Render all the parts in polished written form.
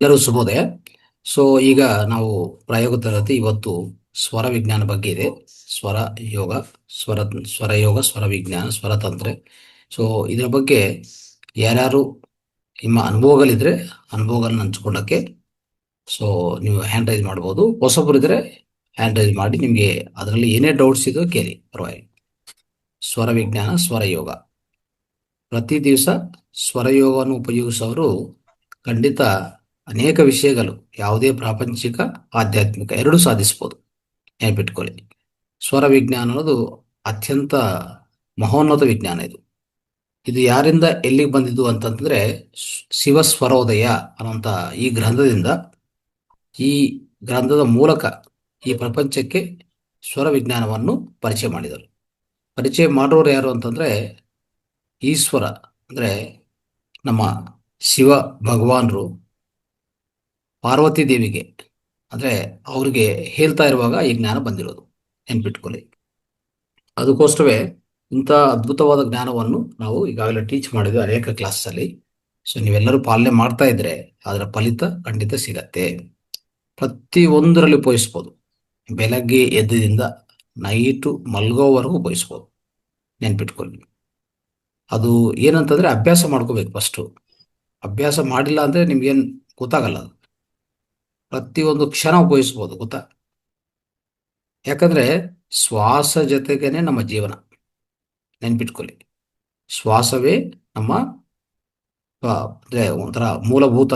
ಎಲ್ಲರೂ ಶುಭೋದಯ. ಸೊ ಈಗ ನಾವು ಪ್ರಾಯೋಗ ತರಗತಿ ಇವತ್ತು ಸ್ವರ ವಿಜ್ಞಾನ ಬಗ್ಗೆ ಇದೆ. ಸ್ವರ ಯೋಗ, ಸ್ವರ ಸ್ವರ ಯೋಗ, ಸ್ವರ ವಿಜ್ಞಾನ, ಸ್ವರತಂತ್ರ. ಸೊ ಇದರ ಬಗ್ಗೆ ಯಾರ್ಯಾರು ನಿಮ್ಮ ಅನುಭವಗಳಿದ್ರೆ ಅನುಭವಗಳನ್ನ ಹಂಚ್ಕೊಳ್ಳೋಕ್ಕೆ ಸೊ ನೀವು ಹ್ಯಾಂಡ್ ರೈಸ್ ಮಾಡ್ಬೋದು. ಹೊಸಬ್ರು ಇದ್ರೆ ಹ್ಯಾಂಡ್ ರೈಸ್ ಮಾಡಿ, ನಿಮಗೆ ಅದರಲ್ಲಿ ಏನೇ ಡೌಟ್ಸ್ ಇದೋ ಕೇಳಿ, ಪರವಾಗಿಲ್ಲ. ಸ್ವರ ವಿಜ್ಞಾನ, ಸ್ವರ ಯೋಗ. ಪ್ರತಿ ದಿವಸ ಸ್ವರಯೋಗವನ್ನು ಉಪಯೋಗಿಸೋರು ಖಂಡಿತ ಅನೇಕ ವಿಷಯಗಳು, ಯಾವುದೇ ಪ್ರಾಪಂಚಿಕ ಆಧ್ಯಾತ್ಮಿಕ ಎರಡೂ ಸಾಧಿಸ್ಬೋದು. ನೆನಪಿಟ್ಕೊಳ್ಳಿ, ಸ್ವರ ವಿಜ್ಞಾನ ಅನ್ನೋದು ಅತ್ಯಂತ ಮಹೋನ್ನತ ವಿಜ್ಞಾನ. ಇದು ಇದು ಯಾರಿಂದ ಎಲ್ಲಿಗೆ ಬಂದಿದ್ದು ಅಂತಂದ್ರೆ, ಶಿವ ಸ್ವರೋದಯ ಅನ್ನುವಂಥ ಈ ಗ್ರಂಥದಿಂದ, ಈ ಗ್ರಂಥದ ಮೂಲಕ ಈ ಪ್ರಪಂಚಕ್ಕೆ ಸ್ವರ ವಿಜ್ಞಾನವನ್ನು ಪರಿಚಯ ಮಾಡಿದರು. ಪರಿಚಯ ಮಾಡೋರು ಯಾರು ಅಂತಂದ್ರೆ ಈಶ್ವರ, ಅಂದರೆ ನಮ್ಮ ಶಿವ ಭಗವಾನರು ಪಾರ್ವತಿ ದೇವಿಗೆ, ಅಂದರೆ ಅವರಿಗೆ ಹೇಳ್ತಾ ಇರುವಾಗ ಈ ಜ್ಞಾನ ಬಂದಿರೋದು. ನೆನ್ಪಿಟ್ಕೊಳ್ಳಿ. ಅದಕ್ಕೋಸ್ಕರವೇ ಇಂಥ ಅದ್ಭುತವಾದ ಜ್ಞಾನವನ್ನು ನಾವು ಈಗಾಗಲೇ ಟೀಚ್ ಮಾಡಿದ್ವಿ ಅನೇಕ ಕ್ಲಾಸಲ್ಲಿ. ಸೊ ನೀವೆಲ್ಲರೂ ಪಾಲನೆ ಮಾಡ್ತಾ ಇದ್ರೆ ಅದರ ಫಲಿತ ಖಂಡಿತ ಸಿಗತ್ತೆ. ಪ್ರತಿಯೊಂದರಲ್ಲಿ ಉಪಯೋಗಿಸ್ಬೋದು. ಬೆಳಗ್ಗೆ ಎದ್ದಿಂದ ನೈಟು ಮಲ್ಗೋವರೆಗೂ ಉಪಯೋಗಿಸ್ಬೋದು. ನೆನ್ಪಿಟ್ಕೊಳ್ಳಿ. ಅದು ಏನಂತಂದ್ರೆ ಅಭ್ಯಾಸ ಮಾಡ್ಕೋಬೇಕು ಫಸ್ಟು. ಅಭ್ಯಾಸ ಮಾಡಿಲ್ಲ ಅಂದರೆ ನಿಮ್ಗೇನು ಗೊತ್ತಾಗಲ್ಲ. ಅದು ಪ್ರತಿಯೊಂದು ಕ್ಷಣ ಉಪಯೋಗಿಸ್ಬೋದು, ಗೊತ್ತಾ? ಯಾಕಂದ್ರೆ ಶ್ವಾಸ ಜೊತೆಗೇನೆ ನಮ್ಮ ಜೀವನ. ನೆನ್ಪಿಟ್ಕೊಳ್ಳಿ, ಶ್ವಾಸವೇ ನಮ್ಮ ಅಂದ್ರೆ ಒಂಥರ ಮೂಲಭೂತ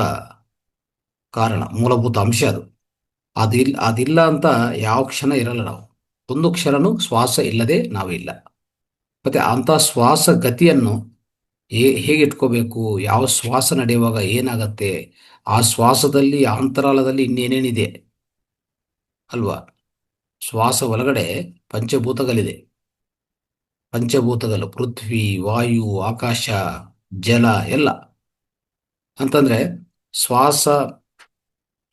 ಕಾರಣ, ಮೂಲಭೂತ ಅಂಶ ಅದು. ಅದಿಲ್ಲ ಅಂತ ಯಾವ ಕ್ಷಣ ಇರಲ್ಲ ನಾವು. ಒಂದು ಕ್ಷಣನೂ ಶ್ವಾಸ ಇಲ್ಲದೆ ನಾವು ಇಲ್ಲ. ಮತ್ತೆ ಅಂಥ ಶ್ವಾಸ ಗತಿಯನ್ನು ಹೇಗೆ ಇಟ್ಕೋಬೇಕು, ಯಾವ ಶ್ವಾಸ ನಡೆಯುವಾಗ ಏನಾಗತ್ತೆ, ಆ ಶ್ವಾಸದಲ್ಲಿ ಅಂತರಾಳದಲ್ಲಿ ಇನ್ನೇನೇನಿದೆ ಅಲ್ವಾ? ಶ್ವಾಸ ಒಳಗಡೆ ಪಂಚಭೂತಗಳಿದೆ. ಪಂಚಭೂತಗಳು ಪೃಥ್ವಿ, ವಾಯು, ಆಕಾಶ, ಜಲ ಎಲ್ಲ. ಅಂತಂದ್ರೆ ಶ್ವಾಸ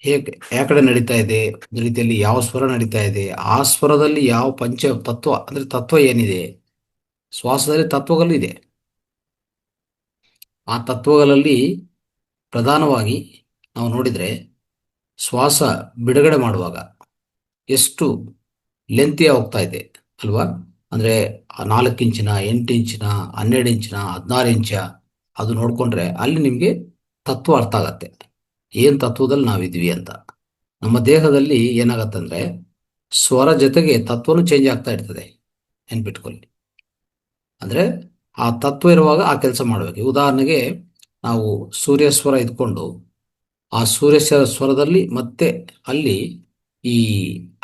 ಹೇಗೆ ಯಾಕಡೆ ನಡೀತಾ ಇದೆ, ಒಂದು ರೀತಿಯಲ್ಲಿ ಯಾವ ಸ್ವರ ನಡೀತಾ ಇದೆ, ಆ ಸ್ವರದಲ್ಲಿ ಯಾವ ಪಂಚ ತತ್ವ, ಅಂದ್ರೆ ತತ್ವ ಏನಿದೆ, ಶ್ವಾಸದಲ್ಲಿ ತತ್ವಗಳು ಇದೆ. ಆ ತತ್ವಗಳಲ್ಲಿ ಪ್ರಧಾನವಾಗಿ ನಾವು ನೋಡಿದರೆ, ಶ್ವಾಸ ಬಿಡುಗಡೆ ಮಾಡುವಾಗ ಎಷ್ಟು ಲೆಂತಿಯಾಗಿ ಹೋಗ್ತಾ ಇದೆ ಅಲ್ವಾ? ಅಂದರೆ 4 ಇಂಚಿನ, 8 ಇಂಚಿನ, 12 ಇಂಚಿನ, 16 ಇಂಚ, ಅದು ನೋಡಿಕೊಂಡ್ರೆ ಅಲ್ಲಿ ನಿಮಗೆ ತತ್ವ ಅರ್ಥ ಆಗತ್ತೆ, ಏನು ತತ್ವದಲ್ಲಿ ನಾವಿದ್ವಿ ಅಂತ. ನಮ್ಮ ದೇಹದಲ್ಲಿ ಏನಾಗತ್ತಂದ್ರೆ ಸ್ವರ ಜೊತೆಗೆ ತತ್ವನೂ ಚೇಂಜ್ ಆಗ್ತಾ ಇರ್ತದೆ. ನೆನ್ಪಿಟ್ಕೊಳ್ಳಿ. ಅಂದರೆ ಆ ತತ್ವ ಇರುವಾಗ ಆ ಕೆಲಸ ಮಾಡಬೇಕು. ಉದಾಹರಣೆಗೆ ನಾವು ಸೂರ್ಯ ಸ್ವರ ಇದ್ಕೊಂಡು ಆ ಸೂರ್ಯ ಸ್ವರದಲ್ಲಿ ಮತ್ತೆ ಅಲ್ಲಿ ಈ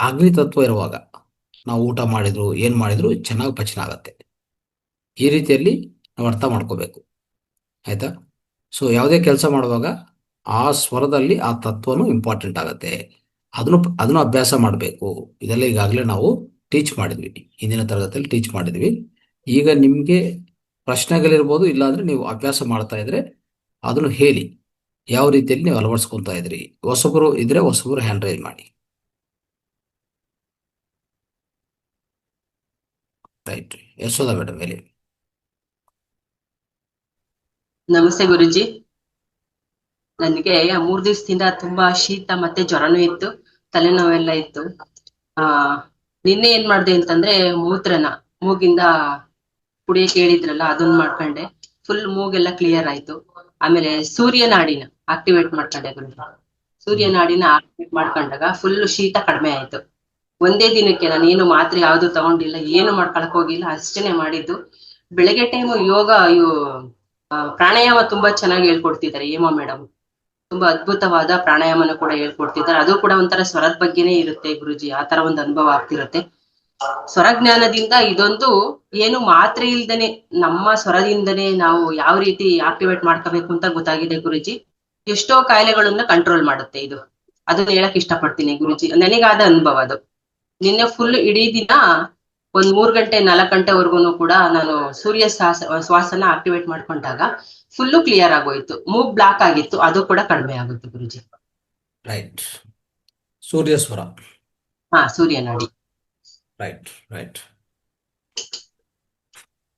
ಅಗ್ನಿ ತತ್ವ ಇರುವಾಗ ನಾವು ಊಟ ಮಾಡಿದ್ರು ಏನು ಮಾಡಿದ್ರು ಚೆನ್ನಾಗಿ ಪಚನ ಆಗತ್ತೆ. ಈ ರೀತಿಯಲ್ಲಿ ನಾವು ಅರ್ಥ ಮಾಡ್ಕೋಬೇಕು, ಆಯ್ತಾ? ಸೊ ಯಾವುದೇ ಕೆಲಸ ಮಾಡುವಾಗ ಆ ಸ್ವರದಲ್ಲಿ ಆ ತತ್ವನೂ ಇಂಪಾರ್ಟೆಂಟ್ ಆಗತ್ತೆ. ಅದನ್ನು ಅಭ್ಯಾಸ ಮಾಡಬೇಕು. ಇದೆಲ್ಲ ಈಗಾಗಲೇ ನಾವು ಟೀಚ್ ಮಾಡಿದ್ವಿ, ಹಿಂದಿನ ತರಗತಿಯಲ್ಲಿ ಟೀಚ್ ಮಾಡಿದ್ವಿ. ಈಗ ನಿಮಗೆ ಪ್ರಶ್ನೆಗಳಿರ್ಬೋದು, ಇಲ್ಲಾಂದ್ರೆ ನೀವು ಅಭ್ಯಾಸ ಮಾಡ್ತಾ ಇದ್ರೆ ಅದನ್ನು ಹೇಳಿ, ಯಾವ ರೀತಿಯಲ್ಲಿ ನೀವು ಅಳವಡಿಸ್ಕೊತಾ ಇದ್ರಿ. ಹೊಸಬರು ಇದ್ರೆ ಹೊಸಬರು ಹ್ಯಾಂಡ್ ರೈಸ್ ಮಾಡಿ. ರೈಟ್, ಯಶೋಧ ಮೇಡಮ್ ಹೇಳಿ. ನಮಸ್ತೆ ಗುರುಜಿ. ನನಗೆ 3 ದಿವಸದಿಂದ ತುಂಬಾ ಶೀತ ಮತ್ತೆ ಜ್ವರನೂ ಇತ್ತು, ತಲೆನೋವೆಲ್ಲ ಇತ್ತು. ಆ ನಿನ್ನೆ ಏನ್ ಮಾಡ್ದೆ ಅಂತಂದ್ರೆ, ಮೂಗಿಂದ ಕುಡಿಯಕ್ಕೆ ಹೇಳಿದ್ರಲ್ಲ, ಅದನ್ನ ಮಾಡ್ಕೊಂಡೆ. ಫುಲ್ ಮೂಗೆಲ್ಲ ಕ್ಲಿಯರ್ ಆಯ್ತು. ಆಮೇಲೆ ಸೂರ್ಯನಾಡಿನ ಆಕ್ಟಿವೇಟ್ ಮಾಡ್ಕೊಂಡೆ ಗುರುಜಿ. ಸೂರ್ಯನಾಡಿನ ಆಕ್ಟಿವೇಟ್ ಮಾಡ್ಕೊಂಡಾಗ ಫುಲ್ ಶೀತ ಕಡಿಮೆ ಆಯ್ತು. ಒಂದೇ ದಿನಕ್ಕೆ ನಾನು ಏನು ಮಾತ್ರೆ ಯಾವ್ದು ತಗೊಂಡಿಲ್ಲ, ಏನು ಮಾಡ್ಕೊಳಕ್ ಹೋಗಿಲ್ಲ, ಅಷ್ಟೇನೆ ಮಾಡಿದ್ದು. ಬೆಳಗ್ಗೆ ಟೈಮ್ ಯೋಗ ಪ್ರಾಣಾಯಾಮ ತುಂಬಾ ಚೆನ್ನಾಗಿ ಹೇಳ್ಕೊಡ್ತಿದ್ದಾರೆ ಹೇಮಾ ಮೇಡಮ್. ತುಂಬಾ ಅದ್ಭುತವಾದ ಪ್ರಾಣಾಯಾಮನ ಕೂಡ ಹೇಳ್ಕೊಡ್ತಿದ್ದಾರೆ. ಅದು ಕೂಡ ಒಂಥರ ಸ್ವರದ ಬಗ್ಗೆನೇ ಇರುತ್ತೆ ಗುರುಜಿ, ಆ ತರ ಒಂದು ಅನುಭವ ಆಗ್ತಿರುತ್ತೆ. ಸ್ವರಜ್ಞಾನದಿಂದ ಇದೊಂದು ಏನು ಮಾತ್ರೆ ಇಲ್ದೇನೆ ನಮ್ಮ ಸ್ವರದಿಂದನೇ ನಾವು ಯಾವ ರೀತಿ ಆಕ್ಟಿವೇಟ್ ಮಾಡ್ಕೋಬೇಕು ಅಂತ ಗೊತ್ತಾಗಿದೆ ಗುರುಜಿ. ಎಷ್ಟೋ ಕಾಯಿಲೆಗಳನ್ನ ಕಂಟ್ರೋಲ್ ಮಾಡುತ್ತೆ ಇದು. ಅದನ್ನ ಹೇಳಕ್ ಇಷ್ಟಪಡ್ತೀನಿ ಗುರುಜಿ, ನನಗಾದ ಅನುಭವ ಅದು. ನಿನ್ನೆ ಫುಲ್ ಇಡೀ ದಿನ 3 ಗಂಟೆ 4 ಗಂಟೆವರೆಗೂ ಕೂಡ ನಾನು ಶ್ವಾಸನ ಆಕ್ಟಿವೇಟ್ ಮಾಡ್ಕೊಂಡಾಗ ಫುಲ್ಲು ಕ್ಲಿಯರ್ ಆಗೋಯ್ತು. ಮೂಗ್ ಬ್ಲಾಕ್ ಆಗಿತ್ತು, ಅದು ಕೂಡ ಕಡಿಮೆ ಆಗುತ್ತೆ ಗುರುಜಿ. ರೈಟ್, ಸೂರ್ಯ ಸ್ವರ. ಹಾ, ಸೂರ್ಯನಾಡಿ. Right right,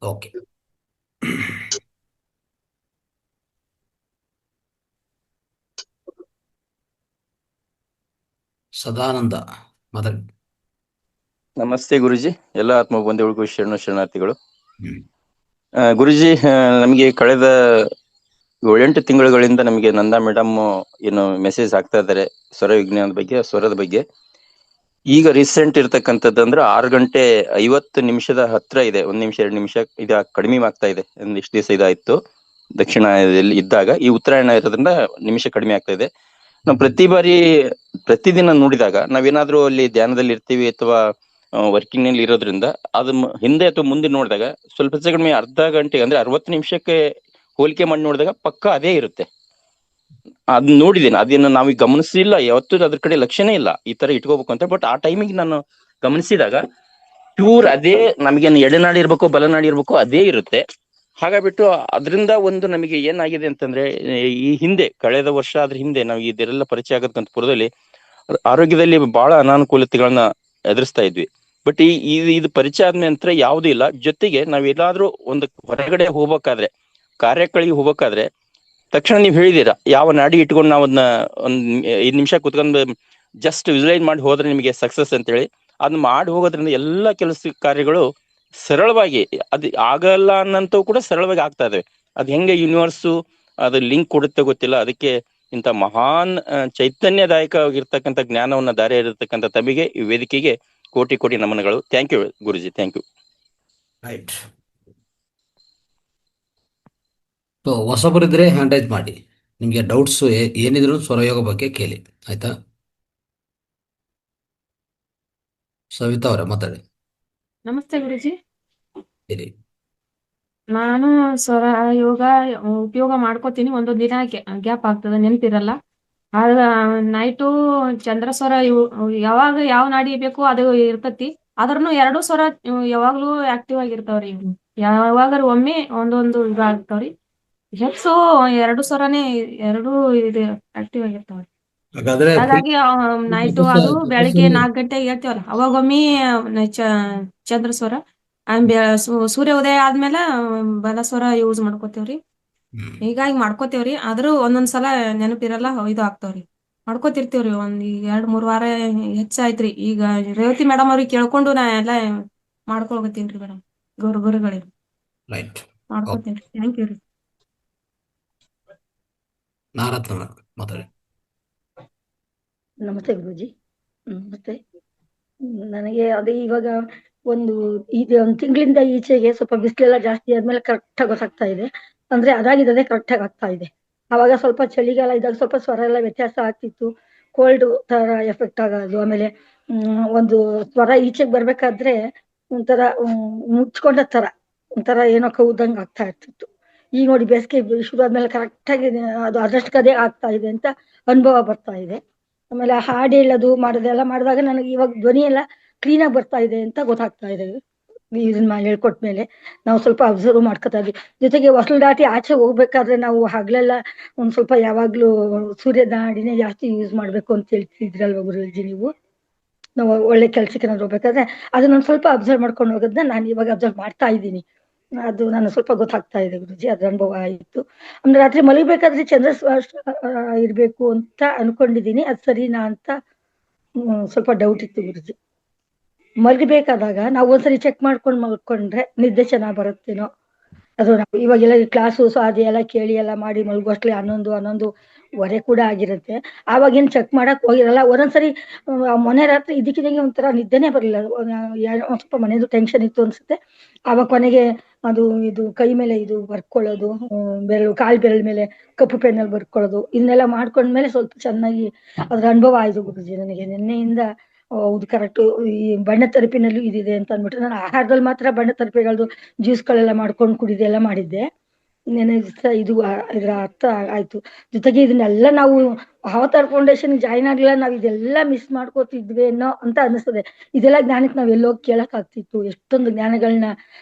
okay. ಸದಾನಂದ ಮಾತಾಡಿ. ನಮಸ್ತೆ ಗುರುಜಿ, ಎಲ್ಲ ಆತ್ಮ ಬಂಧುಗಳಿಗೂ ಶರಣಾರ್ಥಿಗಳು. ಹ್ಮ್. ಗುರುಜಿ, ನಮಗೆ ಕಳೆದ 7-8 ತಿಂಗಳುಗಳಿಂದ ನಮಗೆ ನಂದಾ ಮೇಡಮ್ ಏನು ಮೆಸೇಜ್ ಹಾಕ್ತಾ ಇದ್ದಾರೆ ಸ್ವರ ವಿಜ್ಞಾನದ ಬಗ್ಗೆ, ಸ್ವರದ ಬಗ್ಗೆ. ಈಗ ರೀಸೆಂಟ್ ಇರ್ತಕ್ಕಂಥದ್ದು ಅಂದ್ರೆ 6:50 ಹತ್ರ ಇದೆ. 1 ನಿಮಿಷ 2 ನಿಮಿಷ ಇದು ಕಡಿಮೆ ಆಗ್ತಾ ಇದೆ. ಒಂದಿಷ್ಟು ದಿವಸ ಇದಾಯ್ತು ದಕ್ಷಿಣದಲ್ಲಿ ಇದ್ದಾಗ, ಈ ಉತ್ತರಾಯಣ ಇರೋದ್ರಿಂದ ನಿಮಿಷ ಕಡಿಮೆ ಆಗ್ತಾ ಇದೆ. ನಾವು ಪ್ರತಿದಿನ ನೋಡಿದಾಗ ನಾವೇನಾದ್ರೂ ಅಲ್ಲಿ ಧ್ಯಾನದಲ್ಲಿ ಇರ್ತೀವಿ ಅಥವಾ ವರ್ಕಿಂಗ್ ನಲ್ಲಿ ಇರೋದ್ರಿಂದ ಅದು ಹಿಂದೆ ಅಥವಾ ಮುಂದೆ ನೋಡಿದಾಗ ಸ್ವಲ್ಪ ಹೆಚ್ಚು ಕಡಿಮೆ ಅರ್ಧ ಗಂಟೆ ಅಂದ್ರೆ 60 ನಿಮಿಷಕ್ಕೆ ಹೋಲಿಕೆ ಮಾಡಿ ನೋಡಿದಾಗ ಪಕ್ಕ ಅದೇ ಇರುತ್ತೆ. ಅದ್ ನೋಡಿದ್ದೀನಿ, ಅದನ್ನ ನಾವೀಗ ಗಮನಿಸಿಲ್ಲ, ಯಾವತ್ತೂ ಅದ್ರ ಕಡೆ ಲಕ್ಷ್ಯನೇ ಇಲ್ಲ ಈ ತರ ಇಟ್ಕೋಬೇಕು ಅಂತ. ಬಟ್ ಆ ಟೈಮಿಗೆ ನಾನು ಗಮನಿಸಿದಾಗ ಪ್ಯೂರ್ ಅದೇ, ನಮಗೇನು ಎಡೆನಾಡಿ ಇರ್ಬೇಕು ಬಲನಾಡಿ ಇರ್ಬೇಕು ಅದೇ ಇರುತ್ತೆ. ಹಾಗಾಗ್ಬಿಟ್ಟು ಅದರಿಂದ ಒಂದು ನಮಗೆ ಏನಾಗಿದೆ ಅಂತಂದ್ರೆ, ಈ ಹಿಂದೆ ಕಳೆದ ವರ್ಷ ಅದ್ರ ಹಿಂದೆ ನಾವು ಇದೆಲ್ಲ ಪರಿಚಯ ಆಗಕ್ಕಂತ ಪೂರ್ವದಲ್ಲಿ ಆರೋಗ್ಯದಲ್ಲಿ ಬಹಳ ಅನಾನುಕೂಲತೆಗಳನ್ನ ಎದುರಿಸ್ತಾ ಇದ್ವಿ. ಬಟ್ ಇದು ಪರಿಚಯ ಆದ್ಮೇಲೆ ನಂತರ ಯಾವುದೂ ಇಲ್ಲ. ಜೊತೆಗೆ ನಾವೆಲ್ಲಾದ್ರೂ ಒಂದು ಹೊರಗಡೆ ಹೋಗ್ಬೇಕಾದ್ರೆ, ಕಾರ್ಯಗಳಿಗೆ ಹೋಗ್ಬೇಕಾದ್ರೆ ತಕ್ಷಣ ನೀವು ಹೇಳಿದೀರಾ ಯಾವ ನಾಡಿ ಇಟ್ಕೊಂಡು ನಾವು ಅದನ್ನ ಒಂದ್ 5 ನಿಮಿಷ ಕುತ್ಕೊಂಡು ಜಸ್ಟ್ ವಿಜುವಲೈಸ್ ಮಾಡಿ ಹೋದ್ರೆ ನಿಮಗೆ ಸಕ್ಸಸ್ ಅಂತ ಹೇಳಿ ಅದನ್ನ ಮಾಡಿ ಹೋಗೋದ್ರಿಂದ ಎಲ್ಲಾ ಕೆಲಸ ಕಾರ್ಯಗಳು ಸರಳವಾಗಿ, ಅದು ಆಗಲ್ಲ ಅನ್ನಂತೂ ಕೂಡ ಸರಳವಾಗಿ ಆಗ್ತಾ ಇದಾವೆ. ಅದ್ ಹೆಂಗೆ ಯೂನಿವರ್ಸು ಅದು ಲಿಂಕ್ ಕೊಡುತ್ತೆ ಗೊತ್ತಿಲ್ಲ. ಅದಕ್ಕೆ ಇಂಥ ಮಹಾನ್ ಚೈತನ್ಯದಾಯಕವಾಗಿರ್ತಕ್ಕಂಥ ಜ್ಞಾನವನ್ನ ದಾರಿ ಇರತಕ್ಕಂಥ ತಮಗೆ ಈ ವೇದಿಕೆಗೆ ಕೋಟಿ ಕೋಟಿ ನಮನಗಳು. ಥ್ಯಾಂಕ್ ಯು ಗುರುಜಿ, ಥ್ಯಾಂಕ್ ಯು. ರೈಟ್. ಸೊ ಹೊಸಬರಿದ್ರೆ ಹ್ಯಾಂಡ್ ರೈಸ್ ಮಾಡಿ, ನಿಮಗೆ ಡೌಟ್ಸ್ ಏನಿದ್ರು ಸ್ವರಯೋಗ ಬಗ್ಗೆ ಕೇಳಿ, ಆಯ್ತಾ? ಸವಿತಾ ಅವರೇ ಮಾತಾಡಿ. ನಮಸ್ತೆ ಗುರುಜಿ. ಹೇಳಿ. ನಾನು ಸ್ವರ ಯೋಗ ಉಪಯೋಗ ಮಾಡ್ಕೋತೀನಿ. ಒಂದೊಂದ್ ದಿನ ಗ್ಯಾಪ್ ಆಗ್ತದೆ, ನೆನಪಿರಲ್ಲ. ಆಗ ನೈಟು ಚಂದ್ರ ಸ್ವರ ಯಾವಾಗ ಯಾವ ನಾಡಿ ಬೇಕು ಅದು ಇರ್ತತಿ. ಆದ್ರೂ 2 ಸ್ವರ ಯಾವಾಗ್ಲೂ ಆಕ್ಟಿವ್ ಆಗಿರ್ತಾವ್ರಿ. ಯಾವಾಗಾರು ಒಮ್ಮೆ ಒಂದೊಂದು ಇದು ಆಗ್ತಾವ್ರಿ. ಹೆಚ್ಚು 2 ಸ್ವರನೇ, 2 ಇದು ಆಕ್ಟಿವ್ ಆಗಿರ್ತಾವ್ರಿ. ಹಾಗಾದ್ರೆ ಹಾಗಾಗಿ ನೈಟು ಅದು ಬೆಳಿಗ್ಗೆ 4 ಗಂಟೆಗೆ ಹೇಳ್ತೇವಲ್ಲ, ಅವಾಗೊಮ್ಮೆ ಚಂದ್ರ ಸ್ವರ, ಸೂರ್ಯ ಉದಯ ಆದ್ಮೇಲೆ ಬಲ ಸ್ವರ ಯೂಸ್ ಮಾಡ್ಕೋತೇವ್ರಿ. ಹೀಗಾಗಿ ಮಾಡ್ಕೋತೇವ್ರಿ. ಆದ್ರೂ ಒಂದೊಂದ್ಸಲ ನೆನಪಿರಲ್ಲ, ಇದು ಆಗ್ತಾವ್ರಿ. ಮಾಡ್ಕೋತಿರ್ತೀವ್ರಿ. ಒಂದ್ 2-3 ವಾರ ಹೆಚ್ಚಾಯ್ತ್ರಿ. ಈಗ ರೇವತಿ ಮೇಡಮ್ ಅವ್ರಿಗೆ ಕೇಳ್ಕೊಂಡು ನಾ ಎಲ್ಲ ಮಾಡ್ಕೊಳಕತ್ತೀನ್ರಿ ಮೇಡಮ್, ಗುರುಗಳಿಗೆ ರೈಟ್. ಮಾಡ್ಕೋತೇನ್ರಿ. ಥ್ಯಾಂಕ್ ಯು ರೀ. ನಾರತ್ನ ಮಾತಾಡಿ. ನಮಸ್ತೆ ಗುರುಜಿ. ಮತ್ತೆ ನನಗೆ ಅದೇ ಇವಾಗ ಒಂದು 1 ತಿಂಗಳಿಂದ ಈಚೆಗೆ ಸ್ವಲ್ಪ ಬಿಸಿಲೆಲ್ಲ ಜಾಸ್ತಿ ಆದ್ಮೇಲೆ ಕರೆಕ್ಟ್ ಆಗಿ ಗೊತ್ತಾಗ್ತಾ ಇದೆ. ಅಂದ್ರೆ ಅದಾಗಿದ್ದೇ ಕರೆಕ್ಟ್ ಆಗಿ ಆಗ್ತಾ ಇದೆ. ಅವಾಗ ಸ್ವಲ್ಪ ಚಳಿಗಾಲ ಇದ್ದಾಗ ಸ್ವಲ್ಪ ಸ್ವರ ಎಲ್ಲ ವ್ಯತ್ಯಾಸ ಆಗ್ತಿತ್ತು, ಕೋಲ್ಡ್ ತರ ಎಫೆಕ್ಟ್ ಆಗೋದು. ಆಮೇಲೆ ಒಂದು ಸ್ವರ ಈಚೆಗೆ ಬರ್ಬೇಕಾದ್ರೆ ಒಂಥರ ಮುಚ್ಕೊಂಡ ತರ ಒಂಥರ ಏನೋ ಕೌದಂಗ್ ಆಗ್ತಾ ಇರ್ತಿತ್ತು. ಈಗ ನೋಡಿ ಬೇಸಿಗೆ ಶುರು ಆದ್ಮೇಲೆ ಕರೆಕ್ಟ್ ಆಗಿ ಅದು ಅದಷ್ಟಕ್ಕದೇ ಆಗ್ತಾ ಇದೆ ಅಂತ ಅನುಭವ ಬರ್ತಾ ಇದೆ. ಆಮೇಲೆ ಹಾಡು ಹೇಳೋದು ಮಾಡೋದೆಲ್ಲ ಮಾಡಿದಾಗ ನನಗೆ ಇವಾಗ ಧ್ವನಿ ಎಲ್ಲ ಕ್ಲೀನ್ ಆಗಿ ಬರ್ತಾ ಇದೆ ಅಂತ ಗೊತ್ತಾಗ್ತಾ ಇದೆ. ಇದನ್ನ ಹೇಳ್ಕೊಟ್ಮೇಲೆ ನಾವು ಸ್ವಲ್ಪ ಅಬ್ಸರ್ವ್ ಮಾಡ್ಕೊತಾ ಇದ್ವಿ. ಜೊತೆಗೆ ಹೊಸಲು ದಾಟಿ ಆಚೆ ಹೋಗ್ಬೇಕಾದ್ರೆ ನಾವು ಹಗಲೆಲ್ಲ ಒಂದ್ ಸ್ವಲ್ಪ ಯಾವಾಗ್ಲೂ ಸೂರ್ಯದ ನಾಡಿನೇ ಜಾಸ್ತಿ ಯೂಸ್ ಮಾಡ್ಬೇಕು ಅಂತ ಹೇಳ್ತಿದ್ರಲ್ವ ಗುರುಜಿ ನೀವು. ನಾವು ಒಳ್ಳೆ ಕೆಲ್ಸಕ್ಕೆ ಏನಾದ್ರು ಹೋಗ್ಬೇಕಾದ್ರೆ ಅದನ್ನ ಸ್ವಲ್ಪ ಅಬ್ಸರ್ವ್ ಮಾಡ್ಕೊಂಡು ಹೋಗೋದನ್ನ ನಾನು ಇವಾಗ ಅಬ್ಸರ್ವ್ ಮಾಡ್ತಾ ಇದ್ದೀನಿ. ಅದು ನಾನು ಸ್ವಲ್ಪ ಗೊತ್ತಾಗ್ತಾ ಇದೆ ಗುರುಜಿ, ಅದ್ರ ಅನುಭವ ಆಯ್ತು. ಅಂದ್ರೆ ರಾತ್ರಿ ಮಲಗಬೇಕಾದ್ರೆ ಚಂದ್ರ ಇರ್ಬೇಕು ಅಂತ ಅನ್ಕೊಂಡಿದೀನಿ. ಅದ್ ಸರಿನಾ ಅಂತ ಸ್ವಲ್ಪ ಡೌಟ್ ಇತ್ತು ಗುರುಜಿ. ಮಲಗಬೇಕಾದಾಗ ನಾವು ಒಂದ್ಸರಿ ಚೆಕ್ ಮಾಡ್ಕೊಂಡು ಮಲ್ಕೊಂಡ್ರೆ ನಿದ್ದೆ ಚೆನ್ನಾಗ್ ಬರುತ್ತೇನೋ. ಅದು ನಾವು ಇವಾಗೆಲ್ಲ ಕ್ಲಾಸು ಸ್ವಾದಿ ಎಲ್ಲ ಕೇಳಿ ಎಲ್ಲ ಮಾಡಿ ಮಲ್ಗೋಷ್ಟ್ಲಿ 11-11:15 ಕೂಡ ಆಗಿರುತ್ತೆ. ಆವಾಗೇನು ಚೆಕ್ ಮಾಡಕ್ ಹೋಗಿರಲ್ಲ. ಒಂದೊಂದ್ಸರಿ ಮೊನ್ನೆ ರಾತ್ರಿ ಇದಕ್ಕಿದಂಗೆ ಒಂಥರ ನಿದ್ದೆನೆ ಬರಲಿಲ್ಲ. ಒಂದ್ ಸ್ವಲ್ಪ ಮನೇದು ಟೆನ್ಷನ್ ಇತ್ತು ಅನ್ಸುತ್ತೆ. ಆವಾಗ ಕೊನೆಗೆ ಅದು ಇದು ಕೈ ಮೇಲೆ ಇದು ಬರ್ಕೊಳ್ಳೋದು, ಕಾಲ್ ಬೆರಳ ಮೇಲೆ ಕಪ್ಪು ಪೆನ್ನಲ್ಲಿ ಬರ್ಕೊಳ್ಳೋದು, ಇದನ್ನೆಲ್ಲ ಮಾಡ್ಕೊಂಡ್ಮೇಲೆ ಸ್ವಲ್ಪ ಚೆನ್ನಾಗಿ ಅದ್ರ ಅನುಭವ ಆಯ್ತು ಗುರುಜಿ ನನಗೆ. ನಿನ್ನೆಯಿಂದ ಹೌದು ಕರೆಕ್ಟ್, ಈ ಬಣ್ಣ ತರಪಿನಲ್ಲೂ ಇದಿದೆ ಅಂತ ಅಂದ್ಬಿಟ್ಟು ನಾನು ಆಹಾರದಲ್ಲಿ ಮಾತ್ರ ಬಣ್ಣ ತರಪಿಗಳದ್ದು ಜ್ಯೂಸ್ಗಳೆಲ್ಲ ಮಾಡ್ಕೊಂಡು ಕುಡಿದೆಲ್ಲ ಮಾಡಿದ್ದೆ. ನೆನೆ ಇದು ಇದ್ರ ಅರ್ಥ ಆಯ್ತು. ಜೊತೆಗೆ ಇದನ್ನೆಲ್ಲ ನಾವು ಅವತಾರ್ ಫೌಂಡೇಶನ್ ಜಾಯಿನ್ ಆಗ್ಲಿಲ್ಲ, ನಾವ್ ಇದೆಲ್ಲ ಮಿಸ್ ಮಾಡ್ಕೋತಿದ್ವೇನೋ ಅಂತ ಅನಿಸ್ತದೆ. ಇದೆಲ್ಲ ಜ್ಞಾನಕ್ಕೆ ನಾವ್ ಎಲ್ಲೋಗಿ ಕೇಳಕ್ ಆಗ್ತಿತ್ತು. ಎಷ್ಟೊಂದು ಜ್ಞಾನಗಳನ್ನ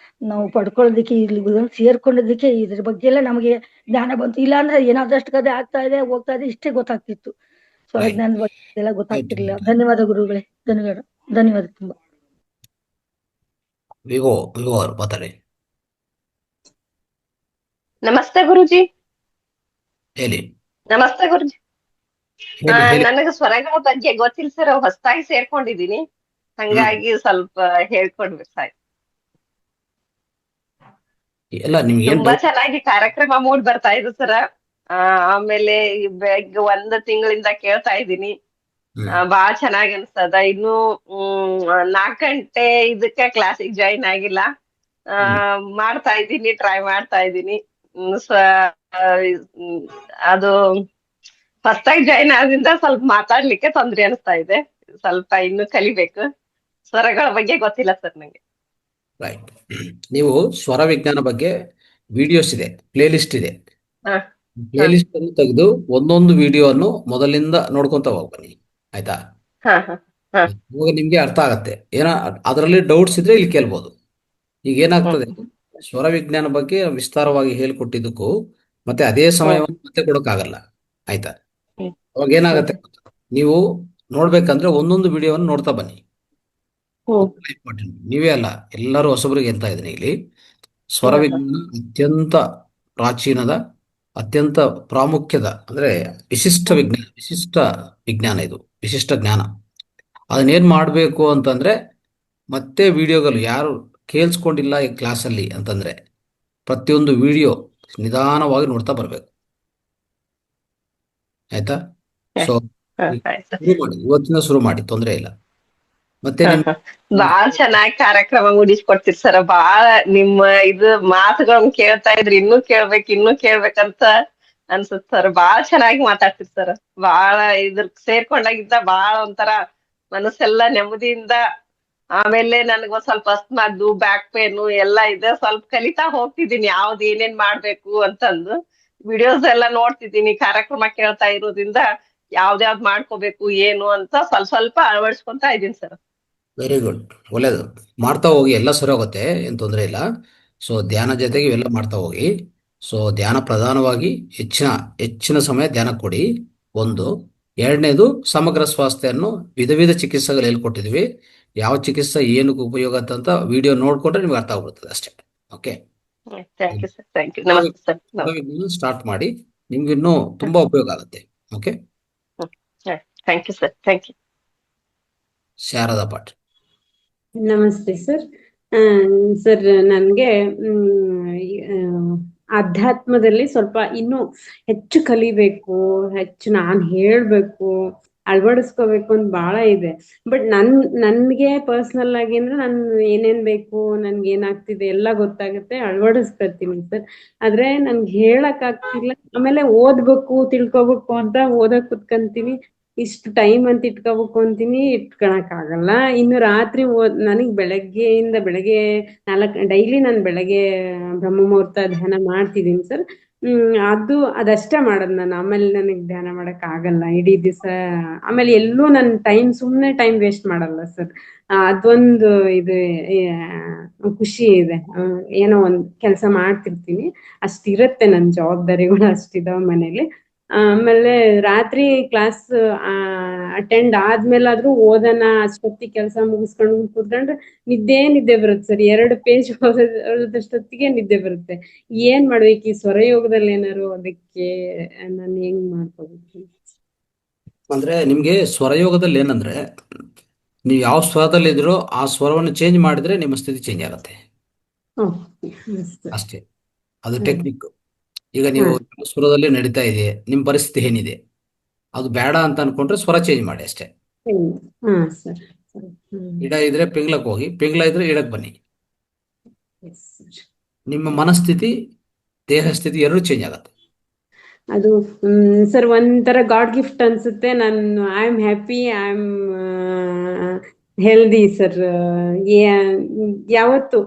ನಾವು ಪಡ್ಕೊಳ್ಳೋದಕ್ಕೆ, ಇಲ್ಲಿ ಸೇರ್ಕೊಂಡೋದಕ್ಕೆ ಇದ್ರ ಬಗ್ಗೆ ಎಲ್ಲ ನಮಗೆ ಜ್ಞಾನ ಬಂತು. ಇಲ್ಲ ಅಂದ್ರೆ ಏನಾದಷ್ಟು ಕದೆ ಆಗ್ತಾ ಇದೆ ಹೋಗ್ತಾ ಇದೆ ಇಷ್ಟೇ ಗೊತ್ತಾಗ್ತಿತ್ತು. ಸ್ವರಜ್ಞಾನದ ಬಗ್ಗೆ ಎಲ್ಲ ಗೊತ್ತಾಗ್ತಿರ್ಲಿಲ್ಲ. ಧನ್ಯವಾದ ಗುರುಗಳೇ, ಧನ್ಯವಾದ ಧನ್ಯವಾದ ತುಂಬಾ. ವಿವೋ ಅವ್ರು ಮಾತಾಡಿ. ನಮಸ್ತೆ ಗುರುಜಿ. ಹೇಳಿ. ನಮಸ್ತೆ ಗುರುಜಿ. ಹೇಳಿ ಹೇಳಿ. ನನಗ ಸ್ವರಗಳ ಬಗ್ಗೆ ಗೊತ್ತಿಲ್ಲ ಸರ್, ಹೊಸದಾಗಿ ಸೇರ್ಕೊಂಡಿದೀನಿ, ಹ್ಮ್ ಹಂಗಾಗಿ ಸ್ವಲ್ಪ ಹೇಳ್ಕೊಡ್ಬೇಕು ಸರ್. ಎಲ್ಲ ನಿಮ್ಗೆ ಏನ್ ತುಂಬಾ ಡೌಟ್? ಚೆನ್ನಾಗಿ ಕಾರ್ಯಕ್ರಮ ಮೂಡ್ ಬರ್ತಾ ಇದೆ ಸರ. ಆಮೇಲೆ ಈಗ ಒಂದ್ ತಿಂಗಳಿಂದ ಕೇಳ್ತಾ ಇದ್ದೀನಿ. ಹ್ಮ್ ಬಾಳ ಚೆನ್ನಾಗಿ ಅನ್ಸ್ತದ. ಇನ್ನು 4 ಗಂಟೆ ಇದಕ್ಕೆ ಕ್ಲಾಸಿಗೆ ಜಾಯಿನ್ ಆಗಿಲ್ಲ. ಹ್ಮ್ ಮಾಡ್ತಾ ಇದ್ದೀನಿ, ಟ್ರೈ ಮಾಡ್ತಾ ಇದ್ದೀನಿ. ಆ, ಹ್ಮ್, ಅದು ಹೊಸದಾಗಿ ಜಾಯಿನ್ ಆದ್ರಿಂದ ಸ್ವಲ್ಪ ಮಾತಾಡ್ಲಿಕ್ಕೆ ತೊಂದ್ರೆ ಅನಿಸ್ತಾ ಇದೆ. ಸ್ವಲ್ಪ ಇನ್ನು ಕಲಿಬೇಕು. ಸ್ವರಗಳ ಬಗ್ಗೆ ಗೊತ್ತಿಲ್ಲ ಸರ್ ನಂಗೆ. ರೈಟ್. ನೀವು ಸ್ವರ ವಿಜ್ಞಾನ ಬಗ್ಗೆ ವಿಡಿಯೋಸ್ ಇದೆ, ಪ್ಲೇ ಲಿಸ್ಟ್ ಇದೆ. ಹ ಪ್ಲೇ ಹ ಲಿಸ್ಟ್ ಅನ್ನು ತೆಗೆದು ಒಂದೊಂದು ವಿಡಿಯೋವನ್ನು ಮೊದಲಿಂದ ನೋಡ್ಕೊಂತ ಹೋಗ್ಬನ್ನಿ, ಆಯ್ತಾ? ಹ ಹ ಹ ಇವಾಗ ನಿಮ್ಗೆ ಅರ್ಥ ಆಗತ್ತೆ. ಏನ ಅದರಲ್ಲಿ ಡೌಟ್ಸ್ ಇದ್ರೆ ಇಲ್ಲಿ ಕೇಳ್ಬೋದು. ಈಗ ಹ್ಮ್ ಏನಾಗ್ತದೆ, ಸ್ವರ ವಿಜ್ಞಾನ ಬಗ್ಗೆ ವಿಸ್ತಾರವಾಗಿ ಹೇಳ್ಕೊಟ್ಟಿದ್ದಕ್ಕೂ ಮತ್ತೆ ಅದೇ ಹ್ಮ್ ಸಮಯವನ್ನು ಮತ್ತೆ ಕೊಡೋಕ್ಕಾಗಲ್ಲ, ಆಯ್ತಾ? ಹ್ಮ್ ಅವಾಗ ಹ್ಮ್ ಏನಾಗತ್ತೆ ಗೊತ್ತಾ? ನೀವು ನೋಡ್ಬೇಕಂದ್ರೆ ಒಂದೊಂದು ವಿಡಿಯೋವನ್ನು ನೋಡ್ತಾ ಬನ್ನಿ. ಹ್ಮ್ ಇಂಪಾರ್ಟೆಂಟ್. ನೀವೇ ಅಲ್ಲ, ಎಲ್ಲರೂ ಹೊಸಬರಿಗೆ ಅಂತ ಇದ್ದೀನಿ ಇಲ್ಲಿ. ಸ್ವರ ಹ್ಮ್ ಹ್ಮ್ ವಿಜ್ಞಾನ ಅತ್ಯಂತ ಪ್ರಾಚೀನದ, ಅತ್ಯಂತ ಪ್ರಾಮುಖ್ಯದ ಅಂದ್ರೆ ಹ್ಮ್ ವಿಶಿಷ್ಟ ವಿಜ್ಞಾನ ಇದು, ವಿಶಿಷ್ಟ ಜ್ಞಾನ. ಅದನ್ನೇನ್ ಮಾಡಬೇಕು ಅಂತಂದ್ರೆ, ಮತ್ತೆ ವಿಡಿಯೋಗಳು ಯಾರು ಕೇಳಿಸ್ಕೊಂಡಿಲ್ಲ ಈ ಕ್ಲಾಸಲ್ಲಿ ಅಂತಂದ್ರೆ ಪ್ರತಿಯೊಂದು ವಿಡಿಯೋ ನಿಧಾನವಾಗಿ ನೋಡ್ತಾ ಬರಬೇಕು, ಆಯ್ತಾ? ಹ ಸೊ ಹ ಆಯ್ತು. ಶುರು ಮಾಡಿ, ಇವತ್ತಿನ ಶುರು ಮಾಡಿ, ತೊಂದರೆ ಇಲ್ಲ. ಮತ್ತೆ ಹ ನಿಮ್ ಹ ಬಾಳ್ ಚೆನ್ನಾಗಿ ಕಾರ್ಯಕ್ರಮ ಮೂಡಿಸ್ಕೊಡ್ತೀರಿ ಸರ್. ಬಾಳ ನಿಮ್ಮ ಇದು ಮಾತುಗಳನ್ನ ಕೇಳ್ತಾ ಇದ್ರಿ, ಇನ್ನೂ ಕೇಳ್ಬೇಕಂತ ಅನ್ಸುತ್ತೆ ಸರ್. ಬಾಳ್ ಚೆನ್ನಾಗಿ ಮಾತಾಡ್ತೀರಿ ಸರ್. ಬಾಳ ಇದ್ರ ಸೇರ್ಕೊಂಡಾಗಿದ್ದ ಬಾಳ ಒಂಥರ ಮನಸ್ಸೆಲ್ಲ ನೆಮ್ಮದಿಯಿಂದ. ಆಮೇಲೆ ನನಗೊಂದ್ ಸ್ವಲ್ಪ ಅಸ್ತಮಾದ್ದು, ಬ್ಯಾಕ್ ಪೇನು ಎಲ್ಲ ಇದೆ. ಸ್ವಲ್ಪ ಕಲಿತಾ ಹೋಗ್ತಿದ್ದೀನಿ ಯಾವ್ದು ಏನೇನ್ ಮಾಡ್ಬೇಕು ಅಂತಂದು. ವಿಡಿಯೋಸ್ ಎಲ್ಲ ನೋಡ್ತಿದ್ದೀನಿ, ಕಾರ್ಯಕ್ರಮ ಕೇಳ್ತಾ ಇರೋದ್ರಿಂದ ಯಾವ್ದ್ಯಾವ್ದ್ ಮಾಡ್ಕೋಬೇಕು ಏನು ಅಂತ ಸ್ವಲ್ಪ ಸ್ವಲ್ಪ ಅಳವಡಿಸ್ಕೊಂತ ಇದ್ದೀನಿ ಸರ್. ವೆರಿ ಗುಡ್, ಒಳ್ಳೇದು. ಮಾಡ್ತಾ ಹೋಗಿ, ಎಲ್ಲ ಸರಿ ಹೋಗುತ್ತೆ, ಏನು ತೊಂದರೆ ಇಲ್ಲ. ಸೊ ಧ್ಯಾನ ಜೊತೆಗೆ ಇವೆಲ್ಲ ಮಾಡ್ತಾ ಹೋಗಿ. ಸೊ ಧ್ಯಾನ ಪ್ರಧಾನವಾಗಿ ಹೆಚ್ಚಿನ ಹೆಚ್ಚಿನ ಸಮಯ ಧ್ಯಾನ ಕೊಡಿ, ಒಂದು. ಎರಡನೇದು, ಸಮಗ್ರ ಸ್ವಾಸ್ಥ್ಯವನ್ನು ವಿಧ ವಿಧ ಚಿಕಿತ್ಸೆಗಳು ಹೇಳ್ಕೊಟ್ಟಿದ್ವಿ. ಯಾವ ಚಿಕಿತ್ಸೆ ಏನಕ್ಕೆ ಉಪಯೋಗ ಅಂತ ವಿಡಿಯೋ ನೋಡ್ಕೊಂಡ್ರೆ ನಿಮ್ಗೆ ಅರ್ಥ ಆಗ್ಬಿಡ್ತದೆ ಅಷ್ಟೇ. Okay. Thank you sir, thank you. ನಮಸ್ತೆ ಸರ್. ಸ್ಟಾರ್ಟ್ ಮಾಡಿ, ನಿಮ್ಗೆ ಇನ್ನೂ ತುಂಬಾ ಉಪಯೋಗ ಆಗುತ್ತೆ. Okay. Thank you sir, thank you. Sharada ಪಾಟ್. ನಮಸ್ತೆ ಸರ್. ಸರ್, ನನಗೆ ಅಧ್ಯಾತ್ಮದಲ್ಲಿ ಸ್ವಲ್ಪ ಇನ್ನೂ ಹೆಚ್ಚು ಕಲಿಬೇಕು, ಹೆಚ್ಚು ನಾನು ಹೇಳ್ಬೇಕು, ಅಳವಡಿಸ್ಕೋಬೇಕು ಅಂತ ಬಹಳ ಇದೆ. ಬಟ್ ನನ್ಗೆ ಪರ್ಸನಲ್ ಆಗಿ ಅಂದ್ರೆ ನಾನು ಏನೇನ್ ಬೇಕು, ನನ್ಗೆ ಏನಾಗ್ತಿದೆ ಎಲ್ಲ ಗೊತ್ತಾಗುತ್ತೆ, ಅಳವಡಿಸ್ಕೊತೀನಿ ಸರ್. ಆದ್ರೆ ನನ್ಗೆ ಹೇಳಕ್ ಆಗ್ತಿಲ್ಲ. ಆಮೇಲೆ ಓದ್ಬೇಕು, ತಿಳ್ಕೊಬೇಕು ಅಂತ ಓದಕ್ ಕುತ್ಕಂತೀನಿ. ಇಷ್ಟು ಟೈಮ್ ಅಂತ ಇಟ್ಕೋಬೇಕು ಅಂತೀನಿ, ಇಟ್ಕೊಳಕ್ ಆಗಲ್ಲ. ಇನ್ನು ರಾತ್ರಿ ನನಗ್ ಬೆಳಗ್ಗೆ ಡೈಲಿ ನಾನು ಬೆಳಗ್ಗೆ ಬ್ರಹ್ಮ ಮುಹೂರ್ತ ಧ್ಯಾನ ಮಾಡ್ತಿದ್ದೀನಿ ಸರ್. ಅದಷ್ಟೇ ಮಾಡೋದು ನಾನು. ಆಮೇಲೆ ನನಗ್ ಧ್ಯಾನ ಮಾಡಕ್ ಆಗಲ್ಲ ಇಡೀ ದಿವಸ. ಆಮೇಲೆ ಎಲ್ಲೂ ನನ್ ಸುಮ್ನೆ ಟೈಮ್ ವೇಸ್ಟ್ ಮಾಡಲ್ಲ ಸರ್. ಅದೊಂದು ಇದು ಖುಷಿ ಇದೆ. ಏನೋ ಒಂದ್ ಕೆಲ್ಸ ಮಾಡ್ತಿರ್ತೀನಿ, ಅಷ್ಟಿರತ್ತೆ ನನ್ ಜವಾಬ್ದಾರಿಗಳು, ಅಷ್ಟಿದಾವ ಮನೇಲಿ. ಆಮೇಲೆ ರಾತ್ರಿ ಕ್ಲಾಸ್ ಅಟೆಂಡ್ ಆದ್ಮೇಲಾದ್ರೂ ಓದೋಣ ಅಷ್ಟೊತ್ತಿಗೆ ಕೆಲಸ ಮುಗಿಸ್ಕೊಂಡು ಕೂತ್ಕೊಂಡ್ರೆ ನಿದ್ದೆ ಬರುತ್ತೆ ಸರ್. 2 ಪೇಜ್ ಓದೋದಷ್ಟೊತ್ತಿಗೆ ನಿದ್ದೆ ಬರುತ್ತೆ. ಏನ್ ಮಾಡ್ಬೇಕು ಈ ಸ್ವರಯೋಗದಲ್ಲಿ? ಏನಾರು ಅದಕ್ಕೆ ನಾನು ಹೆಂಗ್ ಮಾಡ್ಕೋಬೇಕು? ಅಂದ್ರೆ ನಿಮ್ಗೆ ಸ್ವರಯೋಗದಲ್ಲಿ ಏನಂದ್ರೆ, ನೀವು ಯಾವ ಸ್ವರದಲ್ಲಿ ಇದ್ರೋ ಆ ಸ್ವರವನ್ನು ಚೇಂಜ್ ಮಾಡಿದ್ರೆ ನಿಮ್ಮ ಸ್ಥಿತಿ ಚೇಂಜ್ ಆಗುತ್ತೆ ಅಷ್ಟೇ. ಅದು ಟೆಕ್ನಿಕ್. ಈಗ ನೀವು ಯಾವ ಸ್ವರದಲ್ಲಿ ನಡೀತಾ ಇದೆ, ನಿಮ್ಮ ಪರಿಸ್ಥಿತಿ ಏನಿದೆ, ಅದು ಬೇಡ ಅಂತ ಅನ್ಕೊಂಡ್ರೆ ಸ್ವರ ಚೇಂಜ್ ಮಾಡಿ ಅಷ್ಟೇ. ಸರ್. ಇಡ ಇದ್ರೆ ಪಿಂಗ್ಲಕ್ಕೆ ಹೋಗಿ, ಪಿಂಗ್ಲ ಇದ್ರೆ ಇಡಕ್ ಬನ್ನಿ. ನಿಮ್ಮ ಮನಸ್ಥಿತಿ, ದೇಹ ಸ್ಥಿತಿ ಎರಡೂ ಚೇಂಜ್ ಆಗುತ್ತೆ. ಅದು ಸರ್ ಒಂಥರ ಗಾಡ್ ಗಿಫ್ಟ್ ಅನ್ಸುತ್ತೆ. ನಾನು I am happy, I am healthy sir. ಯಾವತ್ತು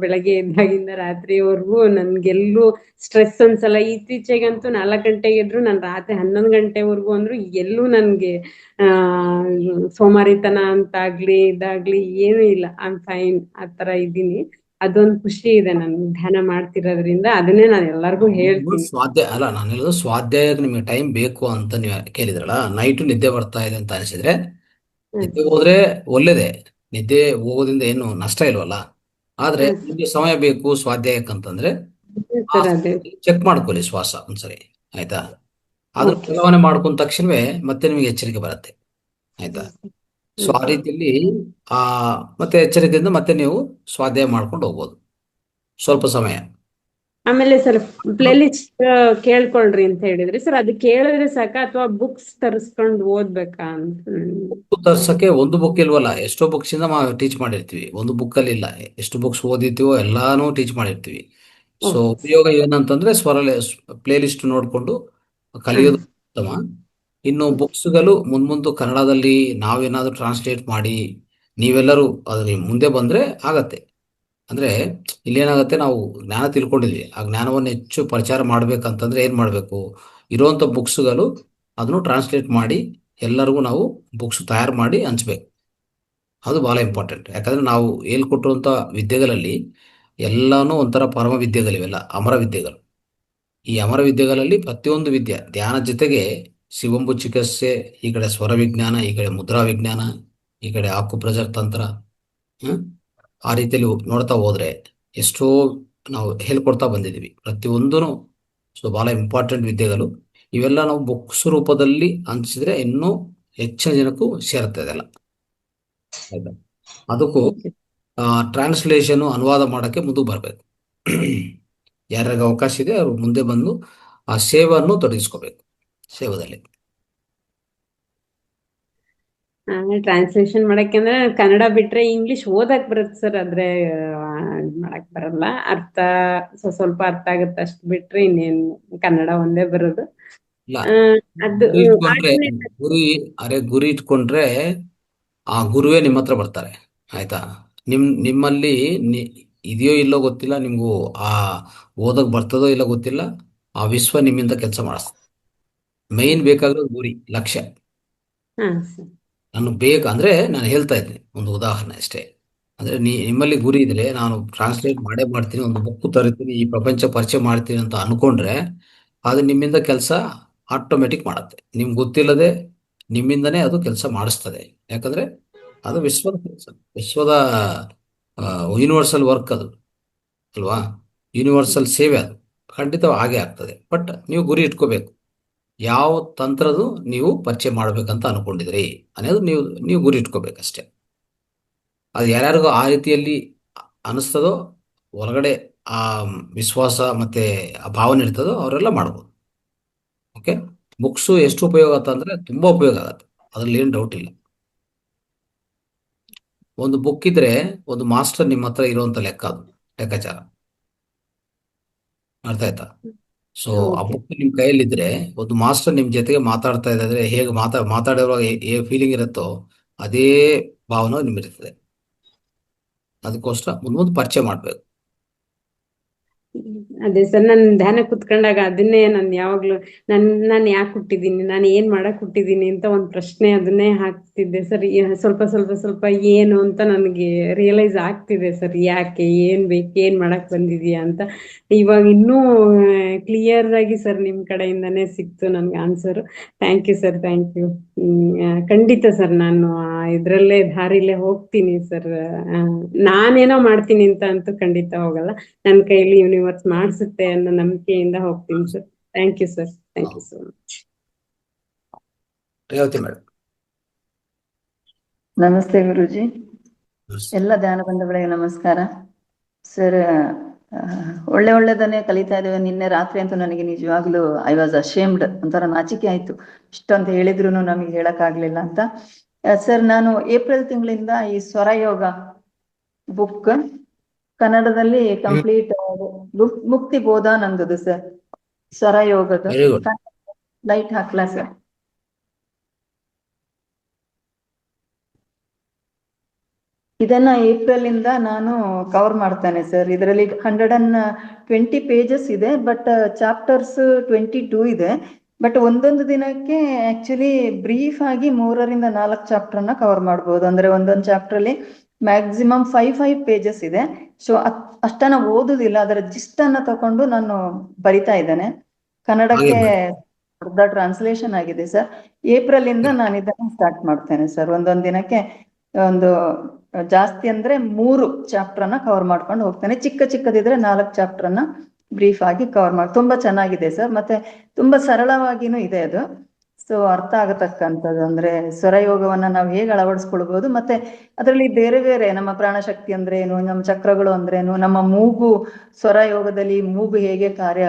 ಬೆಳಗ್ಗೆ ಎದ್ದಾಗಿಂದ ರಾತ್ರಿವರೆಗೂ ನನ್ಗೆಲ್ಲೂ ಸ್ಟ್ರೆಸ್ ಅನ್ಸಲ್ಲ. ಇತ್ತೀಚೆಗಂತೂ 4 ಗಂಟೆಗೆ ಎದ್ರು ನಾನು ರಾತ್ರಿ 11 ಗಂಟೆವರೆಗೂ ಅಂದ್ರು ಎಲ್ಲೂ ನನ್ಗೆ ಸೋಮಾರಿತನ ಅಂತಾಗ್ಲಿ ಇದಾಗ್ಲಿ ಏನೂ ಇಲ್ಲ. ಐ ಆಮ್ ಫೈನ್, ಆ ತರ ಇದ್ದೀನಿ. ಅದೊಂದು ಖುಷಿ ಇದೆ ನನ್ ಧ್ಯಾನ ಮಾಡ್ತಿರೋದ್ರಿಂದ. ಅದನ್ನೇ ನಾನು ಎಲ್ಲಾರ್ಗು ಹೇಳ್ತೀನಿ. ಸ್ವಾಧ್ಯಾಯ ಅಲ್ಲ, ನಾನು ಹೇಳೋದು ಸ್ವಾಧ್ಯಾಯಕ್ಕೆ ನಿಮಗೆ ಟೈಮ್ ಬೇಕು ಅಂತ ನೀವು ಕೇಳಿದ್ರಲ್ಲ. ನೈಟು ನಿದ್ದೆ ಬರ್ತಾ ಇದೆ ಅಂತ ಅನಿಸಿದ್ರೆ ನಿದ್ದೆ ಹೋದ್ರೆ ಒಳ್ಳೇದೇ, ನಿದ್ದೆ ಹೋಗೋದ್ರಿಂದ ಏನು ನಷ್ಟ ಇಲ್ವಲ್ಲ. ಆದ್ರೆ ನಿಮ್ಗೆ ಸಮಯ ಬೇಕು ಸ್ವಾಧ್ಯಾಯಕ್ಕೆ ಅಂತಂದ್ರೆ ಸರ್ ಅದೇ ಚೆಕ್ ಮಾಡ್ಕೊಳ್ಳಿ ಶ್ವಾಸ ಒಂದ್ಸರಿ, ಆಯ್ತಾ? ಅದನ್ನ ಓಕೆ ಬದಲಾವಣೆ ಮಾಡ್ಕೊಂಡ ತಕ್ಷಣವೇ ಮತ್ತೆ ನಿಮಗೆ ಎಚ್ಚರಿಕೆ ಬರುತ್ತೆ. ಆಯ್ತಾ? ಸೊ ಆ ರೀತಿಯಲ್ಲಿ ಆ ಮತ್ತೆ ಎಚ್ಚರಿಕೆಯಿಂದ ಮತ್ತೆ ನೀವು ಸ್ವಾಧ್ಯಾಯ ಮಾಡ್ಕೊಂಡು ಹೋಗ್ಬೋದು ಸ್ವಲ್ಪ ಸಮಯ. ಆಮೇಲೆ ಸರ್ ಪ್ಲೇ ಲಿಸ್ಟ್ ಕೇಳ್ಕೊಳ್ರಿ ಅಂತ ಹೇಳಿದ್ರಿ ಸರ್, ಅದು ಕೇಳಿದ್ರೆ ಸಾಕ ಅಥವಾ ಬುಕ್ಸ್ ತರಿಸ್ಕೊಂಡು ಓದ್ಬೇಕಾ ಅಂತ? ತರ್ಸಕ್ಕೆ ಒಂದು ಬುಕ್ ಇಲ್ವಲ್ಲ, ಎಷ್ಟೋ ಬುಕ್ಸ್ ಇಂದ ಟೀಚ್ ಮಾಡಿರ್ತೀವಿ. ಒಂದು ಬುಕ್ ಅಲ್ಲಿ ಇಲ್ಲ, ಎಷ್ಟು ಬುಕ್ಸ್ ಓದಿರ್ತೀವೋ ಎಲ್ಲಾನು ಟೀಚ್ ಮಾಡಿರ್ತೀವಿ. ಸೊ ಉಪಯೋಗ ಏನಂತಂದ್ರೆ ಪ್ಲೇ ಲಿಸ್ಟ್ ನೋಡ್ಕೊಂಡು ಕಲಿಯೋದು ಉತ್ತಮ. ಇನ್ನು ಬುಕ್ಸ್ಗಳು ಮುಂದೆ ಕನ್ನಡದಲ್ಲಿ ನಾವೇನಾದ್ರೂ ಟ್ರಾನ್ಸ್ಲೇಟ್ ಮಾಡಿ ನೀವೆಲ್ಲರೂ ಅದ್ರ ಮುಂದೆ ಬಂದ್ರೆ ಆಗತ್ತೆ. ಅಂದ್ರೆ ಇಲ್ಲೇನಾಗತ್ತೆ, ನಾವು ಜ್ಞಾನ ತಿಳ್ಕೊಂಡಿದ್ವಿ, ಆ ಜ್ಞಾನವನ್ನು ಹೆಚ್ಚು ಪ್ರಚಾರ ಮಾಡ್ಬೇಕಂತಂದ್ರೆ ಏನ್ ಮಾಡ್ಬೇಕು, ಇರುವಂತ ಬುಕ್ಸ್ಗಳು ಅದನ್ನು ಟ್ರಾನ್ಸ್ಲೇಟ್ ಮಾಡಿ ಎಲ್ಲರಿಗೂ ನಾವು ಬುಕ್ಸ್ ತಯಾರು ಮಾಡಿ ಹಂಚ್ಬೇಕು. ಅದು ಬಹಳ ಇಂಪಾರ್ಟೆಂಟ್. ಯಾಕಂದ್ರೆ ನಾವು ಹೇಳ್ಕೊಟ್ಟಿರುವಂತ ವಿದ್ಯೆಗಳಲ್ಲಿ ಎಲ್ಲಾನು ಒಂಥರ ಪರಮ ವಿದ್ಯೆಗಳಿವೆಲ್ಲ ಅಮರ ವಿದ್ಯೆಗಳು. ಈ ಅಮರ ವಿದ್ಯೆಗಳಲ್ಲಿ ಪ್ರತಿಯೊಂದು ವಿದ್ಯೆ ಧ್ಯಾನ ಜೊತೆಗೆ ಶಿವಂಬು ಚಿಕಿತ್ಸೆ, ಈ ಕಡೆ ಸ್ವರ ವಿಜ್ಞಾನ, ಈ ಕಡೆ ಮುದ್ರಾ ವಿಜ್ಞಾನ, ಈ ಕಡೆ ಆಕುಪ್ರೆಷರ್ ತಂತ್ರ, ಆ ರೀತಿಯಲ್ಲಿ ನೋಡ್ತಾ ಹೋದ್ರೆ ಎಷ್ಟೋ ನಾವು ಹೇಳ್ಕೊಡ್ತಾ ಬಂದಿದ್ದೀವಿ ಪ್ರತಿಯೊಂದೂ. ಸೊ ಬಹಳ ಇಂಪಾರ್ಟೆಂಟ್ ವಿದ್ಯೆಗಳು ಇವೆಲ್ಲ. ನಾವು ಬುಕ್ಸ್ ರೂಪದಲ್ಲಿ ಹಂಚಿದ್ರೆ ಇನ್ನೂ ಹೆಚ್ಚಿನ ಜನಕ್ಕೂ ಸೇರುತ್ತೆ ಅದೆಲ್ಲ. ಆಯ್ತಾ? ಅದಕ್ಕೂ ಟ್ರಾನ್ಸ್ಲೇಷನ್ ಅನುವಾದ ಮಾಡಕ್ಕೆ ಮುಂದೆ ಬರಬೇಕು. ಯಾರ್ಯಾರಿಗೆ ಅವಕಾಶ ಇದೆ ಅವರು ಮುಂದೆ ಬಂದು ಆ ಸೇವೆಯನ್ನು ತೊಡಗಿಸ್ಕೋಬೇಕು. ಸೇವದಲ್ಲಿ ಟ್ರಾನ್ಸ್ಲೇಷನ್ ಮಾಡಕ್ಕೆ ಅಂದ್ರೆ ಕನ್ನಡ ಬಿಟ್ರೆ ಇಂಗ್ಲಿಷ್ ಓದಕ್ ಬರುತ್ತೆ ಸರ್, ಆದ್ರೆ ಮಾಡಕ್ ಬರಲ್ಲ. ಅರ್ಥ ಸ್ವಲ್ಪ ಅರ್ಥ ಆಗುತ್ತೆ ಅಷ್ಟು ಬಿಟ್ರೆ ಇನ್ನೇನು, ಕನ್ನಡ ಒಂದೇ ಬರೋದು. ಇಲ್ಲ, ಅದು ಗುರಿ ಇಟ್ಕೊಂಡ್ರೆ ಗುರಿ ಇಟ್ಕೊಂಡ್ರೆ ಆ ಗುರುವೇ ನಿಮ್ಮ ಹತ್ರ ಬರ್ತಾರೆ. ಆಯ್ತಾ? ನಿಮ್ಮಲ್ಲಿ ಇದೆಯೋ ಇಲ್ಲೋ ಗೊತ್ತಿಲ್ಲ, ನಿಮ್ಗೂ ಆ ಓದಕ್ ಬರ್ತದೋ ಇಲ್ಲ ಗೊತ್ತಿಲ್ಲ, ಆ ವಿಶ್ವ ನಿಮ್ಮಿಂದ ಕೆಲಸ ಮಾಡಿಸ್ತದೆ. ಮೈನ್ ಬೇಕಾಗಿರೋದು ಗುರಿ, ಲಕ್ಷ್ಯ. ನಾನು ಅಂದ್ರೆ ನಾನು ಹೇಳ್ತಾ ಇದ್ದೀನಿ ಒಂದು ಉದಾಹರಣೆ ಅಷ್ಟೇ. ಅಂದ್ರೆ ನಿಮ್ಮಲ್ಲಿ ಗುರಿ ಇದ್ರೆ ನಾನು ಟ್ರಾನ್ಸ್ಲೇಟ್ ಮಾಡೇ ಮಾಡ್ತೀನಿ, ಒಂದು ಬುಕ್ ತರಿತೀನಿ, ಈ ಪ್ರಪಂಚ ಪರಿಚಯ ಮಾಡ್ತೀನಿ ಅಂತ ಅನ್ಕೊಂಡ್ರೆ ಅದು ನಿಮ್ಮಿಂದ ಕೆಲಸ ಆಟೋಮೆಟಿಕ್ ಮಾಡುತ್ತೆ. ನಿಮ್ಗೆ ಗೊತ್ತಿಲ್ಲದೆ ನಿಮ್ಮಿಂದನೇ ಅದು ಕೆಲಸ ಮಾಡಿಸ್ತದೆ. ಯಾಕಂದ್ರೆ ಅದು ವಿಶ್ವದ ಕೆಲಸ, ವಿಶ್ವದ ಯೂನಿವರ್ಸಲ್ ವರ್ಕ್ ಅದು ಅಲ್ವಾ? ಯೂನಿವರ್ಸಲ್ ಸೇವೆ ಅದು ಖಂಡಿತ ಹಾಗೆ ಆಗ್ತದೆ. ಬಟ್ ನೀವು ಗುರಿ ಇಟ್ಕೋಬೇಕು, ಯಾವ ತಂತ್ರದು ನೀವು ಪರಿಚಯ ಮಾಡ್ಬೇಕಂತ ಅನ್ಕೊಂಡಿದ್ರಿ ಅನ್ನೋದು ನೀವು ಗುರಿ ಇಟ್ಕೋಬೇಕಷ್ಟೇ. ಅದು ಯಾರ್ಯಾರಿಗೂ ಆ ರೀತಿಯಲ್ಲಿ ಅನಿಸ್ತದೋ, ಹೊರಗಡೆ ಆ ವಿಶ್ವಾಸ ಮತ್ತೆ ಆ ಭಾವನೆ ಇರ್ತದೋ ಅವರೆಲ್ಲ ಮಾಡ್ಬೋದು. ಓಕೆ, ಬುಕ್ಸು ಎಷ್ಟು ಉಪಯೋಗ ಅಂದ್ರೆ ತುಂಬಾ ಉಪಯೋಗ ಆಗತ್ತೆ, ಅದ್ರಲ್ಲಿ ಏನು ಡೌಟ್ ಇಲ್ಲ. ಒಂದು ಬುಕ್ ಇದ್ರೆ ಒಂದು ಮಾಸ್ಟರ್ ನಿಮ್ಮ ಹತ್ರ ಇರುವಂತ ಲೆಕ್ಕ, ಅದು ಲೆಕ್ಕಾಚಾರ. ಅರ್ಥ ಆಯ್ತಾ? ಸೊ ಆ ಬುಕ್ ನಿಮ್ ಕೈಯಲ್ಲಿದ್ರೆ ಒಂದು ಮಾಸ್ಟರ್ ನಿಮ್ ಜೊತೆಗೆ ಮಾತಾಡ್ತಾ ಇದ್ರೆ ಹೇಗೆ ಮಾತಾಡುವಾಗ ಹೇಗೆ ಫೀಲಿಂಗ್ ಇರುತ್ತೋ ಅದೇ ಭಾವನೆ ನಿಮ್ಮಿರ್ತದೆ. ಅದಕ್ಕೋಸ್ಕರ ಮುಂದೆ ಪರಿಚಯ ಮಾಡ್ಬೇಕು. ಅದೇ ಸರ್, ನಾನು ಧ್ಯಾನ ಕುತ್ಕೊಂಡಾಗ ಅದನ್ನೇ ನಾನು ಯಾವಾಗ್ಲೂ ನಾನು ಯಾಕೆ ಹುಟ್ಟಿದೀನಿ, ನಾನು ಏನ್ ಮಾಡಕ್ ಹುಟ್ಟಿದೀನಿ ಅಂತ ಒಂದ್ ಪ್ರಶ್ನೆ ಅದನ್ನೇ ಹಾಕ್ತಿದ್ದೆ ಸರ್. ಸ್ವಲ್ಪ ಏನು ಅಂತ ನನಗೆ ರಿಯಲೈಸ್ ಆಗ್ತಿದೆ ಸರ್, ಯಾಕೆ, ಏನ್ ಬೇಕು, ಏನ್ ಮಾಡಕ್ ಬಂದಿದ್ಯಾ ಅಂತ. ಇವಾಗ ಇನ್ನೂ ಕ್ಲಿಯರ್ ಆಗಿ ಸರ್ ನಿಮ್ ಕಡೆಯಿಂದಾನೇ ಸಿಕ್ತು ನನ್ಗೆ answer. Thank you sir, thank you. ಖಂಡಿತ ಸರ್, ನಾನು ಇದ್ರಲ್ಲೇ ದಾರಿಲೇ ಹೋಗ್ತೀನಿ ಸರ್. ನಾನೇನೋ ಮಾಡ್ತೀನಿ ಅಂತ ಅಂತೂ ಖಂಡಿತ ಹೋಗಲ್ಲ, ನನ್ನ ಕೈಲಿ ಯೂನಿವರ್ಸ್ ಮಾಡಿಸುತ್ತೆ ಅನ್ನೋ ನಂಬಿಕೆಯಿಂದ ಹೋಗ್ತೀನಿ sir. Thank you sir, thank you so much. Revathi madam. ನಮಸ್ತೆ ಗುರುಜಿ, ಎಲ್ಲ ಧ್ಯಾನ ಬಂಧುಗಳಿಗೆ ನಮಸ್ಕಾರ ಸರ್. ಒಳ್ಳೆದನ್ನೇ ಕಲಿತಾ ಇದ್ದೇವೆ. ನಿನ್ನೆ ರಾತ್ರಿ ಅಂತೂ ನನಗೆ ನಿಜವಾಗ್ಲೂ ಐ ವಾಸ್ ಅಶೇಮ್ಡ್, ಒಂಥರ ನಾಚಿಕೆ ಆಯ್ತು. ಇಷ್ಟೊಂತ ಹೇಳಿದ್ರು ನಮಗೆ ಹೇಳಕ್ಕಾಗ್ಲಿಲ್ಲ ಅಂತ. ಸರ್, ನಾನು ಏಪ್ರಿಲ್ ತಿಂಗಳಿಂದ ಈ ಸ್ವರಯೋಗ ಬುಕ್ ಕನ್ನಡದಲ್ಲಿ ಕಂಪ್ಲೀಟ್ ಮುಕ್ತಿ ಬೋಧ ನಂದದು ಸರ್. ಸ್ವರಯೋಗದ ಲೈಟ್ ಹಾಕ್ಲಾ ಸರ್? ಇದನ್ನ ಏಪ್ರಿಲ್ ಇಂದ ನಾನು ಕವರ್ ಮಾಡ್ತೇನೆ ಸರ್. ಇದರಲ್ಲಿ 120 ಪೇಜಸ್ ಇದೆ, ಬಟ್ ಚಾಪ್ಟರ್ಸ್ 22 ಇದೆ. ಬಟ್ ಒಂದೊಂದು ದಿನಕ್ಕೆ ಆಕ್ಚುಲಿ ಬ್ರೀಫ್ ಆಗಿ 3ರಿಂದ 4 ಚಾಪ್ಟರ್ನ ಕವರ್ ಮಾಡ್ಬೋದು. ಅಂದ್ರೆ ಒಂದೊಂದು ಚಾಪ್ಟರ್ ಅಲ್ಲಿ ಮ್ಯಾಕ್ಸಿಮಮ್ 5 ಪೇಜಸ್ ಇದೆ. ಸೊ ಅಷ್ಟನ್ನ ಓದುದಿಲ್ಲ, ಅದರ ಜಿಸ್ಟ್ ಅನ್ನ ತಕೊಂಡು ನಾನು ಬರಿತಾ ಇದ್ದೇನೆ. ಕನ್ನಡಕ್ಕೆ ಅರ್ಧ ಟ್ರಾನ್ಸ್ಲೇಷನ್ ಆಗಿದೆ ಸರ್. ಏಪ್ರಿಲ್ ಇಂದ ನಾನು ಇದನ್ನ ಸ್ಟಾರ್ಟ್ ಮಾಡ್ತೇನೆ ಸರ್. ಒಂದೊಂದು ದಿನಕ್ಕೆ ಒಂದು ಜಾಸ್ತಿ ಅಂದ್ರೆ 3 ಚಾಪ್ಟರ್ನ ಕವರ್ ಮಾಡ್ಕೊಂಡು ಹೋಗ್ತೇನೆ. ಚಿಕ್ಕದಿದ್ರೆ 4 ಚಾಪ್ಟರ್ನ ಬ್ರೀಫ್ ಆಗಿ ಕವರ್ ಮಾಡಿ ತುಂಬಾ ಚೆನ್ನಾಗಿದೆ ಸರ್. ಮತ್ತೆ ತುಂಬಾ ಸರಳವಾಗಿನೂ ಇದೆ ಅದು. ಸೊ ಅರ್ಥ ಆಗತಕ್ಕಂಥದ್ದು ಅಂದ್ರೆ ಸ್ವರಯೋಗವನ್ನ ನಾವು ಹೇಗೆ ಅಳವಡಿಸ್ಕೊಳ್ಬಹುದು, ಮತ್ತೆ ಅದರಲ್ಲಿ ಬೇರೆ ಬೇರೆ ನಮ್ಮ ಪ್ರಾಣಶಕ್ತಿ ಅಂದ್ರೆ ಏನು, ನಮ್ಮ ಚಕ್ರಗಳು ಅಂದ್ರೇನು, ನಮ್ಮ ಮೂಗು ಸ್ವರಯೋಗದಲ್ಲಿ ಮೂಗು ಹೇಗೆ ಕಾರ್ಯ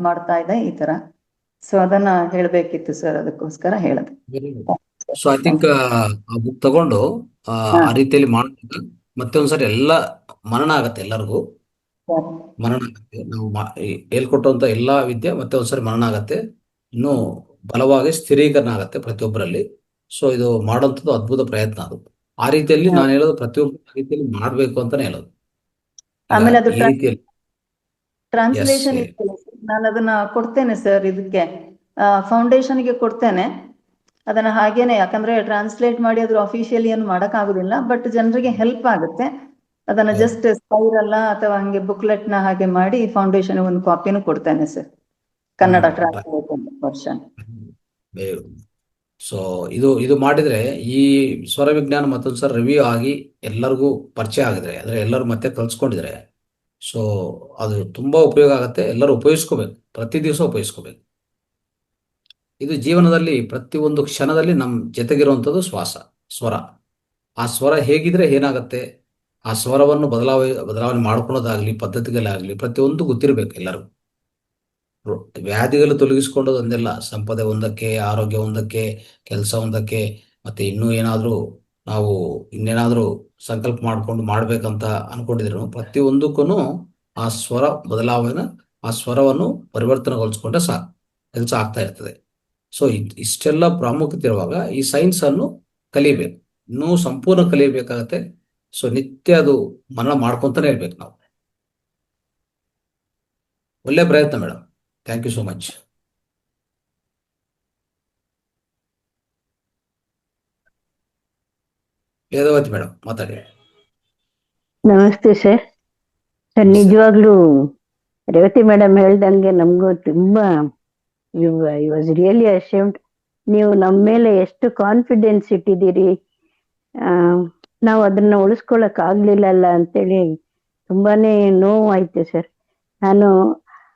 ಮಾಡ್ತಾ ಇದೆ, ಈ ತರ. ಸೊ ಅದನ್ನ ಹೇಳ್ಬೇಕಿತ್ತು ಸರ್, ಅದಕ್ಕೋಸ್ಕರ ಹೇಳದೆ. Very good. So I think ಆ ಬುಕ್ ತಗೊಂಡು ಆ ರೀತಿಯಲ್ಲಿ ಮಾಡ್ಬೇಕು. ಮತ್ತೆ ಒಂದ್ಸರಿ ಎಲ್ಲ ಮನನ ಆಗತ್ತೆ, ಎಲ್ಲರಿಗೂ ಮನನ ಆಗತ್ತೆ. ನಾವು ಹೇಳ್ಕೊಟ್ಟಂತ ಎಲ್ಲಾ ವಿದ್ಯೆ ಮತ್ತೆ ಒಂದ್ಸರಿ ಮನನ ಆಗತ್ತೆ, ಇನ್ನೂ ಬಲವಾಗಿ ಸ್ಥಿರೀಕರಣ ಆಗತ್ತೆ ಪ್ರತಿಯೊಬ್ಬರಲ್ಲಿ. ಸೊ ಇದು ಮಾಡೋಂಥದ್ದು ಅದ್ಭುತ ಪ್ರಯತ್ನ ಅದು. ಆ ರೀತಿಯಲ್ಲಿ ನಾನು ಹೇಳೋದು ಪ್ರತಿಯೊಬ್ಬ ರೀತಿಯಲ್ಲಿ ಮಾಡ್ಬೇಕು ಅಂತಾನೆ ಹೇಳೋದು. ಈಗ ಆಮೇಲೆ ಅದು ಈ ರೀತಿಯಲ್ಲಿ ಟ್ರಾನ್ಸ್ಲೇಷನ್ Yes, ಇದೆಯಲ್ಲ ಸರ್, ನಾನು ಅದನ್ನ ಕೊಡ್ತೇನೆ ಸರ್, ಇದಕ್ಕೆ ಫೌಂಡೇಶನ್ಗೆ ಕೊಡ್ತೇನೆ ಅದನ್ನ ಹಾಗೇನೆ. ಯಾಕಂದ್ರೆ ಟ್ರಾನ್ಸ್ಲೇಟ್ ಮಾಡಿ ಅದ್ರ ಅಫಿಷಿಯಲಿ ಏನು ಮಾಡಕ್ ಆಗುದಿಲ್ಲ, ಬಟ್ ಜನರಿಗೆ ಹೆಲ್ಪ್ ಆಗುತ್ತೆ. ಅದನ್ನ ಹೌದು. ಜಸ್ಟ್ ಸ್ಪೈರಲ್ಲ ಅಥವಾ ಹಂಗೆ ಬುಕ್ಲೆಟ್ ನ ಹಾಗೆ ಮಾಡಿ ಫೌಂಡೇಶನ್ ಒಂದು ಕಾಪಿನೂ ಕೊಡ್ತೇನೆ sir, Kannada translation version. So ಇದು ಮಾಡಿದ್ರೆ ಈ ಸ್ವರ ವಿಜ್ಞಾನ ಮತ್ತೊಂದ್ಸಲ ರಿವ್ಯೂ ಆಗಿ ಎಲ್ಲರಿಗೂ ಪರಿಚಯ ಆಗಿದ್ರೆ, ಅಂದ್ರೆ ಎಲ್ಲರೂ ಮತ್ತೆ ಕಲ್ಸ್ಕೊಂಡಿದ್ರೆ, ಸೊ ಅದು ತುಂಬಾ ಉಪಯೋಗ ಆಗುತ್ತೆ. ಎಲ್ಲರೂ ಉಪಯೋಗಿಸ್ಕೋಬೇಕು, ಪ್ರತಿ ದಿವಸ ಉಪಯೋಗಿಸ್ಕೋಬೇಕು. ಇದು ಜೀವನದಲ್ಲಿ ಪ್ರತಿಯೊಂದು ಕ್ಷಣದಲ್ಲಿ ನಮ್ಮ ಜೊತೆಗಿರುವಂಥದ್ದು ಸ್ವರ. ಆ ಸ್ವರ ಹೇಗಿದ್ರೆ ಏನಾಗುತ್ತೆ, ಆ ಸ್ವರವನ್ನು ಬದಲಾವಣೆ ಮಾಡ್ಕೊಳ್ಳೋದಾಗ್ಲಿ, ಪದ್ಧತಿಗಳಾಗ್ಲಿ ಪ್ರತಿಯೊಂದು ಗೊತ್ತಿರಬೇಕು ಎಲ್ಲರಿಗೂ. ವ್ಯಾಧಿಗಳು ತೊಲಗಿಸ್ಕೊಳ್ಳೋದು ಒಂದೆಲ್ಲ, ಸಂಪದೆ ಒಂದಕ್ಕೆ, ಆರೋಗ್ಯ ಒಂದಕ್ಕೆ, ಕೆಲಸ ಒಂದಕ್ಕೆ, ಮತ್ತೆ ನಾವು ಇನ್ನೇನಾದ್ರೂ ಸಂಕಲ್ಪ ಮಾಡ್ಕೊಂಡು ಮಾಡ್ಬೇಕಂತ ಅನ್ಕೊಂಡಿದ್ರು ಪ್ರತಿಯೊಂದಕ್ಕೂ ಆ ಸ್ವರ ಬದಲಾವಣೆ, ಆ ಸ್ವರವನ್ನು ಪರಿವರ್ತನೆಗೊಳಿಸ್ಕೊಂಡ್ರೆ ಸಾಕು, ಕೆಲಸ ಆಗ್ತಾ ಇರ್ತದೆ. ಸೊ ಇಷ್ಟೆಲ್ಲ ಪ್ರಾಮುಖ್ಯತೆ ಇರುವಾಗ ಈ ಸೈನ್ಸ್ ಅನ್ನು ಕಲಿಬೇಕು, ಇನ್ನೂ ಸಂಪೂರ್ಣ ಕಲಿಯಬೇಕಾಗತ್ತೆ. ಸೊ ನಿತ್ಯ ಅದು ಮನನ ಮಾಡ್ಕೊಂತಾನೆ ಇರ್ಬೇಕು ನಾವು. ಒಳ್ಳೆ ಪ್ರಯತ್ನ madam, thank you so much. Vedavathi madam ಮಾತಾಡಿ. ನಮಸ್ತೆ ಸರ್. ಸರ್ ನಿಜವಾಗ್ಲೂ ರೇವತಿ ಮೇಡಮ್ ಹೇಳ್ದಂಗೆ ನಮಗೂ ತುಂಬಾ ಐ ವಾಸ್ ರಿಯಲಿ ಅಶೇಮ್ಡ್. ನೀವು ನಮ್ಮ ಮೇಲೆ ಎಷ್ಟು ಕಾನ್ಫಿಡೆನ್ಸ್ ಇಟ್ಟಿದ್ದೀರಿ, ನಾವು ಅದನ್ನ ಉಳಿಸ್ಕೊಳಕ್ ಆಗ್ಲಿಲ್ಲಲ್ಲ ಅಂತೇಳಿ ತುಂಬಾನೇ ನೋವಾಯ್ತು ಸರ್. ನಾನು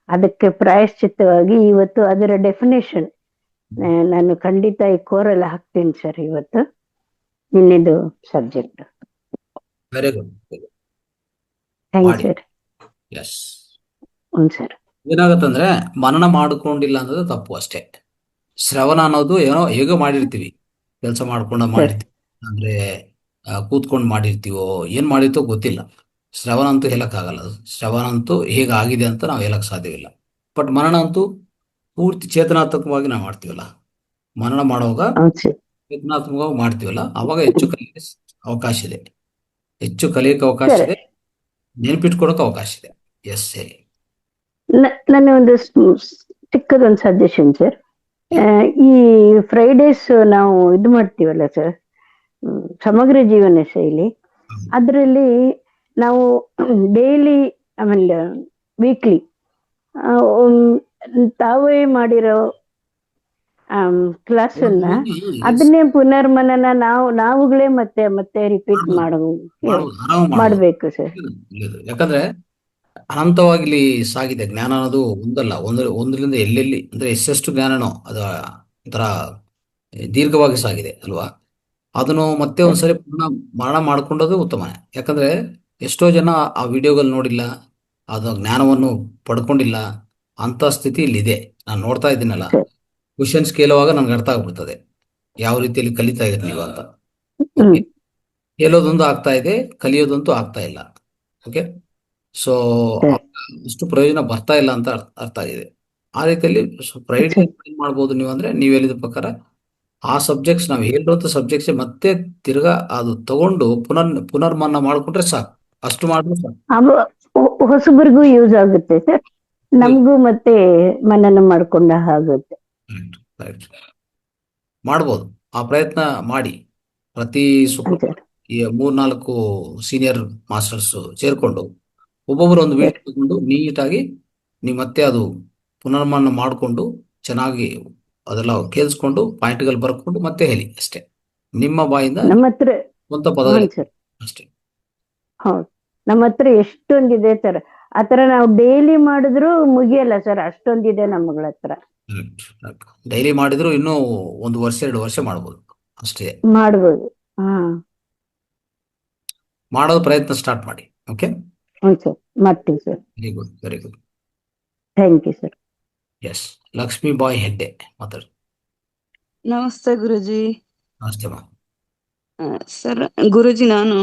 ಅದಕ್ಕೆ ಪ್ರಾಯಶ್ಚಿತ್ತವಾಗಿ ಇವತ್ತು ಅದರ ಡೆಫಿನೇಷನ್ ನಾನು ಖಂಡಿತ ಈ ಕೋರಲ್ಲಿ ಹಾಕ್ತೀನಿ ಸರ್ ಇವತ್ತು, ನಿನ್ನೆದು ಸಬ್ಜೆಕ್ಟ್. Very good. ಥ್ಯಾಂಕ್ ಮಾಡಿ. ಸರ್. ಎಸ್. ಹ್ಞೂ ಸರ್. ಏನಾಗತ್ತಂದ್ರೆ ಮನನ ಮಾಡ್ಕೊಂಡಿಲ್ಲ ಅನ್ನೋದು ತಪ್ಪು ಅಷ್ಟೇ. ಶ್ರವಣ ಅನ್ನೋದು ಏನೋ ಹೇಗೋ ಮಾಡಿರ್ತೀವಿ, ಕೆಲಸ ಮಾಡ್ಕೊಂಡು ಮಾಡಿರ್ತೀವಿ, ಅಂದ್ರೆ ಕೂತ್ಕೊಂಡು ಮಾಡಿರ್ತೀವೋ ಏನ್ ಮಾಡಿರ್ತೋ ಗೊತ್ತಿಲ್ಲ. ಶ್ರವಣ ಅಂತೂ ಹೇಳಕ್ಕಾಗಲ್ಲ. ಶ್ರವಣ ಅಂತೂ ಹೇಗಾಗಿದೆ ಅಂತ ನಾವು ಹೇಳಕ್ ಸಾಧ್ಯವಿಲ್ಲ. ಬಟ್ ಮನನ ಅಂತೂ ಪೂರ್ತಿ ಚೇತನಾತ್ಮಕವಾಗಿ ನಾವು ಮಾಡ್ತೀವಲ್ಲ. ಮನನ ಮಾಡುವಾಗ ಚೇತನಾತ್ಮಕವಾಗಿ ಮಾಡ್ತೀವಲ್ಲ, ಅವಾಗ ಹೆಚ್ಚು ಕಲಿಯಕ್ಕೆ ಅವಕಾಶ ಇದೆ, ಹೆಚ್ಚು ಕಲಿಯಕ್ಕೆ ಅವಕಾಶ ಇದೆ, ನೆನಪಿಟ್ಕೊಳಕ್ಕೆ ಅವಕಾಶ ಇದೆ. ಎಸ್ ಹೇಳಿ. ನನ್ನ ಒಂದು ಚಿಕ್ಕದೊಂದು ಸಜೆಷನ್ ಸರ್. ಈ ಫ್ರೈಡೇಸ್ ನಾವು ಇದು ಮಾಡ್ತೀವಲ್ಲ ಸರ್, ಸಮಗ್ರ ಜೀವನ ಶೈಲಿ, ಅದರಲ್ಲಿ ನಾವು ಡೈಲಿ ಆಮೇಲೆ ವೀಕ್ಲಿ ತಾವೇ ಮಾಡಿರೋ ಕ್ಲಾಸನ್ನ ಅದನ್ನೇ ಪುನರ್ಮನನ ನಾವುಗಳೇ ಮತ್ತೆ ಮತ್ತೆ ರಿಪೀಟ್ ಮಾಡಬೇಕು ಸರ್. ಯಾಕಂದ್ರೆ ಅನಂತವಾಗಿ ಇಲ್ಲಿ ಸಾಗಿದೆ ಜ್ಞಾನ ಅನ್ನೋದು. ಒಂದರಿಂದ ಎಲ್ಲೆಲ್ಲಿ ಅಂದ್ರೆ ಎಷ್ಟೆಷ್ಟು ಜ್ಞಾನನೋ ಅದು ಒಂಥರ ದೀರ್ಘವಾಗಿ ಸಾಗಿದೆ ಅಲ್ವಾ. ಅದನ್ನು ಮತ್ತೆ ಒಂದ್ಸರಿ ಮರಣ ಮಾಡ್ಕೊಂಡೋದು ಉತ್ತಮ. ಯಾಕಂದ್ರೆ ಎಷ್ಟೋ ಜನ ಆ ವಿಡಿಯೋಗಳು ನೋಡಿಲ್ಲ, ಅದು ಜ್ಞಾನವನ್ನು ಪಡ್ಕೊಂಡಿಲ್ಲ ಅಂತ ಸ್ಥಿತಿ ಇಲ್ಲಿದೆ. ನಾನು ನೋಡ್ತಾ ಇದ್ದೀನಲ್ಲ, ಕ್ವಶನ್ಸ್ ಕೇಳುವಾಗ ನನ್ಗೆ ಅರ್ಥ ಆಗ್ಬಿಡ್ತದೆ ಯಾವ ರೀತಿಯಲ್ಲಿ ಕಲಿತಾ ಇದ್ರಿ ನೀವು ಅಂತ. ಹೇಳೋದೊಂದು ಆಗ್ತಾ ಇದೆ, ಕಲಿಯೋದಂತೂ ಆಗ್ತಾ ಇಲ್ಲ. ಓಕೆ, ಸೊ ಅಷ್ಟು ಪ್ರಯೋಜನ ಬರ್ತಾ ಇಲ್ಲ ಅಂತ ಅರ್ಥ ಆಗಿದೆ. ಆ ರೀತಿಯಲ್ಲಿ ಫ್ರೈಡೇ ಏನ್ ಮಾಡ್ಬೋದು ನೀವು ಅಂದ್ರೆ, ನೀವು ಹೇಳಿದ ಪ್ರಕಾರ ಆ ಸಬ್ಜೆಕ್ಟ್ಸ್, ನಾವು ಹೇಳಿರುವಂತ ಸಬ್ಜೆಕ್ಟ್ಸ್ ಮತ್ತೆ ತಿರ್ಗಾ ಅದು ತಗೊಂಡು ಪುನರ್ಮನ್ನ ಮಾಡ್ಕೊಂಡ್ರೆ ಸಾಕು. ಅಷ್ಟು ಮಾಡಿದ್ರೆ ಸಾಕು. ಹೊಸಬರಿಗೂ ಯೂಸ್ ಆಗುತ್ತೆ ಸರ್, ನಮಗೂ ಮತ್ತೆ ಮನನ ಮಾಡ್ಕೊಂಡ ಆಗುತ್ತೆ. ಮಾಡ್ಬೋದು, ಆ ಪ್ರಯತ್ನ ಮಾಡಿ. ಪ್ರತಿ ಶುಕ್ರವಾರ 3-4 ಸೀನಿಯರ್ ಮಾಸ್ಟರ್ಸ್ ಸೇರ್ಕೊಂಡು ಒಬ್ಬೊಬ್ರು ಒಂದು ವೀಡಿಯೋ ತಗೊಂಡು ನೀಟಾಗಿ ನೀವು ಮತ್ತೆ ಅದು ಪುನರ್ಮನ್ನ ಮಾಡಿಕೊಂಡು ಚೆನ್ನಾಗಿ ಅದೆಲ್ಲ ಕೇಳಿಸ್ಕೊಂಡು ಪಾಯಿಂಟ್ಗಳು ಬರ್ಕೊಂಡು ಮತ್ತೆ ಹೇಳಿ ಅಷ್ಟೇ. ನಿಮ್ಮ ಬಾಯಿಂದ ನಮ್ಮ ಹತ್ರ ಸ್ವಂತ ಪದಗಳು ಅಷ್ಟೇ. ಹೌದು, ನಮ್ಮ ಹತ್ರ ಎಷ್ಟೊಂದಿದೆ ಸರ್. ಆತರ ನಾವು ಡೈಲಿ ಮಾಡಿದ್ರು ಮುಗಿಯಲ್ಲ ಸರ್, ಅಷ್ಟೊಂದಿದೆ ನಮ್ಮಗಳ ಹತ್ರ. ಡೈಲಿ ಮಾಡಿದ್ರು ಇನ್ನೂ 1 ವರ್ಷ 2 ವರ್ಷ ಮಾಡ್ಬೋದು ಅಷ್ಟೇ. ಮಾಡ್ಬೋದು. ಹಾ, ಮಾಡೋದು ಪ್ರಯತ್ನ ಸ್ಟಾರ್ಟ್ ಮಾಡಿ. ಓಕೆ, ಹ್ಞೂ ಸರ್, ಮಾಡ್ತೀವಿ sir. Very good, very good. Thank you sir. Yes, Lakshmibai Hegde ಮಾತಾಡಿ. ನಮಸ್ತೆ ಗುರುಜಿ. ನಮಸ್ತೆ ಮಾ. ಸರ್ ಗುರುಜಿ, ನಾನು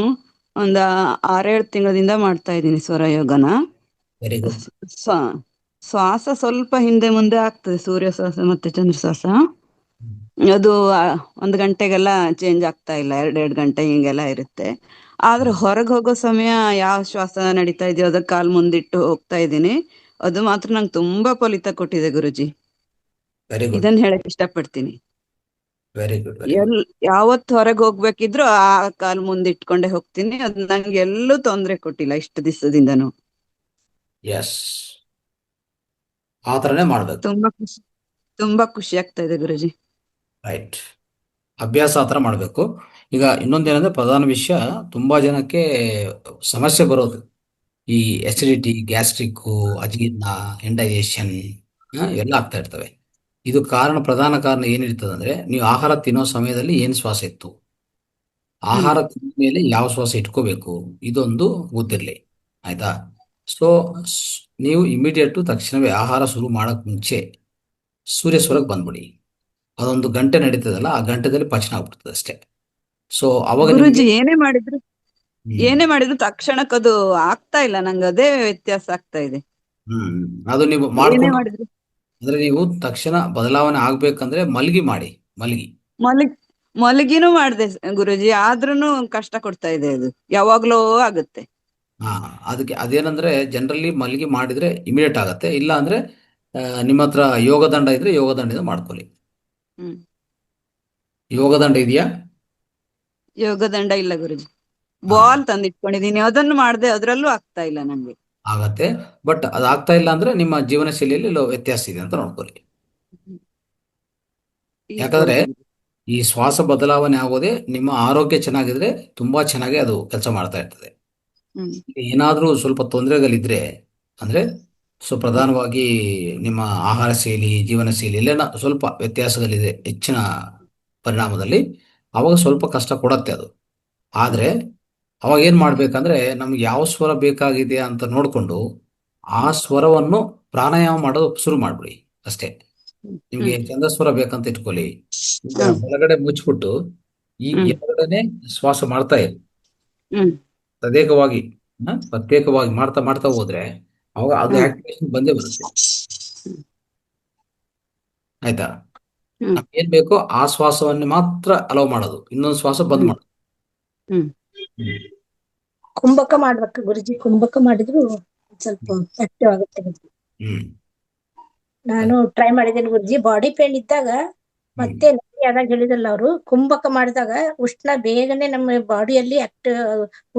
ಒಂದ 6-7 ತಿಂಗಳಿಂದ ಮಾಡ್ತಾ ಇದ್ದೀನಿ ಸ್ವರ ಯೋಗನ. Very good. ಶ್ವಾಸ ಸ್ವಲ್ಪ ಹಿಂದೆ ಮುಂದೆ ಆಗ್ತದೆ, ಸೂರ್ಯ ಶ್ವಾಸ ಮತ್ತೆ ಚಂದ್ರ ಶ್ವಾಸ. ಅದು 1 ಗಂಟೆಗೆಲ್ಲ ಚೇಂಜ್ ಆಗ್ತಾ ಇಲ್ಲ, 2-2 ಗಂಟೆ ಹಿಂಗೆಲ್ಲ ಇರುತ್ತೆ. ಆದ್ರೆ ಹೊರಗೆ ಹೋಗೋ ಸಮಯ ಯಾವ ಶ್ವಾಸ ನಡೀತಾ ಇದೆಯೋ ಅದಕ್ಕೆ ಕಾಲ್ ಮುಂದಿಟ್ಟು ಹೋಗ್ತಾ ಇದ್ದೀನಿ. ಅದು ಮಾತ್ರ ನಂಗೆ ತುಂಬಾ ಫಲಿತ ಕೊಟ್ಟಿದೆ ಗುರುಜಿ. ವೆರಿ ಗುಡ್, ಇದನ್ನ ಹೇಳಕ್ ಇಷ್ಟಪಡ್ತೀನಿ. Very good, very good. ಯಾವತ್ ಹೊರಗೆ ಹೋಗ್ಬೇಕಿದ್ರು ಆ ಕಾಲ್ ಮುಂದಿಟ್ಕೊಂಡೆ ಹೋಗ್ತೀನಿ. ಅದು ನಂಗೆ ಎಲ್ಲೂ ತೊಂದ್ರೆ ಕೊಟ್ಟಿಲ್ಲ ಇಷ್ಟು ದಿವಸದಿಂದನು. ಎಸ್, ಆ ಥರನೇ ಮಾಡ್ಬೇಕು. ತುಂಬಾ ಖುಷಿ ಆಗ್ತಾ ಇದೆ ಗುರುಜಿ. ರೈಟ್, ಅಭ್ಯಾಸ ಆ ಥರ ಮಾಡಬೇಕು. ಈಗ ಇನ್ನೊಂದೇನಂದ್ರೆ ಪ್ರಧಾನ ವಿಷಯ, ತುಂಬಾ ಜನಕ್ಕೆ ಸಮಸ್ಯೆ ಬರೋದು ಈ ಎಸಿಡಿಟಿ, ಗ್ಯಾಸ್ಟ್ರಿಕ್ಕು, ಅಜೀರ್ಣ, ಇಂಡೈಜೆಷನ್ ಎಲ್ಲ ಆಗ್ತಾ ಇರ್ತವೆ. ಇದು ಪ್ರಧಾನ ಕಾರಣ ಏನಿರ್ತದೆ ಅಂದ್ರೆ, ನೀವು ಆಹಾರ ತಿನ್ನೋ ಸಮಯದಲ್ಲಿ ಏನು ಶ್ವಾಸ ಇತ್ತು, ಆಹಾರ ತಿಂದ ಮೇಲೆ ಯಾವ ಶ್ವಾಸ ಇಟ್ಕೋಬೇಕು, ಇದೊಂದು ಗೊತ್ತಿರಲಿ. ಆಯ್ತಾ? ಸೊ ನೀವು ಇಮಿಡಿಯೇಟು ತಕ್ಷಣವೇ ಆಹಾರ ಶುರು ಮಾಡಕ್ ಮುಂಚೆ ಸೂರ್ಯ ಸ್ವರಕ್ಕೆ ಬಂದ್ಬಿಡಿ. ಅದೊಂದು ಗಂಟೆ ನಡೀತದಲ್ಲ, ಆ ಗಂಟೆದಲ್ಲಿ ಪಚನ ಆಗ್ಬಿಡ್ತದೆ ಅಷ್ಟೇ. ಸೊ ಅವಾಗ ಗುರುಜಿ, ನಿಮ್ಗೆ ಏನೇ ಮಾಡಿದ್ರು ತಕ್ಷಣಕ್ಕದು ಆಗ್ತಾ ಇಲ್ಲ, ನಂಗೆ ಅದೇ ವ್ಯತ್ಯಾಸ ಆಗ್ತಾ ಇದೆ. ಅದು ನೀವು ಏನೇ ಮಾಡ್ಕೊಂಡು, ಮಾಡಿದ್ರು ಅಂದ್ರೆ ನೀವು ತಕ್ಷಣ ಬದಲಾವಣೆ ಆಗ್ಬೇಕಂದ್ರೆ ಮಲಗಿ ಮಾಡಿ. ಮಲಗಿನೂ ಮಾಡ್ದೆ ಗುರುಜಿ, ಆದ್ರೂನು ಕಷ್ಟ ಕೊಡ್ತಾ ಇದೆ. ಅದು ಯಾವಾಗ್ಲೋ ಆಗುತ್ತೆ. ಅದಕ್ಕೆ ಅದೇನಂದ್ರೆ, ಜನರಲಿ ಮಲಗಿ ಮಾಡಿದ್ರೆ ಇಮಿಡಿಯೇಟ್ ಆಗತ್ತೆ. ಇಲ್ಲ ಅಂದ್ರೆ ನಿಮ್ಮ ಹತ್ರ ಯೋಗದಂಡ ಇದ್ರೆ ಯೋಗದಂಡದಿಂದ ಮಾಡ್ಕೊಳ್ಳಿ. ಯೋಗದಂಡ ಇದೆಯಾ? ಯೋಗದಂಡ ಇಲ್ಲ ಗುರುಜಿ, ಬಾಲ್ ತಂದಿಟ್ಕೊಂಡಿದೀನಿ, ಅದನ್ನು ಮಾಡ್ದೆ, ಅದ್ರಲ್ಲೂ ಆಗ್ತಾ ಇಲ್ಲ ನಂಗೆ. ಆಗತ್ತೆ, ಬಟ್ ಅದಾಗ್ತಾ ಇಲ್ಲ ಅಂದ್ರೆ ನಿಮ್ಮ ಜೀವನ ಶೈಲಿಯಲ್ಲಿ ವ್ಯತ್ಯಾಸ ಇದೆ ಅಂತ ನೋಡ್ಕೊಳ್ಳಿ. ಯಾಕಂದ್ರೆ ಈ ಶ್ವಾಸ ಬದಲಾವಣೆ ಆಗೋದೇ ನಿಮ್ಮ ಆರೋಗ್ಯ ಚೆನ್ನಾಗಿದ್ರೆ ತುಂಬಾ ಚೆನ್ನಾಗಿ ಅದು ಕೆಲಸ ಮಾಡ್ತಾ ಇರ್ತದೆ. ಏನಾದ್ರೂ ಸ್ವಲ್ಪ ತೊಂದರೆಗಳಿದ್ರೆ, ಅಂದ್ರೆ ಪ್ರಧಾನವಾಗಿ ನಿಮ್ಮ ಆಹಾರ ಶೈಲಿ, ಜೀವನ ಶೈಲಿ ಎಲ್ಲ ಸ್ವಲ್ಪ ವ್ಯತ್ಯಾಸಗಳಿದೆ ಹೆಚ್ಚಿನ ಪರಿಣಾಮದಲ್ಲಿ, ಅವಾಗ ಸ್ವಲ್ಪ ಕಷ್ಟ ಕೊಡತ್ತೆ ಅದು. ಆದ್ರೆ ಅವಾಗ ಏನ್ ಮಾಡ್ಬೇಕಂದ್ರೆ, ನಮ್ಗೆ ಯಾವ ಸ್ವರ ಬೇಕಾಗಿದೆ ಅಂತ ನೋಡ್ಕೊಂಡು ಆ ಸ್ವರವನ್ನು ಪ್ರಾಣಾಯಾಮ ಮಾಡೋದು ಶುರು ಮಾಡ್ಬಿಡಿ ಅಷ್ಟೇ. ನಿಮ್ಗೆ ಚಂದ್ರಸ್ವರ ಬೇಕಂತ ಇಟ್ಕೊಳ್ಳಿ, ಈಗ ಒಳಗಡೆ ಮುಚ್ಚಿಬಿಟ್ಟು ಈ ಎರಡನೇ ಶ್ವಾಸ ಮಾಡ್ತಾ ಇರಿ ಪ್ರತ್ಯೇಕವಾಗಿ ಮಾಡ್ತಾ ಮಾಡ್ತಾ ಹೋದ್ರೆ ಅವಾಗ ಅದು ಆಕ್ಟಿವೇಶನ್ ಬಂದೇ ಬರುತ್ತೆ. ಆಯ್ತಾ? ಏನ್ ಬೇಕೋ ಆ ಶ್ವಾಸವನ್ನು ಮಾತ್ರ ಅಲೋ ಮಾಡೋದು, ಇನ್ನೊಂದು ಶ್ವಾಸ ಬಂದ್ ಮಾಡೋದು. ಕುಂಭಕ ಮಾಡ್ಬೇಕು ಗುರುಜಿ, ಕುಂಭಕ ಮಾಡಿದ್ರು ಸ್ವಲ್ಪ ಆಕ್ಟಿವ್ ಆಗುತ್ತೆ ಗುರುಜಿ. ನಾನು ಟ್ರೈ ಮಾಡಿದ್ದೇನೆ ಗುರುಜಿ, ಬಾಡಿ ಪೇನ್ ಇದ್ದಾಗ ಮತ್ತೆ ಆದಾಗ ಹೇಳಿದಲ್ಲ ಅವರು, ಕುಂಭಕ ಮಾಡಿದಾಗ ಉಷ್ಣ ಬೇಗನೆ ನಮ್ಮ ಬಾಡಿಯಲ್ಲಿ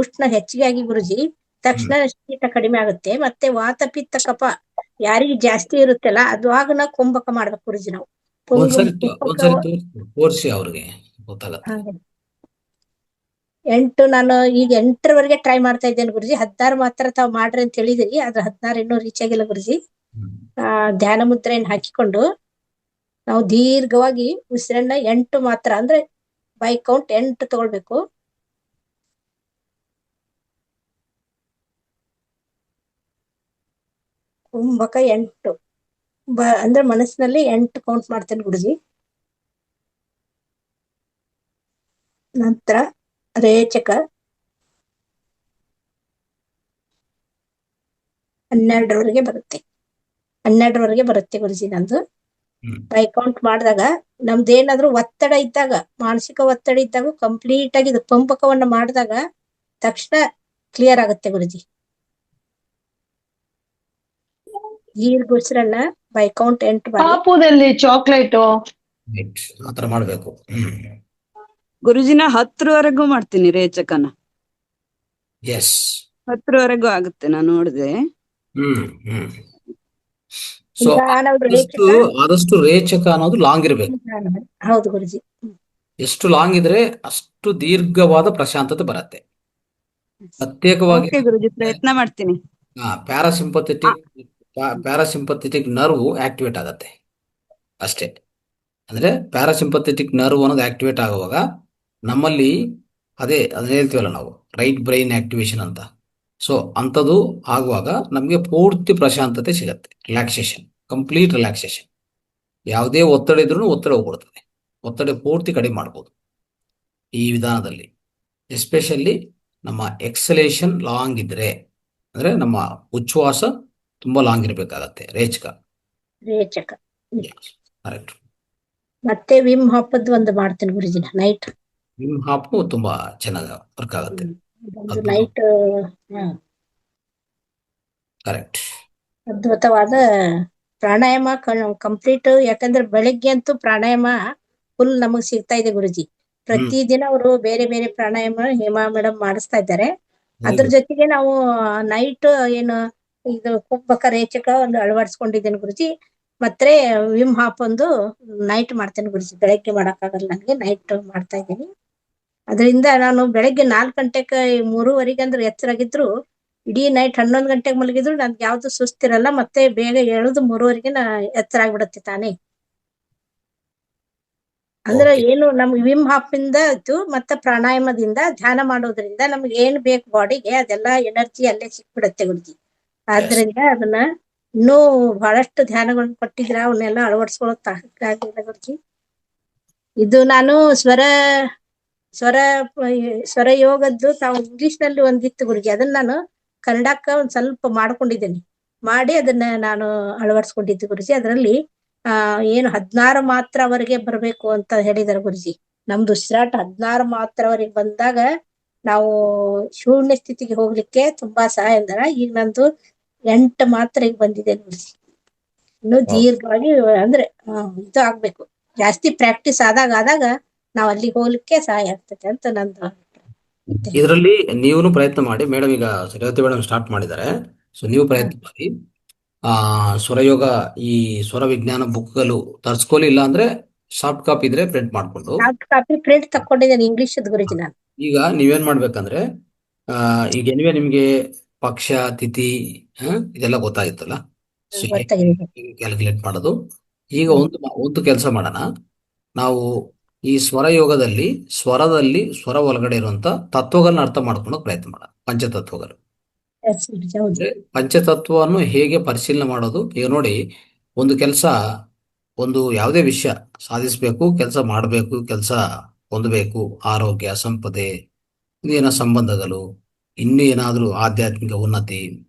ಉಷ್ಣ ಹೆಚ್ಚಿಗೆ ಆಗಿ ಗುರುಜಿ ತಕ್ಷಣ ಶೀತ ಕಡಿಮೆ ಆಗುತ್ತೆ. ಮತ್ತೆ ವಾತ ಪಿತ್ತ ಕಫ ಯಾರಿಗೆ ಜಾಸ್ತಿ ಇರುತ್ತಲ್ಲ ಅದುವಾಗ ನಾವು ಕುಂಭಕ ಮಾಡ್ಬೇಕು ಗುರುಜಿ. ನಾವು ಒಂದ್ಸರಿ ತೋರಿಸಿ ಅವ್ರಿಗೆ ಗೊತ್ತಾಗತ್ತೆ. 8 ನಾನು ಈಗ 8ರವರೆಗೆ ಟ್ರೈ ಮಾಡ್ತಾ ಇದ್ದೇನೆ ಗುರುಜಿ. 16 ಮಾತ್ರ ತಾವ್ ಮಾಡ್ರಿ ಅಂತ ಹೇಳಿದಿರಿ, ಆದ್ರೆ 16 ಇನ್ನೂ ರೀಚ್ ಆಗಿಲ್ಲ ಗುರುಜಿ. ಧ್ಯಾನ ಮುದ್ರೆಯನ್ನು ಹಾಕಿಕೊಂಡು ನಾವು ದೀರ್ಘವಾಗಿ ಉಸಿರನ್ನ 8 ಮಾತ್ರ, ಅಂದ್ರೆ ಬೈ ಕೌಂಟ್ 8 ತಗೊಳ್ಬೇಕು. ಕುಂಭಕ 8 ಅಂದ್ರೆ ಮನಸ್ಸಿನಲ್ಲಿ 8 ಕೌಂಟ್ ಮಾಡ್ತೇನೆ ಗುರುಜಿ. ನಂತರ ರೇಚಕ 12ರವರೆಗೆ ಬರುತ್ತೆ. 12ರವರೆಗೆ ಬರುತ್ತೆ ಗುರುಜಿ ನಂದು. ಬೈ ಕೌಂಟ್ ಮಾಡಿದಾಗ ನಮ್ದೇನಾದ್ರೂ ಒತ್ತಡ ಇದ್ದಾಗ, ಮಾನಸಿಕ ಒತ್ತಡ ಇದ್ದಾಗ ಕಂಪ್ಲೀಟ್ ಆಗಿ ಇದು ಕುಂಭಕವನ್ನ ಮಾಡಿದಾಗ ತಕ್ಷಣ ಕ್ಲಿಯರ್ ಆಗುತ್ತೆ ಗುರುಜಿ. ದೀರ್ಘ ಉಸಿರನ್ನ ಬೈ ಕೌಂಟ್ 8 ಪಾಪುದಲ್ಲಿ ಚಾಕ್ಲೇಟ್ ಆತರ ಮಾಡ್ಬೇಕು. ಗುರುಜಿನ 10ರವರೆಗೂ ಮಾಡ್ತೀನಿ ರೇಚಕನ. ಎಸ್, 10ರವರೆಗೂ ಆಗುತ್ತೆ, ನಾನು ನೋಡಿದೆ. ಸೊ ಆದಷ್ಟು ರೇಚಕ ಅನ್ನೋದು ಲಾಂಗ್ ಇರಬೇಕು. ಹೌದು ಗುರುಜಿ. ಎಷ್ಟು ಲಾಂಗ್ ಇದ್ರೆ ಅಷ್ಟು ದೀರ್ಘವಾದ ಪ್ರಶಾಂತತೆ ಬರುತ್ತೆ. ಪ್ರತ್ಯೇಕವಾಗಿ ಗುರುಜಿ ಪ್ರಯತ್ನ ಮಾಡ್ತೀನಿ. ಪ್ಯಾರಾಸಿಂಪಥೆಟಿಕ್ ನರ್ವ್ ಆಕ್ಟಿವೇಟ್ ಆಗತ್ತೆ ಅಷ್ಟೇ. ಅಂದ್ರೆ ಪ್ಯಾರಾಸಿಂಪಥೆಟಿಕ್ ನರ್ವ್ ಅನ್ನೋದು ಆಕ್ಟಿವೇಟ್ ಆಗುವಾಗ ನಮ್ಮಲ್ಲಿ ಅದನ್ನ ಹೇಳ್ತೀವಲ್ಲ ನಾವು, ರೈಟ್ ಬ್ರೈನ್ ಆಕ್ಟಿವೇಶನ್ ಅಂತ. ಸೊ ಅಂಥದ್ದು ಆಗುವಾಗ ನಮಗೆ ಪೂರ್ತಿ ಪ್ರಶಾಂತತೆ ಸಿಗತ್ತೆ, ರಿಲ್ಯಾಕ್ಸೇಷನ್, ಕಂಪ್ಲೀಟ್ ರಿಲ್ಯಾಕ್ಸೇಷನ್. ಯಾವುದೇ ಒತ್ತಡ ಇದ್ರೂ ಒತ್ತಡ ಹೋಗ್ಬಿಡ್ತದೆ, ಒತ್ತಡ ಪೂರ್ತಿ ಕಡಿಮೆ ಮಾಡ್ಬೋದು ಈ ವಿಧಾನದಲ್ಲಿ. ಎಸ್ಪೆಷಲಿ ನಮ್ಮ ಎಕ್ಸಲೇಷನ್ ಲಾಂಗ್ ಇದ್ರೆ, ಅಂದ್ರೆ ನಮ್ಮ ಉಚ್ಛ್ವಾಸ ತುಂಬಾ ಲಾಂಗ್ ಇರಬೇಕಾಗತ್ತೆ, ರೇಚಕ. ಕರೆಕ್ಟ್. ಮತ್ತೆ ವಿಮ್ ಹಾಪದ್ದು ಒಂದು ಮಾಡ್ತೀನಿ ಗುರುಜಿ ನೈಟ್. ವಿಮ್ ಹಾಪು ತುಂಬಾ ಚೆನ್ನಾಗಿ ವರ್ಕ್ ಆಗುತ್ತೆ. Night correct. ಅದ್ಭುತವಾದ ಪ್ರಾಣಾಯಾಮ ಕಂಪ್ಲೀಟ್. ಯಾಕಂದ್ರೆ ಬೆಳಗ್ಗೆ ಅಂತೂ ಪ್ರಾಣಾಯಾಮ ಫುಲ್ ನಮಗ್ ಸಿಗ್ತಾ ಇದೆ ಗುರುಜಿ. ಪ್ರತಿದಿನ ಅವರು ಬೇರೆ ಬೇರೆ ಪ್ರಾಣಾಯಾಮ ಹೇಮಾ ಮೇಡಮ್ ಮಾಡಿಸ್ತಾ ಇದ್ದಾರೆ. ಅದ್ರ ಜೊತೆಗೆ ನಾವು ನೈಟ್ ಏನು ಇದು ಕುಂಭಕ ರೇಚಕ ಒಂದು ಅಳವಡಿಸ್ಕೊಂಡಿದ್ದೇನೆ ಗುರುಜಿ. ಮತ್ತೆ ವಿಮ್ ಹಾಪ್ ಒಂದು ನೈಟ್ ಮಾಡ್ತೇನೆ ಗುರುಜಿ. ಬೆಳಗ್ಗೆ ಮಾಡಕ್ಕಾಗಲ್ಲ ನನಗೆ, ನೈಟ್ ಮಾಡ್ತಾ ಇದ್ದೀನಿ. ಅದರಿಂದ ನಾನು ಬೆಳಗ್ಗೆ 4 ಗಂಟೆಗೆ 3:30 ಅಂದ್ರೆ ಎಚ್ಚರಾಗಿದ್ರು ಇಡೀ ನೈಟ್ 11 ಗಂಟೆಗೆ ಮಲಗಿದ್ರು ನನ್ಗೆ ಯಾವ್ದು ಸುಸ್ತಿರಲ್ಲ. ಮತ್ತೆ ಬೇಗ ಹೇಳುದು 3:30ಗೆ ಎಚ್ಚರ ಆಗ್ಬಿಡತ್ತೆ ತಾನೇ. ಅಂದ್ರೆ ಏನು ನಮ್ಗೆ ವಿಮ್ ಹಾಪ್ ಇಂದ ಮತ್ತೆ ಪ್ರಾಣಾಯಾಮದಿಂದ ಧ್ಯಾನ ಮಾಡೋದ್ರಿಂದ ನಮ್ಗೆ ಏನ್ ಬೇಕು ಬಾಡಿಗೆ ಅದೆಲ್ಲ ಎನರ್ಜಿ ಅಲ್ಲೇ ಸಿಕ್ಬಿಡತ್ತೆ ಗುರುಜಿ. ಆದ್ರಿಂದ ಅದನ್ನ ಇನ್ನೂ ಬಹಳಷ್ಟು ಧ್ಯಾನಗಳನ್ನ ಕೊಟ್ಟಿದ್ರ ಅವನ್ನೆಲ್ಲ ಅಳವಡಿಸ್ಕೊಳ್ಳೋಕ್ ಆಗಿಲ್ಲ ಗುರುಜಿ. ಇದು ನಾನು ಸ್ವರ ಯೋಗದ್ದು ತಾವು ಇಂಗ್ಲಿಷ್ ನಲ್ಲಿ ಒಂದಿತ್ತು ಗುರುಜಿ, ಅದನ್ನ ನಾನು ಕನ್ನಡಕ್ಕ ಒಂದ್ ಸ್ವಲ್ಪ ಮಾಡ್ಕೊಂಡಿದ್ದೇನೆ. ಮಾಡಿ ಅದನ್ನ ನಾನು ಅಳವಡಿಸ್ಕೊಂಡಿದ್ದೆ ಗುರುಜಿ. ಅದರಲ್ಲಿ ಏನು 16 ಮಾತ್ರವರೆಗೆ ಬರ್ಬೇಕು ಅಂತ ಹೇಳಿದಾರೆ ಗುರುಜಿ. ನಮ್ದು ಉಸಿರಾಟ 16 ಮಾತ್ರವರೆಗೆ ಬಂದಾಗ ನಾವು ಶೂನ್ಯ ಸ್ಥಿತಿಗೆ ಹೋಗ್ಲಿಕ್ಕೆ ತುಂಬಾ ಸಹಾಯ ಅಂದಾರ. ಈಗ ನಂದು 8 ಮಾತ್ರ ಈಗ ಬಂದಿದೆ ಗುರುಜಿ. ಇನ್ನು ದೀರ್ಘವಾಗಿ ಅಂದ್ರೆ ಇದು ಆಗ್ಬೇಕು, ಜಾಸ್ತಿ ಪ್ರಾಕ್ಟೀಸ್ ಆದಾಗ ನಾವ್ ಅಲ್ಲಿಗೆ ಹೋಗ್ಲಿಕ್ಕೆ ಸಹಾಯ ಆಗ್ತದೆ ಅಂತ ನಂದು. ಇದರಲ್ಲಿ ನೀವು ಪ್ರಯತ್ನ ಮಾಡಿ ಮೇಡಮ್. ಈಗ ರೇವತಿ ಮೇಡಮ್ ಸ್ಟಾರ್ಟ್ ಮಾಡಿದ್ದಾರೆ, ಸೊ ನೀವು ಪ್ರಯತ್ನ ಮಾಡಿ. ಸ್ವರಯೋಗ ಈ ಸ್ವರ ವಿಜ್ಞಾನ ಬುಕ್ಗಳು ತರ್ಸ್ಕೊಳ್ಳಿ, ಇಲ್ಲ ಅಂದ್ರೆ ಸಾಫ್ಟ್ ಕಾಪಿ ಇದ್ರೆ ಪ್ರಿಂಟ್ ಮಾಡ್ಕೊಂಡು. ಸಾಫ್ಟ್ ಕಾಪಿ ಪ್ರಿಂಟ್ ತಕೊಂಡಿದ್ದೇನೆ ಇಂಗ್ಲಿಷ್ ಗುರುಜಿ ನಾನು. ಈಗ ನೀವೇನ್ ಮಾಡ್ಬೇಕಂದ್ರೆ, ಈಗ ಏನಿವೆ ನಿಮ್ಗೆ ಪಕ್ಷ ತಿಥಿ ಇದೆಲ್ಲ ಗೊತ್ತಾಗಿತ್ತಲ್ಲ, ಕ್ಯಾಲ್ಕುಲೇಟ್ ಮಾಡೋದು. ಈಗ ಒಂದು ಕೆಲಸ ಮಾಡೋಣ ನಾವು. ಈ ಸ್ವರಯೋಗದಲ್ಲಿ ಸ್ವರ ಒಳಗಡೆ ಇರುವಂತ ತತ್ವಗಳನ್ನ ಅರ್ಥ ಮಾಡ್ಕೊಳಕ್ ಪ್ರಯತ್ನ ಮಾಡೋಣ. ಪಂಚತತ್ವಗಳು, ಪಂಚತತ್ವವನ್ನು ಹೇಗೆ ಪರಿಶೀಲನೆ ಮಾಡೋದು. ಈಗ ನೋಡಿ, ಒಂದು ಕೆಲಸ, ಒಂದು ಯಾವುದೇ ವಿಷಯ ಸಾಧಿಸಬೇಕು, ಕೆಲಸ ಮಾಡಬೇಕು, ಕೆಲಸ ಹೊಂದಬೇಕು, ಆರೋಗ್ಯ, ಸಂಪದೆ, ಇದೇನೋ ಸಂಬಂಧಗಳು, ಇನ್ನೂ ಏನಾದರೂ ಆಧ್ಯಾತ್ಮಿಕ ಉನ್ನತಿ,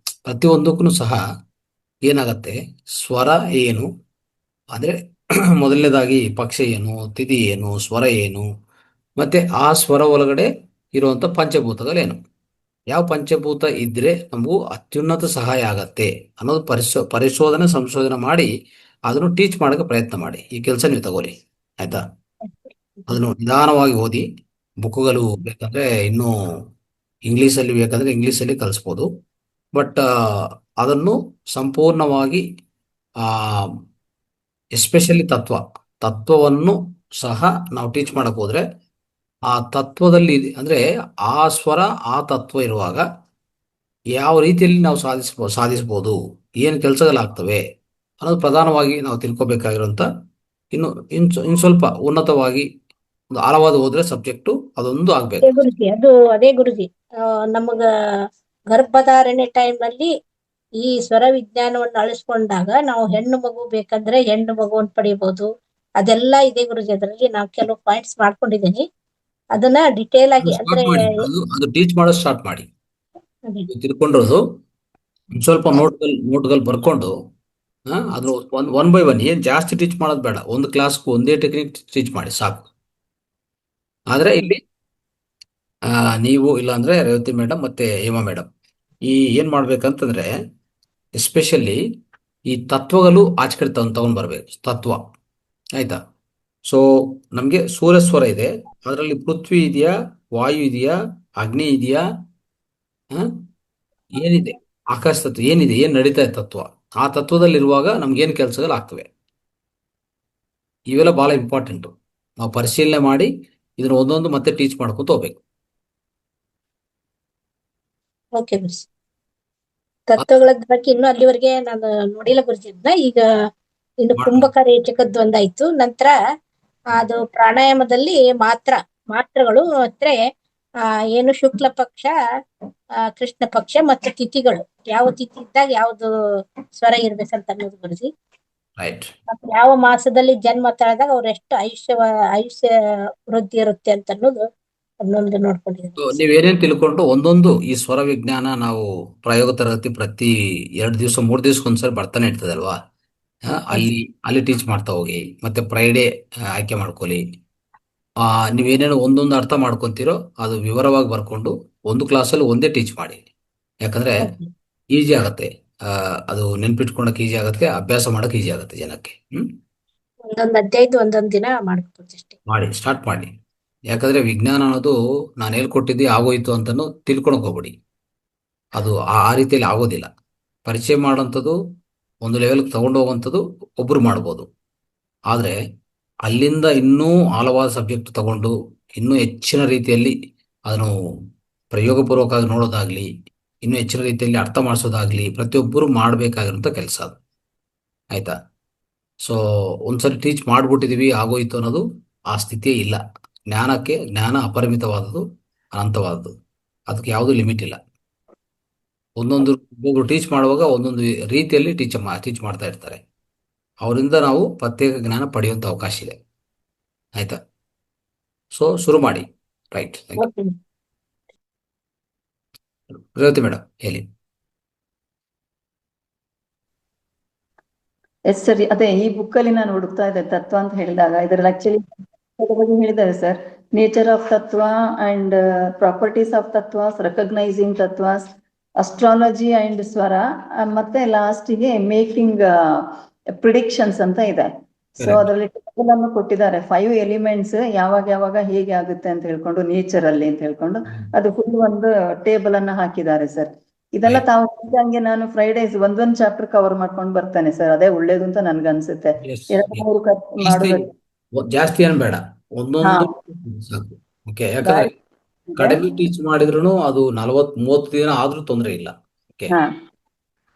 ಪ್ರತಿಯೊಂದಕ್ಕೂ ಸಹ ಏನಾಗತ್ತೆ, ಸ್ವರ ಏನು ಅಂದ್ರೆ ಮೊದಲನೇದಾಗಿ ಪಕ್ಷ ಏನು, ತಿಥಿ ಏನು, ಸ್ವರ ಏನು, ಮತ್ತೆ ಆ ಸ್ವರ ಒಳಗಡೆ ಇರುವಂತ ಪಂಚಭೂತಗಳೇನು, ಯಾವ ಪಂಚಭೂತ ಇದ್ರೆ ನಮಗೂ ಅತ್ಯುನ್ನತ ಸಹಾಯ ಆಗತ್ತೆ ಅನ್ನೋದು ಪರಿಶೋಧನೆ ಸಂಶೋಧನೆ ಮಾಡಿ ಅದನ್ನು ಟೀಚ್ ಮಾಡಕ್ಕೆ ಪ್ರಯತ್ನ ಮಾಡಿ. ಈ ಕೆಲಸ ನೀವು ತಗೋರಿ, ಆಯ್ತಾ? ಅದನ್ನು ನಿಧಾನವಾಗಿ ಓದಿ. ಬುಕ್ಗಳು ಬೇಕಂದ್ರೆ ಇನ್ನೂ ಇಂಗ್ಲೀಷಲ್ಲಿ ಬೇಕಂದ್ರೆ ಇಂಗ್ಲೀಷಲ್ಲಿ ಕಲಿಸ್ಬೋದು. ಬಟ್ ಅದನ್ನು ಸಂಪೂರ್ಣವಾಗಿ ಎಸ್ಪೆಷಲಿ ತತ್ವವನ್ನು ಸಹ ನಾವು ಟೀಚ್ ಮಾಡಕ್ ಹೋದ್ರೆ ಆ ತತ್ವದಲ್ಲಿ ಅಂದ್ರೆ ಆ ಸ್ವರ ಆ ತತ್ವ ಇರುವಾಗ ಯಾವ ರೀತಿಯಲ್ಲಿ ನಾವು ಸಾಧಿಸ್ಬೋದು, ಏನು ಕೆಲಸಗಳಾಗ್ತವೆ ಅನ್ನೋದು ಪ್ರಧಾನವಾಗಿ ನಾವು ತಿಳ್ಕೊಬೇಕಾಗಿರುವಂತ. ಇನ್ನು ಸ್ವಲ್ಪ ಉನ್ನತವಾಗಿ ಒಂದು ಆಳವಾದ ಹೋದ್ರೆ ಸಬ್ಜೆಕ್ಟು ಅದೊಂದು ಆಗ್ಬೇಕು. ಅದೇ ಗುರುಜಿ ನಮಗ ಗರ್ಭಧಾರಣೆ ಟೈಮ್ ನಲ್ಲಿ ಈ ಸ್ವರ ವಿಜ್ಞಾನವನ್ನು ಅಳಿಸ್ಕೊಂಡಾಗ ನಾವು ಹೆಣ್ಣು ಮಗು ಬೇಕಂದ್ರೆ ಹೆಣ್ಣು ಮಗುವನ್ನು ಪಡಿಬಹುದು. ಅದೆಲ್ಲ ಇದೆ ಗುರುಜಿ. ಅದರಲ್ಲಿ ನಾವು ಕೆಲವು ಪಾಯಿಂಟ್ಸ್ ಮಾಡ್ಕೊಂಡಿದ್ದೀನಿ. ಅದನ್ನ ಡಿಟೇಲ್ ಆಗಿ ಅಂದ್ರೆ ಅದು ಟೀಚ್ ಮಾಡೋದು ಸ್ಟಾರ್ಟ್ ಮಾಡಿ. ತಿಳ್ಕೊಂಡಿರೋದು ಸ್ವಲ್ಪ ನೋಟ್ಗಳು ಬರ್ಕೊಂಡು ಅದ್ರ ಒನ್ ಬೈ ಒನ್, ಏನ್ ಜಾಸ್ತಿ ಟೀಚ್ ಮಾಡೋದು ಬೇಡ. ಒಂದು ಕ್ಲಾಸ್ಗೂ ಒಂದೇ ಟೆಕ್ನಿಕ್ ಟೀಚ್ ಮಾಡಿ ಸಾಕು. ಆದ್ರೆ ಇಲ್ಲಿ ನೀವು ಇಲ್ಲಾಂದ್ರೆ ರೇವತಿ ಮೇಡಮ್ ಮತ್ತೆ ಹೇಮಾ ಮೇಡಮ್ ಏನ್ ಮಾಡ್ಬೇಕಂತಂದ್ರೆ, ಎಸ್ಪೆಷಲಿ ಈ ತತ್ವಗಳು ಆಚೆ ಕಡೆ ತಗೊಂಡ್ ಬರ್ಬೇಕು ತತ್ವ, ಆಯ್ತಾ? ಸೊ ನಮ್ಗೆ ಸೂರ್ಯಸ್ವರ ಇದೆ, ಅದರಲ್ಲಿ ಪೃಥ್ವಿ ಇದೆಯಾ, ವಾಯು ಇದೆಯಾ, ಅಗ್ನಿ ಇದೆಯಾ, ಏನಿದೆ, ಆಕಾಶ ತತ್ವ ಏನಿದೆ, ಏನ್ ನಡೀತಾ ಇದೆ ತತ್ವ, ಆ ತತ್ವದಲ್ಲಿರುವಾಗ ನಮ್ಗೇನು ಕೆಲಸಗಳು ಆಗ್ತವೆ, ಇವೆಲ್ಲ ಬಹಳ ಇಂಪಾರ್ಟೆಂಟು. ನಾವು ಪರಿಶೀಲನೆ ಮಾಡಿ ಇದನ್ನ ಒಂದೊಂದು ಮತ್ತೆ ಟೀಚ್ ಮಾಡ್ಕೊತ ಹೋಗ್ಬೇಕು. ಓಕೆ ತತ್ವಗಳ ಬಗ್ಗೆ ಇನ್ನೂ ಅಲ್ಲಿವರೆಗೆ ನಾನು ನೋಡಿಲ್ಲ ಗುರುಜಿ ಅದನ್ನ. ಈಗ ಇನ್ನು ಕುಂಭಕ ರೇಚಕದ್ದು ಒಂದಾಯ್ತು. ನಂತರ ಅದು ಪ್ರಾಣಾಯಾಮದಲ್ಲಿ ಮಾತ್ರಗಳು ಮತ್ತೆ ಏನು ಶುಕ್ಲ ಪಕ್ಷ, ಕೃಷ್ಣ ಪಕ್ಷ ಮತ್ತು ತಿಥಿಗಳು, ಯಾವ ತಿಥಿ ಇದ್ದಾಗ ಯಾವ್ದು ಸ್ವರ ಇರ್ಬೇಕಂತ ಅನ್ನೋದು ಗುರುಜಿ. ರೈಟ್. ಮತ್ತೆ ಯಾವ ಮಾಸದಲ್ಲಿ ಜನ್ಮ ತಾಳಿದಾಗ ಅವ್ರ ಎಷ್ಟು ಆಯುಷ್ಯ ವೃದ್ಧಿ ಇರುತ್ತೆ ಅಂತ ಅನ್ನೋದು ಅದನ್ನೊಂದು ನೋಡ್ಕೊಂಡಿದ್ದೀನಿ. ನೀವೇನೇನ್ ತಿಳ್ಕೊಂಡು ಒಂದೊಂದು ಈ ಸ್ವರ ವಿಜ್ಞಾನ ನಾವು ಪ್ರಯೋಗ ತರಗತಿ ಪ್ರತಿ 2 ದಿವಸ 3 ದಿವಸಕ್ಕೊಂದ್ಸರಿ ಬರ್ತಾನೆ ಇರ್ತದೆ ಅಲ್ವಾ. ಅಲ್ಲಿ ಟೀಚ್ ಮಾಡ್ತಾ ಹೋಗಿ. ಮತ್ತೆ ಫ್ರೈಡೇ ಆಯ್ಕೆ ಮಾಡ್ಕೊಳ್ಳಿ. ನೀವೇನೇನು ಒಂದೊಂದು ಅರ್ಥ ಮಾಡ್ಕೊಂತೀರೋ ಅದು ವಿವರವಾಗಿ ಬರ್ಕೊಂಡು ಒಂದು ಕ್ಲಾಸಲ್ಲಿ ಒಂದೇ ಟೀಚ್ ಮಾಡಿ. ಯಾಕಂದ್ರೆ ಈಸಿ ಆಗತ್ತೆ, ಅದು ನೆನ್ಪಿಟ್ಕೊಳಕ್ ಈಸಿ ಆಗತ್ತೆ, ಅಭ್ಯಾಸ ಮಾಡಕ್ ಈಸಿ ಆಗತ್ತೆ ಜನಕ್ಕೆ. ಒಂದೊಂದು ಅಧ್ಯಾಯದ ಒಂದೊಂದು ದಿನ ಮಾಡ್ಬೋದು ಅಷ್ಟೇ. ಮಾಡಿ, ಸ್ಟಾರ್ಟ್ ಮಾಡಿ. ಯಾಕಂದ್ರೆ ವಿಜ್ಞಾನ ಅನ್ನೋದು ನಾನು ಹೇಳ್ಕೊಟ್ಟಿದ್ದೆ ಆಗೋಯ್ತು ಅಂತನೂ ತಿಳ್ಕೊಳಕ್ ಹೋಗ್ಬೇಡಿ. ಅದು ಆ ರೀತಿಯಲ್ಲಿ ಆಗೋದಿಲ್ಲ. ಪರಿಚಯ ಮಾಡೋಂಥದ್ದು, ಒಂದು ಲೆವೆಲ್ಗೆ ತಗೊಂಡು ಹೋಗುವಂಥದ್ದು ಒಬ್ರು ಮಾಡ್ಬೋದು. ಆದರೆ ಅಲ್ಲಿಂದ ಇನ್ನೂ ಆಳವಾದ ಸಬ್ಜೆಕ್ಟ್ ತಗೊಂಡು ಇನ್ನೂ ಹೆಚ್ಚಿನ ರೀತಿಯಲ್ಲಿ ಅದನ್ನು ಪ್ರಯೋಗಪೂರ್ವಕವಾಗಿ ನೋಡೋದಾಗ್ಲಿ, ಇನ್ನೂ ಹೆಚ್ಚಿನ ರೀತಿಯಲ್ಲಿ ಅರ್ಥ ಮಾಡಿಸೋದಾಗ್ಲಿ ಪ್ರತಿಯೊಬ್ಬರು ಮಾಡಬೇಕಾಗಿರುವಂಥ ಕೆಲಸ ಅದು. ಆಯ್ತಾ? ಸೊ ಒಂದ್ಸರಿ ಟೀಚ್ ಮಾಡ್ಬಿಟ್ಟಿದೀವಿ ಆಗೋಯ್ತು ಅನ್ನೋದು ಆ ಸ್ಥಿತಿಯೇ ಇಲ್ಲ. ಜ್ಞಾನ ಅಪರಿಮಿತವಾದದ್ದು, ಅನಂತವಾದದ್ದು. ಅದಕ್ಕೆ ಯಾವುದೂ ಲಿಮಿಟ್ ಇಲ್ಲ. ಒಬ್ಬೊಬ್ರು ಟೀಚ್ ಮಾಡುವಾಗ ಒಂದೊಂದು ರೀತಿಯಲ್ಲಿ ಟೀಚ್ ಮಾಡ್ತಾ ಇರ್ತಾರೆ. ಅವರಿಂದ ನಾವು ಪ್ರತ್ಯೇಕ ಜ್ಞಾನ ಪಡೆಯುವಂಥ ಅವಕಾಶ ಇದೆ. ಆಯ್ತಾ? ಸೊ ಶುರು ಮಾಡಿ. ರೈಟ್. ರೇವತಿ ಮೇಡಮ್ ಹೇಳಿ. ಎಸ್ ಸರಿ, ಅದೇ ಈ ಬುಕ್ಕಲ್ಲಿ ನಾನು ಹುಡುಕ್ತಾ ಇದ್ದೆ ತತ್ವ ಅಂತ ಹೇಳಿದಾಗ ಇದರಲ್ಲಿ ಆಕ್ಚುಲಿ ಬಗ್ಗೆ ಹೇಳಿದ್ದಾರೆ ಸರ್. ನೇಚರ್ ಆಫ್ ತತ್ವ ಅಂಡ್ ಪ್ರಾಪರ್ಟೀಸ್ ಆಫ್ ತತ್ವಾಸ್, ರೆಕಗ್ನೈಸಿಂಗ್ ತತ್ವಾಸ್, ಅಸ್ಟ್ರಾಲಜಿ ಅಂಡ್ ಸ್ವರ, ಮತ್ತೆ ಲಾಸ್ಟಿಗೆ ಮೇಕಿಂಗ್ ಪ್ರಿಡಿಕ್ಷನ್ಸ್ ಅಂತ ಇದೆ. ಸೊ ಅದರಲ್ಲಿ ಟೇಬಲ್ ಅನ್ನು ಕೊಟ್ಟಿದ್ದಾರೆ. 5 ಎಲಿಮೆಂಟ್ಸ್ ಯಾವಾಗ ಹೇಗೆ ಆಗುತ್ತೆ ಅಂತ ಹೇಳ್ಕೊಂಡು ನೇಚರ್ ಅಲ್ಲಿ ಅಂತ ಹೇಳ್ಕೊಂಡು ಅದು ಫುಲ್ ಒಂದು ಟೇಬಲ್ ಅನ್ನ ಹಾಕಿದ್ದಾರೆ ಸರ್. ಇದೆಲ್ಲ ತಾವು ಹಂಗೆ ನಾನು ಫ್ರೈಡೇಸ್ ಒಂದೊಂದು ಚಾಪ್ಟರ್ ಕವರ್ ಮಾಡ್ಕೊಂಡು ಬರ್ತೇನೆ ಸರ್. ಅದೇ ಒಳ್ಳೇದು ಅಂತ ನನ್ಗೆ ಅನ್ಸುತ್ತೆ. 2-3 ಮಾಡೋದು ಜಾಸ್ತಿ ಏನ್ ಬೇಡ, ಒಂದೊಂದು ಸಾಕು. ಓಕೆ. ಯಾಕಂದ್ರೆ ಕಡಿಮೆ ಟೀಚ್ ಮಾಡಿದ್ರು ಅದು 40-30 ದಿನ ಆದ್ರೂ ತೊಂದರೆ ಇಲ್ಲ. ಓಕೆ.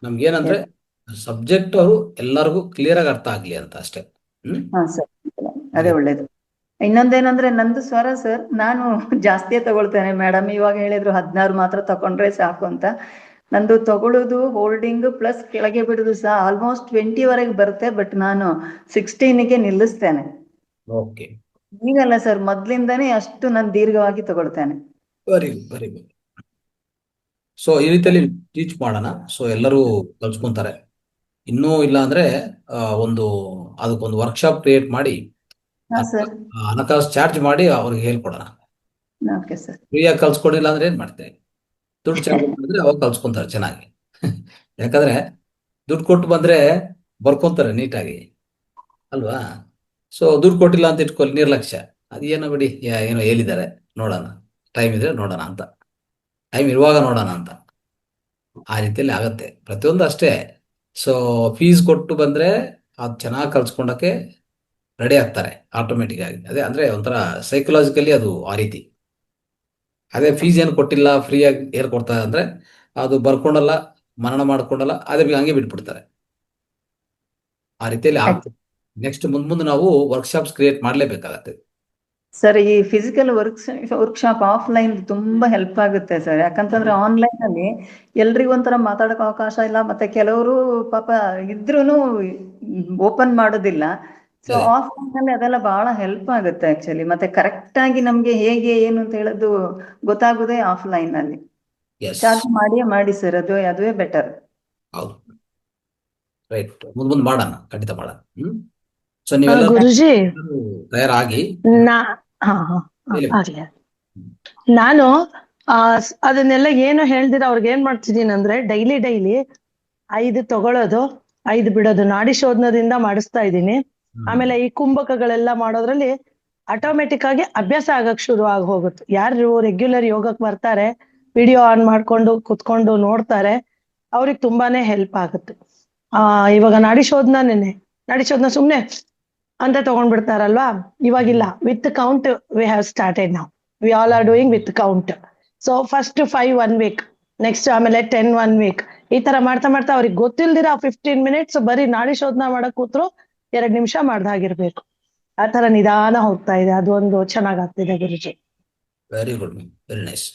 ನಮ್ಗೇನಂದ್ರೆ ಸಬ್ಜೆಕ್ಟ್ ಅವರು ಎಲ್ಲರಿಗೂ ಕ್ಲಿಯರ್ ಆಗಿ ಅರ್ಥ ಆಗ್ಲಿ ಅಂತ ಅಷ್ಟೇ. ಹಾ ಸರ್, ಅದೇ ಒಳ್ಳೇದು. ಇನ್ನೊಂದೇನಂದ್ರೆ ನಂದು ಸ್ವರ ಸರ್, ನಾನು ಜಾಸ್ತಿಯೇ ತಗೊಳ್ತೇನೆ. ಮೇಡಮ್ ಇವಾಗ ಹೇಳಿದ್ರು 16 ಮಾತ್ರ ತಗೊಂಡ್ರೆ ಸಾಕು ಅಂತ. ನಂದು ತಗೊಳ್ಳೋದು ಹೋಲ್ಡಿಂಗ್ ಪ್ಲಸ್ ಕೆಳಗೆ ಬಿಡುದು ಸಹ ಆಲ್ಮೋಸ್ಟ್ 20 ವರೆಗೆ ಬರುತ್ತೆ. ಬಟ್ ನಾನು 16ಗೆ ನಿಲ್ಲಿಸ್ತೇನೆ. ಓಕೆ. ಈಗಲ್ಲ ಸರ್, ಮೊದ್ಲಿಂದಾನೇ ಅಷ್ಟು ನಾನು ದೀರ್ಘವಾಗಿ ತಗೊಳ್ತೇನೆ. Very good. ಸೊ ಈ ರೀತಿಯಲ್ಲಿ ಟೀಚ್ ಮಾಡೋಣ. ಸೊ ಎಲ್ಲರೂ ಕಲ್ಸ್ಕೊಂತಾರೆ. ಇನ್ನೂ ಇಲ್ಲ ಅಂದ್ರೆ ಅದಕ್ಕೊಂದು ವರ್ಕ್ಶಾಪ್ ಕ್ರಿಯೇಟ್ ಮಾಡಿ ಹಣಕಾಸು ಚಾರ್ಜ್ ಮಾಡಿ ಅವ್ರಿಗೆ ಹೇಳ್ಕೊಡೋಣ. ಫ್ರೀಯಾಗಿ ಕಲ್ಸ್ಕೊಡಿಲ್ಲ ಅಂದ್ರೆ ಏನ್ ಮಾಡ್ತೇವೆ, ದುಡ್ಡು ಚಾರ್ಜ್ ಮಾಡಿದ್ರೆ ಅವಾಗ ಕಲ್ಸ್ಕೊಂತಾರೆ ಚೆನ್ನಾಗಿ. ಯಾಕಂದ್ರೆ ದುಡ್ಡು ಕೊಟ್ಟು ಬಂದ್ರೆ ಬರ್ಕೊಂತಾರೆ ನೀಟಾಗಿ ಅಲ್ವಾ. ಸೊ ದುಡ್ಡು ಕೊಟ್ಟಿಲ್ಲ ಅಂತ ಇಟ್ಕೊಳ್ಳಿ, ನಿರ್ಲಕ್ಷ್ಯ, ಅದೇನೋ ಬಿಡಿ, ಏನೋ ಹೇಳಿದ್ದಾರೆ ನೋಡೋಣ, ಟೈಮ್ ಇದ್ರೆ ನೋಡೋಣ ಅಂತ, ಟೈಮ್ ಇರುವಾಗ ನೋಡೋಣ ಅಂತ, ಆ ರೀತಿಯಲ್ಲಿ ಆಗತ್ತೆ ಪ್ರತಿಯೊಂದು ಅಷ್ಟೇ. ಸೊ ಫೀಸ್ ಕೊಟ್ಟು ಬಂದ್ರೆ ಅದು ಚೆನ್ನಾಗಿ ಕಲ್ಸ್ಕೊಂಡಕ್ಕೆ ರೆಡಿ ಆಗ್ತಾರೆ ಆಟೋಮೆಟಿಕ್ ಆಗಿ. ಅದೇ ಅಂದ್ರೆ ಒಂಥರ ಸೈಕಲಾಜಿಕಲಿ ಅದು ಆ ರೀತಿ. ಅದೇ ಫೀಸ್ ಏನು ಕೊಟ್ಟಿಲ್ಲ, ಫ್ರೀಯಾಗಿ ಏರ್ ಕೊಡ್ತಾರೆ ಅಂದ್ರೆ ಅದು ಬರ್ಕೊಂಡಲ್ಲ, ಮನನ ಮಾಡ್ಕೊಂಡಲ್ಲ, ಅದೇ ಹಂಗೆ ಬಿಟ್ಬಿಡ್ತಾರೆ. ಆ ರೀತಿಯಲ್ಲಿ ಆಗ್ತದೆ. ನೆಕ್ಸ್ಟ್ ಮುಂದೆ ನಾವು ವರ್ಕ್ಶಾಪ್ಸ್ ಕ್ರಿಯೇಟ್ ಮಾಡ್ಲೇಬೇಕಾಗತ್ತೆ ಸರ್. ಈ ಫಿಸಿಕಲ್ ವರ್ಕ್ಶಾಪ್ ಆಫ್ಲೈನ್ ತುಂಬಾ ಹೆಲ್ಪ್ ಆಗುತ್ತೆ ಸರ್. ಯಾಕಂತಂದ್ರೆ ಆನ್ಲೈನ್ ಅಲ್ಲಿ ಎಲ್ರಿಗೂ ಒಂಥರ ಮಾತಾಡಕ್ ಅವಕಾಶ ಇಲ್ಲ. ಮತ್ತೆ ಕೆಲವರು ಪಾಪ ಇದ್ರೂನು ಓಪನ್ ಮಾಡೋದಿಲ್ಲ. ಸೊ ಆಫ್ಲೈನ್ ಅಲ್ಲಿ ಅದೆಲ್ಲ ಬಹಳ ಹೆಲ್ಪ್ ಆಗುತ್ತೆ ಆಕ್ಚುಲಿ. ಮತ್ತೆ ಕರೆಕ್ಟ್ ಆಗಿ ನಮ್ಗೆ ಹೇಗೆ ಏನು ಅಂತ ಹೇಳೋದು ಗೊತ್ತಾಗೋದೇ ಆಫ್ಲೈನ್ ಅಲ್ಲಿ. ಚಾರ್ಜ್ ಮಾಡಿ ಸರ್, ಅದುವೇ ಬೆಟರ್. ಹೌದು, ರೈಟ್. ಮುಂದೆ ಮಾಡೋಣ, ಖಂಡಿತ ಮಾಡೋಣ. ಸೊ ನೀವೆಲ್ಲ ಗುರುಜಿ ತಯಾರಾಗಿ ನಾನು ಅದನ್ನೆಲ್ಲ ಏನು ಹೇಳ್ದಿರ ಅವ್ರಿಗೆ ಏನ್ ಮಾಡ್ತಿದ್ದೀನಿ ಅಂದ್ರೆ ಡೈಲಿ 5 ತಗೊಳ್ಳೋದು, 5 ಬಿಡೋದು, ನಾಡಿ ಶೋಧನದಿಂದ ಮಾಡಿಸ್ತಾ ಇದ್ದೀನಿ. ಆಮೇಲೆ ಈ ಕುಂಭಕಗಳೆಲ್ಲ ಮಾಡೋದ್ರಲ್ಲಿ ಆಟೋಮೆಟಿಕ್ ಆಗಿ ಅಭ್ಯಾಸ ಆಗಕ್ ಶುರು ಆಗಿ ಹೋಗುತ್ತೆ. ಯಾರು ರೆಗ್ಯುಲರ್ ಯೋಗಕ್ಕೆ ಬರ್ತಾರೆ, ವಿಡಿಯೋ ಆನ್ ಮಾಡ್ಕೊಂಡು ಕುತ್ಕೊಂಡು ನೋಡ್ತಾರೆ, ಅವ್ರಿಗೆ ತುಂಬಾನೇ ಹೆಲ್ಪ್ ಆಗುತ್ತೆ. ಇವಾಗ ನಾಡಿ ಶೋಧನ ಸುಮ್ನೆ ಅಂತ ತಗೊಂಡ್ಬಿಡ್ತಾರಲ್ವಾ. ಇವಾಗಿಲ್ಲ, with count we have started now. We all are doing with count. So first 5 1 week, next ಆಮೇಲೆ 10 1 week, ಈ ತರ ಮಾಡ್ತಾ ಮಾಡ್ತಾ ಅವ್ರಿಗೆ ಗೊತ್ತಿಲ್ದಿರ 15 ಮಿನಿಟ್ಸ್ ಬರೀ ನಾಡಿ ಶೋಧನ ಮಾಡಕ್ ಕೂತ್ರು 2 ನಿಮಿಷ ಮಾಡ್ದಾಗಿರ್ಬೇಕು. ಆ ತರ ನಿಧಾನ ಹೋಗ್ತಾ ಇದೆ, ಅದು ಒಂದು ಚೆನ್ನಾಗಾಗ್ತಿದೆ ಗುರುಜಿ. Very good, very nice.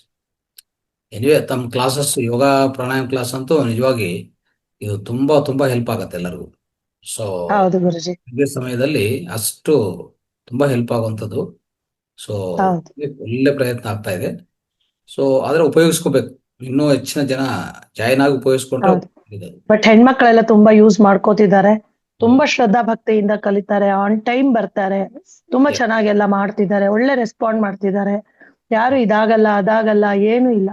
Anyway ತಮ್ಮ ಕ್ಲಾಸಸ್, ಯೋಗ ಪ್ರಾಣಾಯಾಮ ಕ್ಲಾಸ್ ಅಂತೂ ನಿಜವಾಗಿ ಇದು ತುಂಬಾ ತುಂಬಾ ಹೆಲ್ಪ್ ಆಗತ್ತೆ ಎಲ್ಲರಿಗೂ. ಸೊ ಹೌದು ಗುರುಜಿ, ಇದೇ ಸಮಯದಲ್ಲಿ ಅಷ್ಟು ತುಂಬಾ ಹೆಲ್ಪ್ ಆಗುವಂಥದ್ದು. ಸೊ ಹೌದು ಒಳ್ಳೆ ಪ್ರಯತ್ನ ಆಗ್ತಾ ಇದೆ. ಸೊ ಆದ್ರೆ ಉಪಯೋಗಿಸ್ಕೋಬೇಕು, ಇನ್ನೂ ಹೆಚ್ಚಿನ ಜನ ಜಾಯಿನ್ ಆಗಿ ಉಪಯೋಗಿಸ್ಕೊಂಡ್ರೆ ಹೌದು. ಒಳ್ಳೆದು. ಬಟ್ ಹೆಣ್ಮಕ್ಳೆಲ್ಲ ತುಂಬಾ ಯೂಸ್ ಮಾಡ್ಕೋತಿದ್ದಾರೆ, ತುಂಬಾ ಶ್ರದ್ಧಾ ಭಕ್ತಿಯಿಂದ ಕಲಿತಾರೆ, ಆನ್ ಟೈಮ್ ಬರ್ತಾರೆ, ತುಂಬಾ Yes. ಚೆನ್ನಾಗೆಲ್ಲ ಮಾಡ್ತಿದ್ದಾರೆ, ಒಳ್ಳೆ ರೆಸ್ಪಾಂಡ್ ಮಾಡ್ತಿದ್ದಾರೆ. ಯಾರು ಇದಾಗಲ್ಲ ಅದಾಗಲ್ಲ ಏನು ಇಲ್ಲ,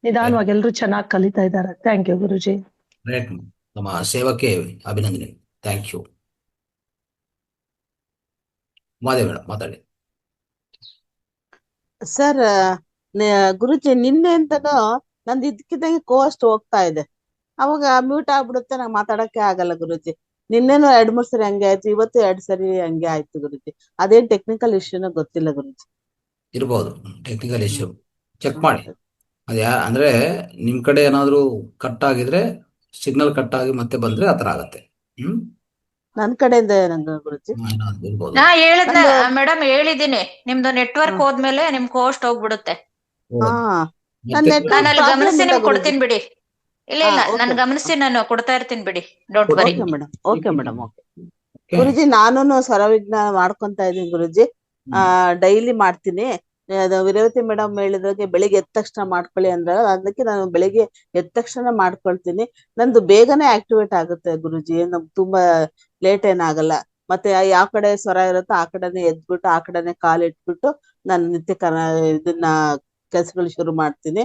ನಿಧಾನವಾಗಿ ಎಲ್ರು ಚೆನ್ನಾಗಿ ಕಲಿತಾ ಇದ್ದಾರೆ. ಥ್ಯಾಂಕ್ ಯು ಗುರುಜಿ. ಗ್ರೇಟ್. ನಮ್ಮ ಸೇವಕ್ಕೆ ಅಭಿನಂದನೆ. Thank you. ಮಾದೇವ್ ಮೇಡಮ್ ಮಾತಾಡಿ. ಸರ್, ಗುರುಜಿ ನಿನ್ನೆ ಅಂತನೂ ನಂದು ಇದ್ದಕ್ಕಿದ್ದಂಗೆ ಕೋಸ್ಟ್ ಹೋಗ್ತಾ ಇದೆ, ಅವಾಗ ಮ್ಯೂಟ್ ಆಗ್ಬಿಡುತ್ತೆ, ನಂಗೆ ಮಾತಾಡಕ್ಕೆ ಆಗಲ್ಲ ಗುರುಜಿ. ನಿನ್ನೆನು 2-3 ಸರಿ ಹಂಗೆ ಆಯ್ತು, ಇವತ್ತು 2 ಸರಿ ಹಂಗೆ ಆಯ್ತು ಗುರುಜಿ. ಅದೇನ್ ಟೆಕ್ನಿಕಲ್ ಇಶ್ಯೂನ ಗೊತ್ತಿಲ್ಲ ಗುರುಜಿ. ಇರ್ಬೋದು ಟೆಕ್ನಿಕಲ್ ಇಶ್ಯೂ, ಚೆಕ್ ಮಾಡಿ. ಅದು ಅಂದ್ರೆ ನಿಮ್ ಕಡೆ ಏನಾದ್ರು ಕಟ್ ಆಗಿದ್ರೆ, ಸಿಗ್ನಲ್ ಕಟ್ ಆಗಿ ಮತ್ತೆ ಬಂದ್ರೆ ಆತರ ಆಗತ್ತೆ. ನನ್ ಕಡೆಯಿಂದ ನಂಗೆ ಗುರುಜಿ ಏನಾದ್ರು ಇರ್ಬೋದು. ನಾ ಹೇಳಿದ್ನ ನಂದು ಮೇಡಮ್, ಹೇಳಿದೀನಿ ನಿಮ್ದು ನೆಟ್ವರ್ಕ್ ಹೋದ್ಮೇಲೆ ನಿಮ್ ಕೋಸ್ಟ್ ಹೋಗ್ಬಿಡುತ್ತೆ. ಹಾ ಮತ್ತೆ ನನ್ ನಾನು ನೆಟ್ವರ್ಕ್ ಅಲ್ಲಿ ಪ್ರಾಬ್ಲಮ್ ಗಮನಿಸಿ ಇಲ್ಲ ನಿಮ್ಗೆ ಗುರುಜಿ. ಕೊಡ್ತೀನಿ ಬಿಡಿ. ಇಲ್ಲ ಹಾ ಇಲ್ಲ, ಓಕೆ ನಾನು ಗಮನಿಸಿ ನಾನು ಕೊಡ್ತಾ ಇರ್ತೀನಿ ಬಿಡಿ, don't worry. Okay madam, okay madam, okay Okay. ಗುರುಜಿ. ನಾನು ಸ್ವರವಿಜ್ಞಾನ ಮಾಡ್ಕೊಂತ ಇದೀನಿ ಗುರುಜಿ. ಡೈಲಿ ಮಾಡ್ತೀನಿ. ಅದು ವಿರೇವತಿ ಮೇಡಮ್ ಹೇಳಿದ್ರಾಗೆ ಬೆಳಿಗ್ಗೆ ಎದ್ದ ತಕ್ಷಣ ಮಾಡ್ಕೊಳ್ಳಿ ಅಂದ್ರ, ಅದಕ್ಕೆ ನಾನು ಬೆಳಿಗ್ಗೆ ಎದ್ದ ತಕ್ಷಣ ಮಾಡ್ಕೊಳ್ತೀನಿ. ನಂದು ಬೇಗನೆ ಆಕ್ಟಿವೇಟ್ ಆಗುತ್ತೆ ಗುರುಜಿ, ನಮ್ಗೆ ತುಂಬಾ ಲೇಟ್ ಏನಾಗಲ್ಲ. ಮತ್ತೆ ಯಾವ ಕಡೆ ಸ್ವರ ಇರುತ್ತೋ ಆ ಕಡೆನೆ ಎದ್ಬಿಟ್ಟು ಆ ಕಡೆನೆ ಕಾಲಿಟ್ಬಿಟ್ಟು ನಾನು ಇದನ್ನ ಕೆಲ್ಸಗಳು ಶುರು ಮಾಡ್ತೀನಿ.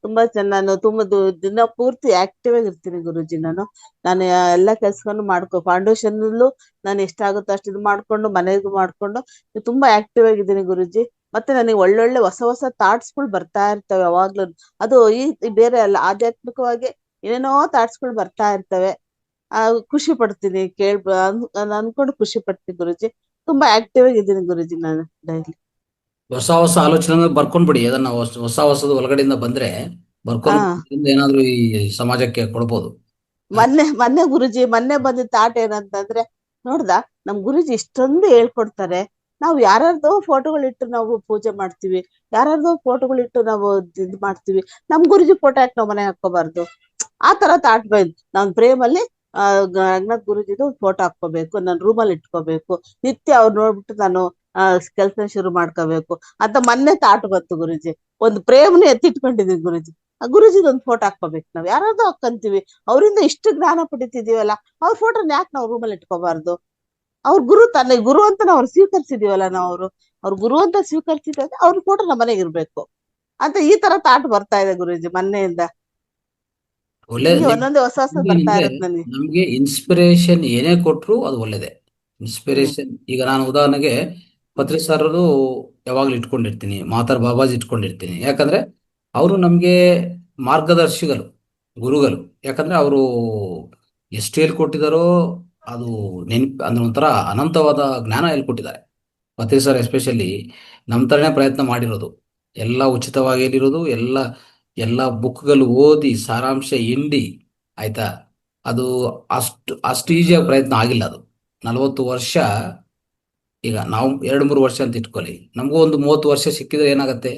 ತುಂಬಾ ನಾನು ತುಂಬಾ ದಿನ ಪೂರ್ತಿ ಆಕ್ಟಿವ್ ಆಗಿ ಇರ್ತೀನಿ ಗುರುಜಿ. ನಾನು ಎಲ್ಲಾ ಕೆಲ್ಸಗಳನ್ನು ಫೌಂಡೇಶನ್ ನಾನು ಎಷ್ಟಾಗುತ್ತೋ ಅಷ್ಟು ಇದು ಮಾಡ್ಕೊಂಡು ಮನೆಗೂ ಮಾಡ್ಕೊಂಡು ತುಂಬಾ ಆಕ್ಟಿವ್ ಆಗಿದ್ದೀನಿ ಗುರುಜಿ. ಮತ್ತೆ ನನಗೆ ಒಳ್ಳೊಳ್ಳೆ ಹೊಸ ಹೊಸ ಥಾಟ್ಸ್ ಗಳು ಬರ್ತಾ ಇರ್ತವೆ ಯಾವಾಗ್ಲೂ. ಅದು ಈ ಬೇರೆ ಅಲ್ಲ, ಆಧ್ಯಾತ್ಮಿಕವಾಗಿ ಏನೇನೋ ಥಾಟ್ಸ್ ಗಳು ಬರ್ತಾ ಇರ್ತವೆ. ಖುಷಿ ಪಡ್ತೀನಿ, ಅನ್ಕೊಂಡು ಖುಷಿ ಪಡ್ತೀನಿ ಗುರುಜಿ. ತುಂಬಾ ಆಕ್ಟಿವ್ ಆಗಿದ್ದೀನಿ ಗುರುಜಿ ನಾನು ಡೈಲಿ. ಹೊಸ ಹೊಸ ಆಲೋಚನೆ ಬರ್ಕೊಂಡ್ಬಿಡಿ. ಅದನ್ನ ಹೊಸ ಹೊಸದು ಒಳಗಡೆಯಿಂದ ಬಂದ್ರೆ ಬರ್ಕೊಂಡು ಏನಾದ್ರು ಈ ಸಮಾಜಕ್ಕೆ ಕೊಡ್ಬೋದು. ಮೊನ್ನೆ ಗುರುಜಿ ಬಂದಿದ್ದ ಥಾಟ್ ಏನಂತಂದ್ರೆ, ನೋಡ್ದ ನಮ್ ಗುರುಜಿ ಇಷ್ಟೊಂದು ಹೇಳ್ಕೊಡ್ತಾರೆ, ನಾವು ಯಾರ್ಯಾರ್ದೋ ಫೋಟೋಗಳಿಟ್ಟು ನಾವು ಪೂಜೆ ಮಾಡ್ತೀವಿ, ಯಾರ್ಯಾರ್ದೋ ಫೋಟೋಗಳಿಟ್ಟು ನಾವು ಇದ್ ಮಾಡ್ತೀವಿ, ನಮ್ ಗುರುಜಿ ಫೋಟೋ ಯಾಕೆ ನಾವು ಮನೆ ಹಾಕೋಬಾರ್ದು? ಆ ತರ ಥಾಟ್ ಬಂದ್ ನಾನ್ ಪ್ರೇಮಲ್ಲಿ ರಂಗನಾಥ್ ಗುರುಜಿದು ಫೋಟೋ ಹಾಕೋಬೇಕು, ನಾನು ರೂಮಲ್ಲಿ ಇಟ್ಕೋಬೇಕು, ನಿತ್ಯ ಅವ್ರು ನೋಡ್ಬಿಟ್ಟು ನಾನು ಕೆಲ್ಸ ಶುರು ಮಾಡ್ಕೋಬೇಕು ಅಂತ ಮೊನ್ನೆ ಥಾಟ್ ಬಂತು ಗುರುಜಿ. ಒಂದು ಪ್ರೇಮನೆ ಎತ್ತಿಟ್ಕೊಂಡಿದೀವಿ ಗುರುಜಿ. ಆ ಗುರುಜಿದ್ ಒಂದು ಫೋಟೋ ಹಾಕೋಬೇಕು, ನಾವ್ ಯಾರಾದ್ರೂ ಹಾಕಂತೀವಿ, ಅವರಿಂದ ಇಷ್ಟು ಜ್ಞಾನ ಪಡಿತಿದೀವಲ್ಲ, ಅವ್ರ ಫೋಟೋನ ಯಾಕೆ ನಾವು ರೂಮಲ್ಲಿ ಇಟ್ಕೋಬಾರ್ದು? ಅವ್ರ ಗುರು ಅಂತ ನಾವು ಸ್ವೀಕರಿಸಿದೀವಲ್ಲ, ಅವ್ರ ಗುರು ಅಂತ ಸ್ವೀಕರಿಸಿದ್ರೆ ಅವ್ರ ಫೋಟೋ ನಮ್ಮ ಮನೆಗೆ ಇರ್ಬೇಕು ಅಂತ ಈ ತರ ಥಾಟ್ ಬರ್ತಾ ಇದೆ ಗುರುಜಿ ಮೊನ್ನೆಯಿಂದ. ಹಿಂಗೆ ಒಂದೊಂದೇ ಹೊಸ ಬರ್ತಾ ಇರತ್ತೆ ನನಗೆ. ನಮ್ಗೆ ಇನ್ಸ್ಪಿರೇಷನ್ ಏನೇ ಕೊಟ್ರು ಅದು ಒಳ್ಳೇದೇ. ಇನ್ಸ್ಪಿರೇಷನ್ ಈಗ ನಾನು ಉದಾಹರಣೆಗೆ ಪತ್ರಿ ಸರ್ದು ಯಾವಾಗ್ಲೂ ಇಟ್ಕೊಂಡಿರ್ತೀನಿ, ಮಾತಾರ್ ಬಾಬಾಜಿ ಇಟ್ಕೊಂಡಿರ್ತೀನಿ. ಯಾಕಂದ್ರೆ ಅವರು ನಮ್ಗೆ ಮಾರ್ಗದರ್ಶಿಗಳು, ಗುರುಗಳು. ಯಾಕಂದ್ರೆ ಅವರು ಎಷ್ಟು ಹೇಳ್ಕೊಟ್ಟಿದಾರೋ ಅದು ಅಂದ್ರೆ ಒಂಥರ ಅನಂತವಾದ ಜ್ಞಾನ ಹೇಳ್ಕೊಟ್ಟಿದ್ದಾರೆ. ಪತ್ರಿ ಸರ್ ಎಸ್ಪೆಷಲಿ ನಮ್ಮ ತರನೇ ಪ್ರಯತ್ನ ಮಾಡಿರೋದು, ಎಲ್ಲ ಉಚಿತವಾಗಿ ಹೇಳಿರೋದು, ಎಲ್ಲ ಬುಕ್ಗಳು ಓದಿ ಸಾರಾಂಶ ಹಿಂಡಿ ಆಯ್ತಾ. ಅದು ಅಷ್ಟು ಈಸಿಯಾಗಿ ಪ್ರಯತ್ನ ಆಗಿಲ್ಲ. ಅದು 40 ವರ್ಷ. ಈಗ ನಾವು 2-3 ವರ್ಷ ಅಂತ ಇಟ್ಕೊಳ್ಳಿ, ನಮಗೂ ಒಂದು 30 ವರ್ಷ ಸಿಕ್ಕಿದ್ರೆ ಏನಾಗತ್ತೆ?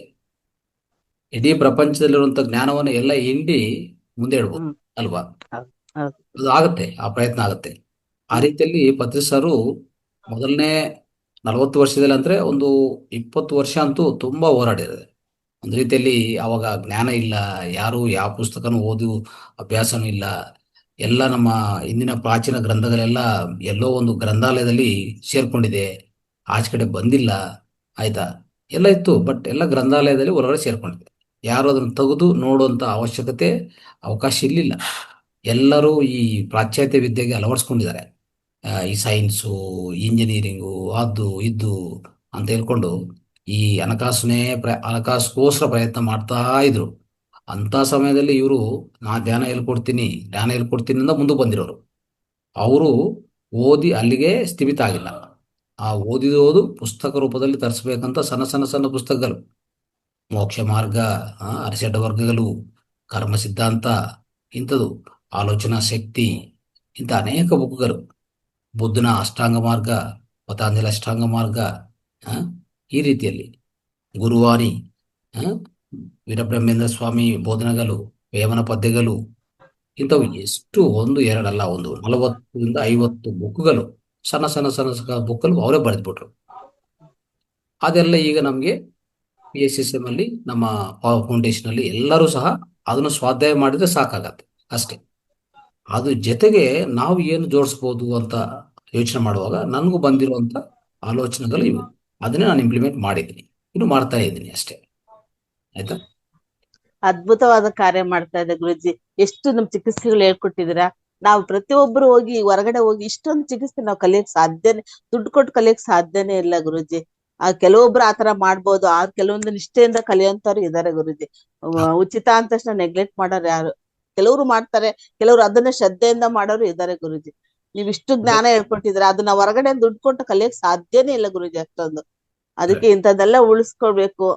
ಇಡೀ ಪ್ರಪಂಚದಲ್ಲಿರುವಂತ ಜ್ಞಾನವನ್ನು ಎಲ್ಲ ಹಿಂಡಿ ಮುಂದೆ ಇಡ್ಬೋದು ಅಲ್ವಾ? ಅದು ಆಗತ್ತೆ, ಆ ಪ್ರಯತ್ನ ಆಗತ್ತೆ. ಆ ರೀತಿಯಲ್ಲಿ ಪತ್ರಿ ಸರು ಮೊದಲನೇ 40 ವರ್ಷದಲ್ಲಿ ಅಂದ್ರೆ ಒಂದು 20 ವರ್ಷ ಅಂತೂ ತುಂಬಾ ಹೋರಾಡಿದ್ದಾರೆ. ಒಂದು ರೀತಿಯಲ್ಲಿ ಅವಾಗ ಜ್ಞಾನ ಇಲ್ಲ, ಯಾರು ಯಾವ ಪುಸ್ತಕನೂ ಓದು ಅಭ್ಯಾಸನೂ ಇಲ್ಲ. ಎಲ್ಲ ನಮ್ಮ ಇಂದಿನ ಪ್ರಾಚೀನ ಗ್ರಂಥಗಳೆಲ್ಲ ಎಲ್ಲೋ ಒಂದು ಗ್ರಂಥಾಲಯದಲ್ಲಿ ಸೇರ್ಕೊಂಡಿದೆ, ಆಚೆ ಕಡೆ ಬಂದಿಲ್ಲ ಆಯ್ತಾ. ಎಲ್ಲ ಇತ್ತು, ಬಟ್ ಎಲ್ಲ ಗ್ರಂಥಾಲಯದಲ್ಲಿ ಹೊರಗಡೆ ಸೇರ್ಕೊಂಡಿದೆ. ಯಾರು ಅದನ್ನು ತೆಗೆದು ನೋಡುವಂತ ಅವಶ್ಯಕತೆ ಅವಕಾಶ ಇರಲಿಲ್ಲ. ಎಲ್ಲರೂ ಈ ಪಾಶ್ಚಾತ್ಯ ವಿದ್ಯೆಗೆ ಅಳವಡಿಸ್ಕೊಂಡಿದ್ದಾರೆ. ಈ ಸೈನ್ಸು, ಇಂಜಿನಿಯರಿಂಗು, ಅದು ಇದು ಅಂತ ಹೇಳ್ಕೊಂಡು ಈ ಹಣಕಾಸುಗೋಸ್ಕರ ಪ್ರಯತ್ನ ಮಾಡ್ತಾ ಇದ್ರು. ಅಂತ ಸಮಯದಲ್ಲಿ ಇವರು ಜ್ಞಾನ ಹೇಳ್ಕೊಡ್ತೀನಿ ಅಂತ ಮುಂದೆ ಬಂದಿರೋರು. ಅವರು ಓದಿ ಅಲ್ಲಿಗೆ ಸ್ಥಿಮಿತ ಆಗಿಲ್ಲ. ಆ ಓದಿದೋದು ಪುಸ್ತಕ ರೂಪದಲ್ಲಿ ತರಿಸ್ಬೇಕಂತ ಸಣ್ಣ ಪುಸ್ತಕಗಳು, ಮೋಕ್ಷ ಮಾರ್ಗ, ಅರಿಷಡ್ ವರ್ಗಗಳು, ಕರ್ಮ ಸಿದ್ಧಾಂತ, ಇಂಥದ್ದು ಆಲೋಚನಾ ಶಕ್ತಿ, ಇಂಥ ಅನೇಕ ಬುಕ್ಗಳು, ಬುದ್ಧನ ಅಷ್ಟಾಂಗ ಮಾರ್ಗ, ಪತಾಂಜಲಿ ಅಷ್ಟಾಂಗ ಮಾರ್ಗ, ಆ, ಈ ರೀತಿಯಲ್ಲಿ ಗುರುವಾಣಿ, ಆ, ವೀರಬ್ರಹ್ಮೇಂದ್ರ ಸ್ವಾಮಿ ಬೋಧನೆಗಳು, ವೇಮನ ಪದ್ಯಗಳು, ಇಂಥವು ಎಷ್ಟು ಒಂದು ಎರಡಲ್ಲ, ಒಂದು 40ರಿಂದ 50 ಬುಕ್ಗಳು, ಸಣ್ಣ ಸಣ್ಣ ಸಣ್ಣ ಸಣ್ಣ ಬುಕ್ಗಳು ಅವರೇ ಬರೆದ್ಬಿಟ್ರು. ಅದೆಲ್ಲ ಈಗ ನಮಗೆ PSSM ಅಲ್ಲಿ ನಮ್ಮ ಫೌಂಡೇಶನ್ ಅಲ್ಲಿ ಎಲ್ಲರೂ ಸಹ ಅದನ್ನು ಸ್ವಾಧ್ಯಾಯ ಮಾಡಿದ್ರೆ ಸಾಕಾಗತ್ತೆ ಅಷ್ಟೇ. ಅದು ಜೊತೆಗೆ ನಾವು ಏನು ಜೋಡಿಸ್ಬೋದು ಅಂತ ಯೋಚನೆ ಮಾಡುವಾಗ ನನಗೂ ಬಂದಿರುವಂತ ಆಲೋಚನೆಗಳು ಇವು. ಅದನ್ನೇ ನಾನು ಇಂಪ್ಲಿಮೆಂಟ್ ಮಾಡಿದ್ದೀನಿ, ಇನ್ನು ಮಾಡ್ತಾ ಇದ್ದೀನಿ ಅಷ್ಟೇ. ಆಯ್ತಾ? ಅದ್ಭುತವಾದ ಕಾರ್ಯ ಮಾಡ್ತಾ ಇದೆ ಗುರುಜಿ. ಎಷ್ಟು ನಮ್ ಚಿಕಿತ್ಸೆಗಳು ಹೇಳ್ಕೊಟ್ಟಿದ್ದೀರಾ. ನಾವು ಪ್ರತಿಯೊಬ್ಬರು ಹೋಗಿ ಹೊರಗಡೆ ಹೋಗಿ ಇಷ್ಟೊಂದು ಚಿಕಿತ್ಸೆ ನಾವು ಕಲಿಯಕ್ ಸಾಧ್ಯನೇ, ದುಡ್ಡು ಕೊಟ್ಟು ಕಲಿಯಕ್ ಸಾಧ್ಯನೇ ಇಲ್ಲ ಗುರುಜಿ. ಕೆಲವೊಬ್ರು ಆತರ ಮಾಡ್ಬೋದು, ಕೆಲವೊಂದು ನಿಷ್ಠೆಯಿಂದ ಕಲಿಯೋಂತವ್ರು ಇದಾರೆ ಗುರುಜಿ. ಉಚಿತ ಅಂದ ತಕ್ಷಣ ನೆಗ್ಲೆಕ್ಟ್ ಮಾಡೋರು ಯಾರು? ಕೆಲವ್ರು ಮಾಡ್ತಾರೆ, ಕೆಲವ್ರು ಅದನ್ನ ಶ್ರದ್ಧೆಯಿಂದ ಮಾಡೋರು ಇದಾರೆ ಗುರುಜಿ. ನೀವ್ ಇಷ್ಟು ಜ್ಞಾನ ಹೇಳ್ಕೊಟ್ಟಿದ್ರ, ಅದನ್ನ ಹೊರಗಡೆ ದುಡ್ಡು ಕೊಟ್ಟು ಕಲಿಯಕ್ ಸಾಧ್ಯನೇ ಇಲ್ಲ ಗುರುಜಿ ಅಷ್ಟೊಂದು. ಅದಕ್ಕೆ ಇಂಥದ್ದೆಲ್ಲ ಉಳಿಸ್ಕೊಳ್ಬೇಕು,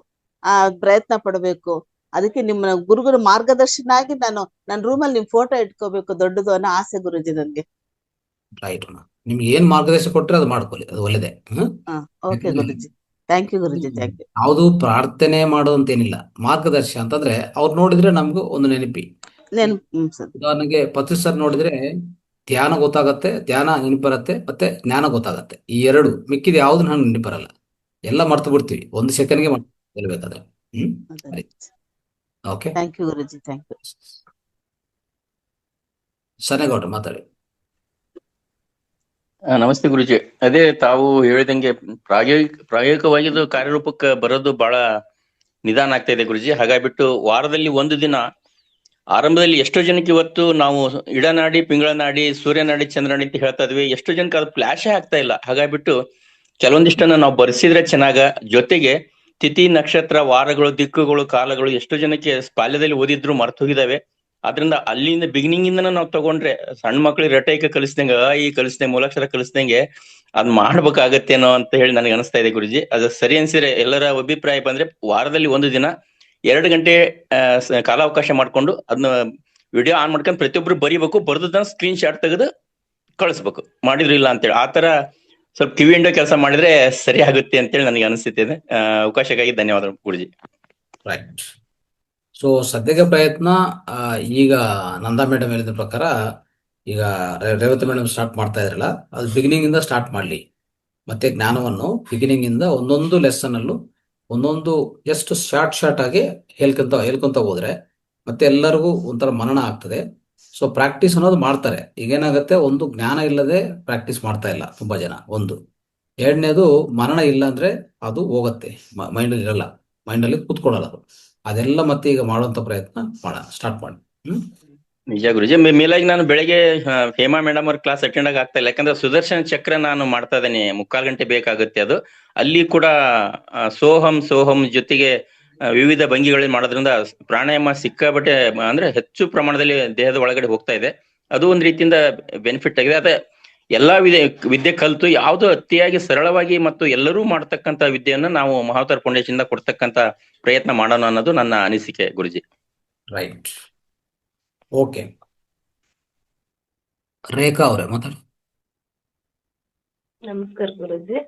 ಪ್ರಯತ್ನ ಪಡ್ಬೇಕು. ಅದಕ್ಕೆ ನಿಮ್ಮ ಗುರುಗಳ ಮಾರ್ಗದರ್ಶನ ಆಗಿ ನನ್ನ ರೂಮಲ್ಲಿ ನಿಮ್ ಫೋಟೋ ಇಟ್ಕೋಬೇಕು ದೊಡ್ಡದು ಅನ್ನೋ ಆಸೆ ಗುರುಜಿ ನನ್ಗೆ. ರೈಟ್. ನಿಮ್ಗೆ ಏನ್ ಮಾರ್ಗದರ್ಶನ ಕೊಟ್ರೆ ಅದು ಮಾಡ್ಕೊಳ್ಳಿ, ಅದು ಒಳ್ಳೇದೇ. ಓಕೆ ಗುರುಜಿ, ಥ್ಯಾಂಕ್ ಯು ಗುರುಜಿ, ಥ್ಯಾಂಕ್ ಯು. ಯಾವುದು ಪ್ರಾರ್ಥನೆ ಮಾಡೋದಂತೇನಿಲ್ಲ, ಮಾರ್ಗದರ್ಶನ ಅಂತಂದ್ರೆ ಅವ್ರು ನೋಡಿದ್ರೆ ನಮ್ಗೂ ಒಂದು ನೆನಪಿ. ಉದಾಹರಣೆಗೆ ಪತ್ರಿ ಸರ್ ನೋಡಿದ್ರೆ ಧ್ಯಾನ ಗೊತ್ತಾಗತ್ತೆ, ಧ್ಯಾನ ನೆನಪರತ್ತೆ, ಮತ್ತೆ ಜ್ಞಾನ ಗೊತ್ತಾಗತ್ತೆ. ಈ ಎರಡು, ಮಿಕ್ಕಿದ ಯಾವ್ದು ನಂಗೆ ನೆನಪರಲ್ಲ, ಎಲ್ಲ ಮರ್ತು ಬಿಡ್ತೀವಿ ಒಂದು ಸೆಕೆಂಡ್ಗೆ ಹೇಳ್ಬೇಕಾದ್ರೆ. ಓಕೆ, ಥ್ಯಾಂಕ್ ಯು ಗುರುಜಿ, ಥ್ಯಾಂಕ್ ಯು. ಸನೇಗೌಡ್ರು ಮಾತಾಡಿ. ನಮಸ್ತೆ ಗುರುಜಿ. ಅದೇ ತಾವು ಹೇಳಿದಂಗೆ ಪ್ರಾಯೋಗಿಕವಾಗಿ ಇದು ಕಾರ್ಯರೂಪಕ್ಕೆ ಬರೋದು ಬಹಳ ನಿಧಾನ ಆಗ್ತಾ ಇದೆ ಗುರುಜಿ. ಹಾಗಾಗ್ಬಿಟ್ಟು ವಾರದಲ್ಲಿ ಒಂದು ದಿನ ಆರಂಭದಲ್ಲಿ ಎಷ್ಟೋ ಜನಕ್ಕೆ ಇವತ್ತು ನಾವು ಇಡನಾಡಿ, ಪಿಂಗಳನಾಡಿ, ಸೂರ್ಯನಾಡಿ, ಚಂದ್ರನಾಡಿ ಅಂತ ಹೇಳ್ತಾ ಇದ್ವಿ. ಎಷ್ಟೋ ಜನಕ್ಕೆ ಅದು ಫ್ಲಾಶೇ ಆಗ್ತಾ ಇಲ್ಲ. ಹಾಗಾಗ್ಬಿಟ್ಟು ಕೆಲವೊಂದಿಷ್ಟನ್ನ ನಾವು ಬರ್ಸಿದ್ರೆ ಚೆನ್ನಾಗ. ಜೊತೆಗೆ ತಿಥಿ, ನಕ್ಷತ್ರ, ವಾರಗಳು, ದಿಕ್ಕುಗಳು, ಕಾಲಗಳು ಎಷ್ಟೋ ಜನಕ್ಕೆ ಬಾಲ್ಯದಲ್ಲಿ ಓದಿದ್ರು ಮರ್ತು ಹೋಗಿದಾವೆ. ಆದ್ರಿಂದ ಅಲ್ಲಿಂದ ಬಿಗಿನಿಂಗ್ ಇಂದನ ನಾವು ತಗೊಂಡ್ರೆ, ಸಣ್ಣ ಮಕ್ಳಿಗೆ ರಟೈಕ ಕಲಿಸ್ದಂಗೆ, ಈ ಕಲಿಸ್ದಂಗೆ, ಮೂಲಾಕ್ಷರ ಕಲಿಸ್ದಂಗೆ ಅದ್ ಮಾಡ್ಬೇಕಾಗತ್ತೇನೋ ಅಂತ ಹೇಳಿ ನನಗೆ ಅನಿಸ್ತಾ ಇದೆ ಗುರುಜಿ. ಅದು ಸರಿ ಅನ್ಸಿದ್ರೆ ಎಲ್ಲರ ಅಭಿಪ್ರಾಯ ಬಂದ್ರೆ ವಾರದಲ್ಲಿ ಒಂದು ದಿನ 2 ಗಂಟೆ ಕಾಲಾವಕಾಶ ಮಾಡ್ಕೊಂಡು ಅದನ್ನ ವಿಡಿಯೋ ಆನ್ ಮಾಡ್ಕೊಂಡು ಪ್ರತಿಯೊಬ್ರು ಬರಿಬೇಕು, ಬರ್ದದನ್ನ ಸ್ಕ್ರೀನ್ ಶಾಟ್ ತೆಗೆದು ಕಳಿಸ್ಬೇಕು. ಮಾಡಿದ್ರಿಲ್ಲ ಅಂತೇಳಿ ಆತರ ಸ್ವಲ್ಪ ಕಿವಿ ಹಿಂಡೋ ಕೆಲಸ ಮಾಡಿದ್ರೆ ಸರಿ ಆಗುತ್ತೆ ಅಂತೇಳಿ ನನಗೆ ಅನಿಸ್ತಿದೆ. ಅವಕಾಶಕ್ಕಾಗಿ ಧನ್ಯವಾದ ಗುರುಜಿ. ರೈಟ್. ಸೊ ಸದ್ಯಕ್ಕೆ ಪ್ರಯತ್ನ ಈಗ ನಂದಾ ಮೇಡಮ್ ಹೇಳಿದ ಪ್ರಕಾರ, ಈಗ ರೇವತಿ ಮೇಡಮ್ ಸ್ಟಾರ್ಟ್ ಮಾಡ್ತಾ ಇದ್ರಲ್ಲ, ಅದು ಬಿಗಿನಿಂಗ್ ಇಂದ ಸ್ಟಾರ್ಟ್ ಮಾಡ್ಲಿ. ಮತ್ತೆ ಜ್ಞಾನವನ್ನು ಬಿಗಿನಿಂಗ್ ಇಂದ ಒಂದೊಂದು ಲೆಸನ್ ಅಲ್ಲೂ ಒಂದೊಂದು ಎಷ್ಟು ಶಾರ್ಟ್ ಆಗಿ ಹೇಳ್ಕೊಂತ ಹೋದ್ರೆ ಮತ್ತೆ ಎಲ್ಲರಿಗೂ ಒಂಥರ ಮನನ ಆಗ್ತದೆ. ಸೊ ಪ್ರಾಕ್ಟೀಸ್ ಅನ್ನೋದು ಮಾಡ್ತಾರೆ. ಈಗೇನಾಗತ್ತೆ, ಒಂದು ಜ್ಞಾನ ಇಲ್ಲದೆ ಪ್ರಾಕ್ಟೀಸ್ ಮಾಡ್ತಾ ಇಲ್ಲ ತುಂಬಾ ಜನ. ಒಂದು ಎರಡನೇದು, ಮನನ ಇಲ್ಲ ಅಂದ್ರೆ ಅದು ಹೋಗತ್ತೆ, ಮೈಂಡ್ ಇರಲ್ಲ, ಮೈಂಡಲ್ಲಿ ಕೂತ್ಕೊಳ್ಳಲ್ಲ ಅದು. ಅದೆಲ್ಲ ಮತ್ತೆ ಈಗ ಮಾಡುವಂತ ಪ್ರಯತ್ನ ಸ್ಟಾರ್ಟ್ ಮಾಡಿ. ನಿಜ ಗುರುಜಿ. ಮೇಲಾಗಿ ನಾನು ಬೆಳಗ್ಗೆ ಹೇಮಾ ಮೇಡಮ್ ಅವ್ರ ಕ್ಲಾಸ್ ಅಟೆಂಡ್ ಆಗ್ತಾ ಇಲ್ಲ, ಯಾಕಂದ್ರೆ ಸುದರ್ಶನ ಚಕ್ರ ನಾನು ಮಾಡ್ತಾ ಇದ್ದೇನೆ, 3/4 ಗಂಟೆ ಬೇಕಾಗುತ್ತೆ ಅದು. ಅಲ್ಲಿ ಕೂಡ ಸೋಹಂ ಜೊತೆಗೆ ವಿವಿಧ ಭಂಗಿಗಳಲ್ಲಿ ಮಾಡೋದ್ರಿಂದ ಪ್ರಾಣಾಯಾಮ ಸಿಕ್ಕಾಬಟ್ಟೆ ಅಂದ್ರೆ ಹೆಚ್ಚು ಪ್ರಮಾಣದಲ್ಲಿ ದೇಹದ ಒಳಗಡೆ ಹೋಗ್ತಾ ಇದೆ. ಅದು ಒಂದ್ ರೀತಿಯಿಂದ ಬೆನಿಫಿಟ್ ಆಗಿದೆ. ಅದೇ ಎಲ್ಲಾ ವಿದ್ಯೆ ಕಲಿತು ಯಾವ್ದು ಅತಿಯಾಗಿ ಸರಳವಾಗಿ ಮತ್ತು ಎಲ್ಲರೂ ಮಾಡ್ತಕ್ಕಂತ ವಿದ್ಯೆಯನ್ನ ನಾವು ಮಹಾವತಾರ್ ಫೌಂಡೇಶನ್ ಇಂದ ಕೊಡ್ತಕ್ಕಂತ ಪ್ರಯತ್ನ ಮಾಡೋಣ ಅನ್ನೋದು ನನ್ನ ಅನಿಸಿಕೆ ಗುರುಜಿ. ರೈಟ್. ಓಕೆ, ರೇಖಾ ಅವರೇ ಮಾತಾಡಿ. ನಮಸ್ಕಾರ ಗುರುಜಿ.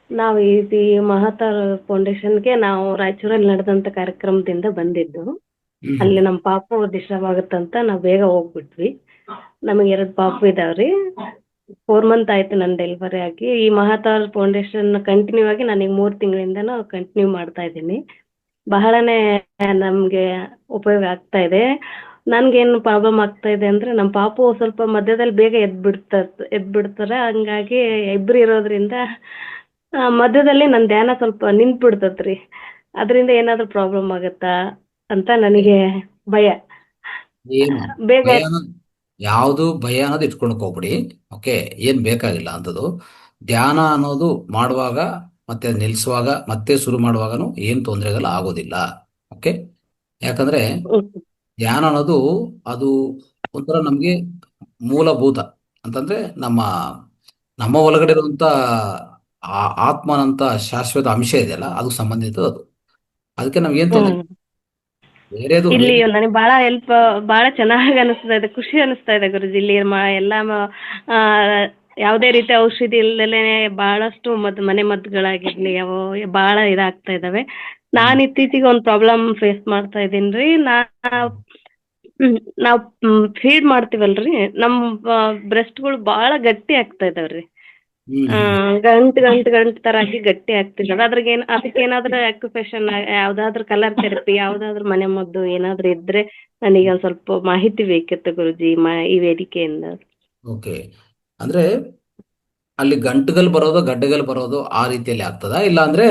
ನಾವು ಈ ಮಹಾತಾರ್ ಫೌಂಡೇಶನ್ಗೆ ನಾವು ರಾಯಚೂರಲ್ಲಿ ನಡೆದಂತ ಕಾರ್ಯಕ್ರಮದಿಂದ ಬಂದಿದ್ದು. ಅಲ್ಲಿ ನಮ್ ಪಾಪು ಡಿಸ್ಟರ್ಬ್ ಆಗುತ್ತಂತ ನಾವ್ ಬೇಗ ಹೋಗ್ಬಿಟ್ವಿ. ನಮಗೆ 2 ಪಾಪು ಇದಾವ್ರಿ. 4 ಮಂತ್ ಆಯ್ತು ನನ್ ಡೆಲಿವರಿ ಆಗಿ. ಈ ಮಹಾತಾರ್ ಫೌಂಡೇಶನ್ ಕಂಟಿನ್ಯೂ ಆಗಿ ನನಗೆ 3 ತಿಂಗಳಿಂದ ಕಂಟಿನ್ಯೂ ಮಾಡ್ತಾ ಇದ್ದೀನಿ. ಬಹಳನೇ ನಮ್ಗೆ ಉಪಯೋಗ ಆಗ್ತಾ ಇದೆ. ನನ್ಗೇನು ಪ್ರಾಬ್ಲಮ್ ಆಗ್ತಾ ಇದೆ ಅಂದ್ರೆ, ನಮ್ ಪಾಪು ಸ್ವಲ್ಪ ಮಧ್ಯದಲ್ಲಿ ಬೇಗ ಎದ್ ಬಿಡ್ತಾರೆ. ಹಂಗಾಗಿ ಇಬ್ರು ಇರೋದ್ರಿಂದ ಮಧ್ಯದಲ್ಲಿ ನನ್ ಧ್ಯಾನ ಸ್ವಲ್ಪ ನಿಂತ್ ಬಿಡ್ತತ್ರಿ. ಅದರಿಂದ ಏನಾದ್ರೂ ಪ್ರಾಬ್ಲಮ್ ಆಗತ್ತಾ ಅಂತ ನನಗೆ ಭಯ. ಬೇಗ ಯಾವುದು ಭಯ ಅನ್ನೋದು ಇಟ್ಕೊಳಕ್ ಹೋಗ್ಬಿಡಿ. ಓಕೆ, ಏನ್ ಬೇಕಾಗಿಲ್ಲ ಅಂತದ್ದು. ಧ್ಯಾನ ಅನ್ನೋದು ಮಾಡುವಾಗ ಮತ್ತೆ ನಿಲ್ಸುವಾಗ ಮತ್ತೆ ಶುರು ಮಾಡುವಾಗನು ಏನ್ ತೊಂದರೆಗಳು ಆಗೋದಿಲ್ಲ. ಓಕೆ, ಯಾಕಂದ್ರೆ ಧ್ಯಾನ ಅನ್ನೋದು ಅದು ಒಂಥರ ನಮ್ಗೆ ಮೂಲಭೂತ ಅಂತಂದ್ರೆ ನಮ್ಮ ಒಳಗಡೆ ಇರುವಂತ ಆತ್ಮನಂತ ಶಾಶ್ವತ ಅಂಶ ಇದೆಯಲ್ಲ, ಅದು ಸಂಬಂಧಿತ ಅದು. ಅದಕ್ಕೆ ನಮ್ಗೆ ಏನ್ ತೊಂದರೆ ಬೇರೆದು ಇಲ್ಲಿ ಬೇರೆ ನನಗೆ ಬಹಳ ಚೆನ್ನಾಗಿ ಅನಿಸ್ತಾ ಇದೆ, ಖುಷಿ ಅನಿಸ್ತಾ ಇದೆ ಗುರುಜಿ. ಇಲ್ಲಿ ಆ, ಯಾವುದೇ ರೀತಿ ಔಷಧಿ ಇಲ್ದಲೆ ಬಹಳಷ್ಟು ಮನೆ ಮದ್ದುಗಳಾಗಿರ್ಲಿ ಅವು ಬಹಳ ಇದಾಗ್ತಾ ಇದಾವೆ. ನಾನ್ ಇತ್ತೀಚೆಗೆ ಒಂದು ಪ್ರಾಬ್ಲಮ್ ಫೇಸ್ ಮಾಡ್ತಾ ಇದೀನ್ರಿ. ನಾವ್ ಫೀಡ್ ಮಾಡ್ತೀವಲ್ರಿ, ನಮ್ ಬ್ರೆಸ್ಟ್ಗಳು ಬಹಳ ಗಟ್ಟಿ ಆಗ್ತಾ ಇದಾವ್ರಿ. ಗಂಟ್ ತರ ಆಗಿ ಗಟ್ಟಿ ಆಗ್ತಿದಾವೆ. ಅದಕ್ಕೇನಾದ್ರೂ ಆಕ್ಯುಪೇಷನ್, ಯಾವ್ದಾದ್ರು ಕಲರ್ ಥೆರಪಿ, ಯಾವ್ದಾದ್ರು ಮನೆ ಮದ್ದು ಏನಾದ್ರು ಇದ್ರೆ ನನಗೆ ಒಂದ್ ಸ್ವಲ್ಪ ಮಾಹಿತಿ ಬೇಕಿತ್ತು ಗುರುಜಿ, ಈ ವೇದಿಕೆಯಿಂದ. ಓಕೆ. ಅಂದ್ರೆ ಅಲ್ಲಿ ಗಂಟುಗಳು ಬರೋದು ಗಡ್ಡೆಗಳು ಬರೋದು ಆ ರೀತಿಯಲ್ಲಿ ಆಗ್ತದಾ, ಇಲ್ಲ ಅಂದ್ರೆ